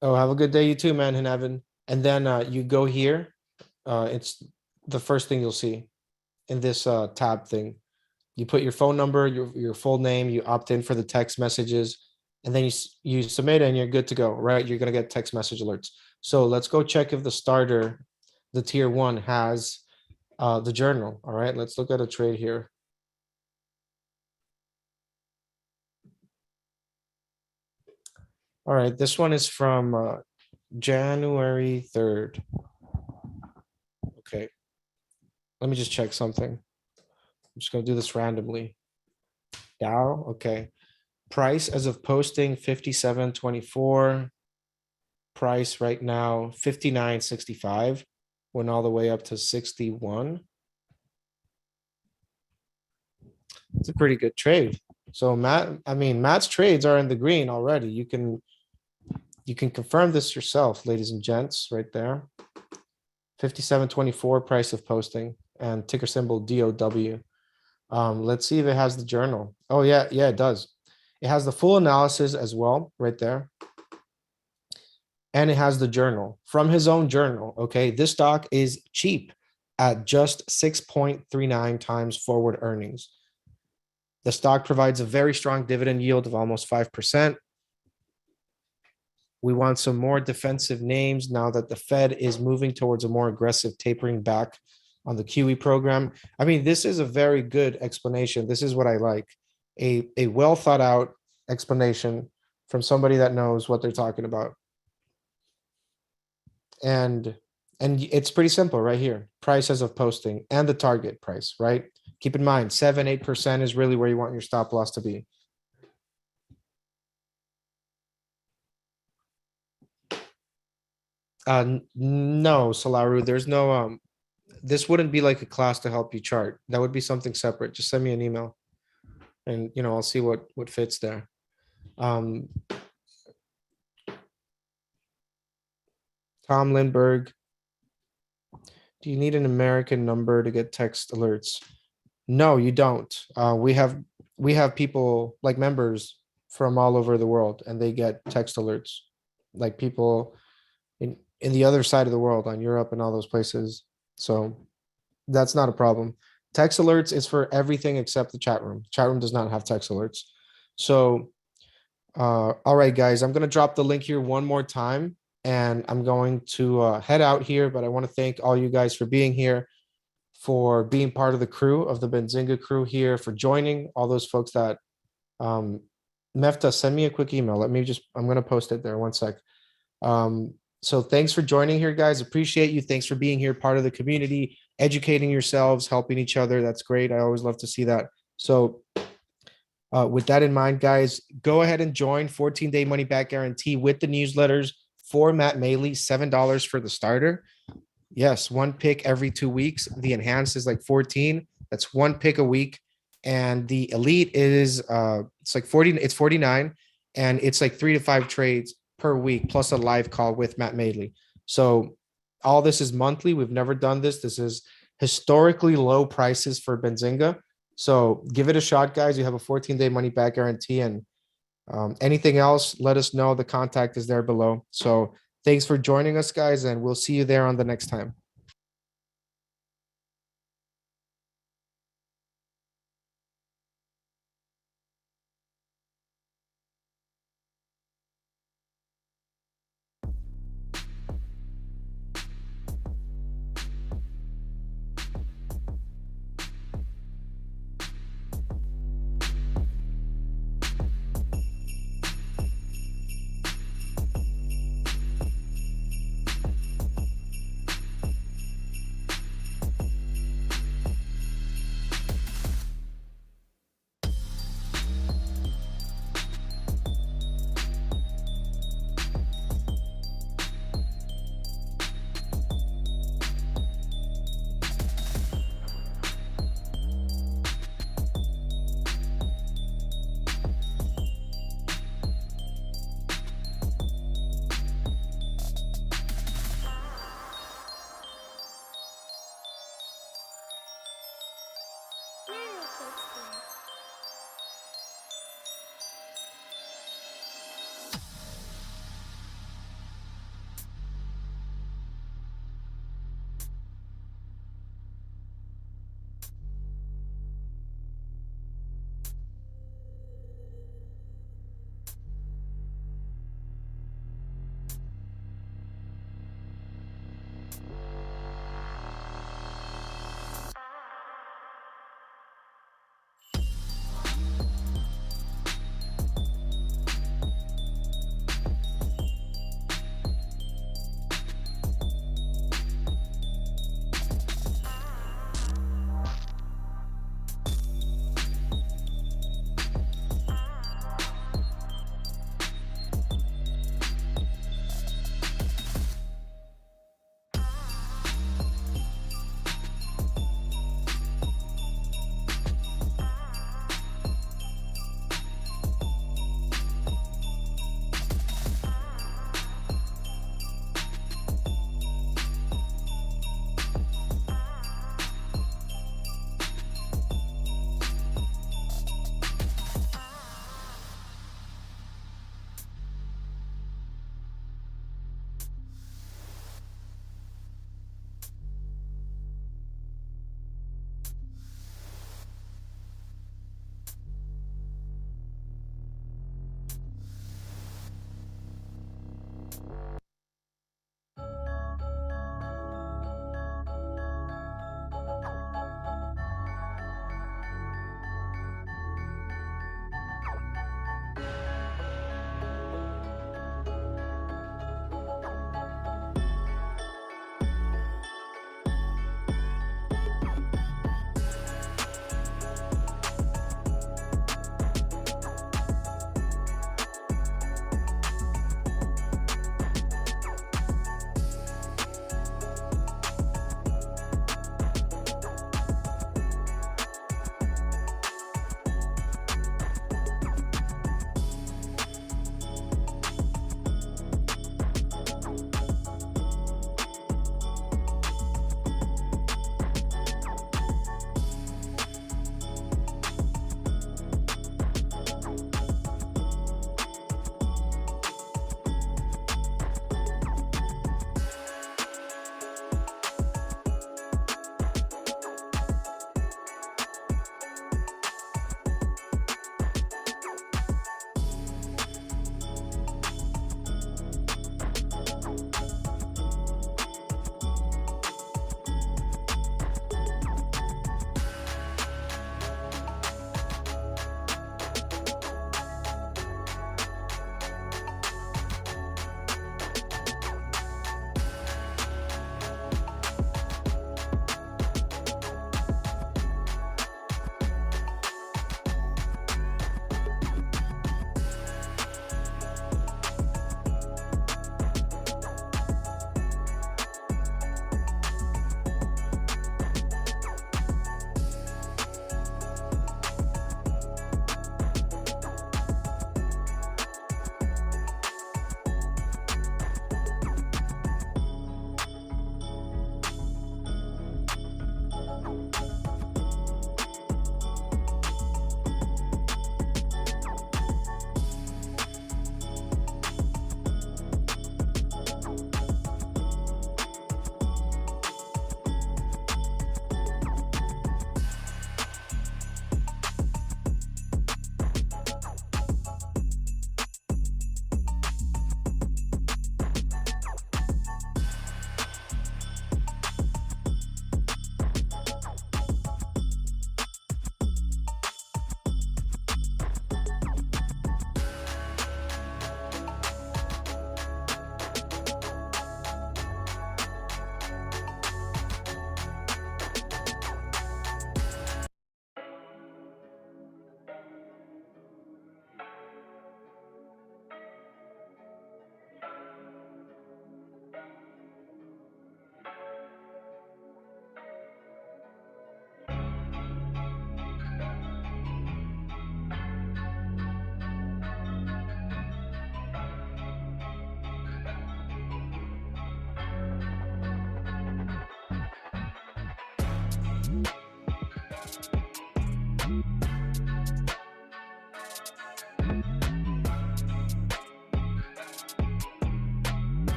Oh, have a good day, you too, man, and Evan. And then you go here. It's the first thing you'll see in this tab thing. You put your phone number, your full name, you opt in for the text messages, and then you submit and you're good to go, right? You're gonna get text message alerts. So let's go check if the starter, the tier 1, has the journal. All right, let's look at a trade here. All right, this one is from January 3rd. Okay, let me just check something. I'm just gonna do this randomly. Dow, okay. Price as of posting 57.24. Price right now 59.65. Went all the way up to 61. It's a pretty good trade. So Matt's trades are in the green already. You can confirm this yourself, ladies and gents, right there. 57.24 price of posting and ticker symbol DOW. Let's see if it has the journal. Oh yeah, it does. It has the full analysis as well, right there. and it has the journal from his own journal. Okay, this stock is cheap at just 6.39 times forward earnings. The stock provides a very strong dividend yield of almost 5%. We want some more defensive names now that the Fed is moving towards a more aggressive tapering back on the QE program. I mean, this is a very good explanation. This is what I like. A well thought out explanation from somebody that knows what they're talking about. And it's pretty simple right here. Price as of posting and the target price, right? Keep in mind, 7-8% is really where you want your stop loss to be. No, Solaru, there's no this wouldn't be like a class to help you chart. That would be something separate. Just send me an email and I'll see what fits there. Tom Lindbergh, do you need an American number to get text alerts? No, you don't. We have people like members from all over the world, and they get text alerts, like people in the other side of the world, on Europe and all those places. So that's not a problem. Text alerts is for everything except the chat room. Chat room does not have text alerts. So, all right, guys, I'm going to drop the link here one more time, and I'm going to head out here, but I want to thank all you guys for being here, for being part of the crew of the Benzinga crew here, for joining all those folks that, Mefta, send me a quick email. I'm going to post it there. One sec. So thanks for joining here, guys. Appreciate you. Thanks for being here, part of the community, educating yourselves, helping each other. That's great. I always love to see that. So with that in mind, guys, go ahead and join 14-day money back guarantee with the newsletters for Matt Maley, $7 for the starter. Yes, one pick every 2 weeks. The enhanced is like 14. That's one pick a week. And the elite is it's like 40, it's 49, and it's like 3 to 5 trades per week, plus a live call with Matt Maley. So all this is monthly. We've never done this. This is historically low prices for Benzinga. So give it a shot, guys. You have a 14-day money back guarantee, and anything else, let us know. The contact is there below. So thanks for joining us, guys, and we'll see you there on the next time.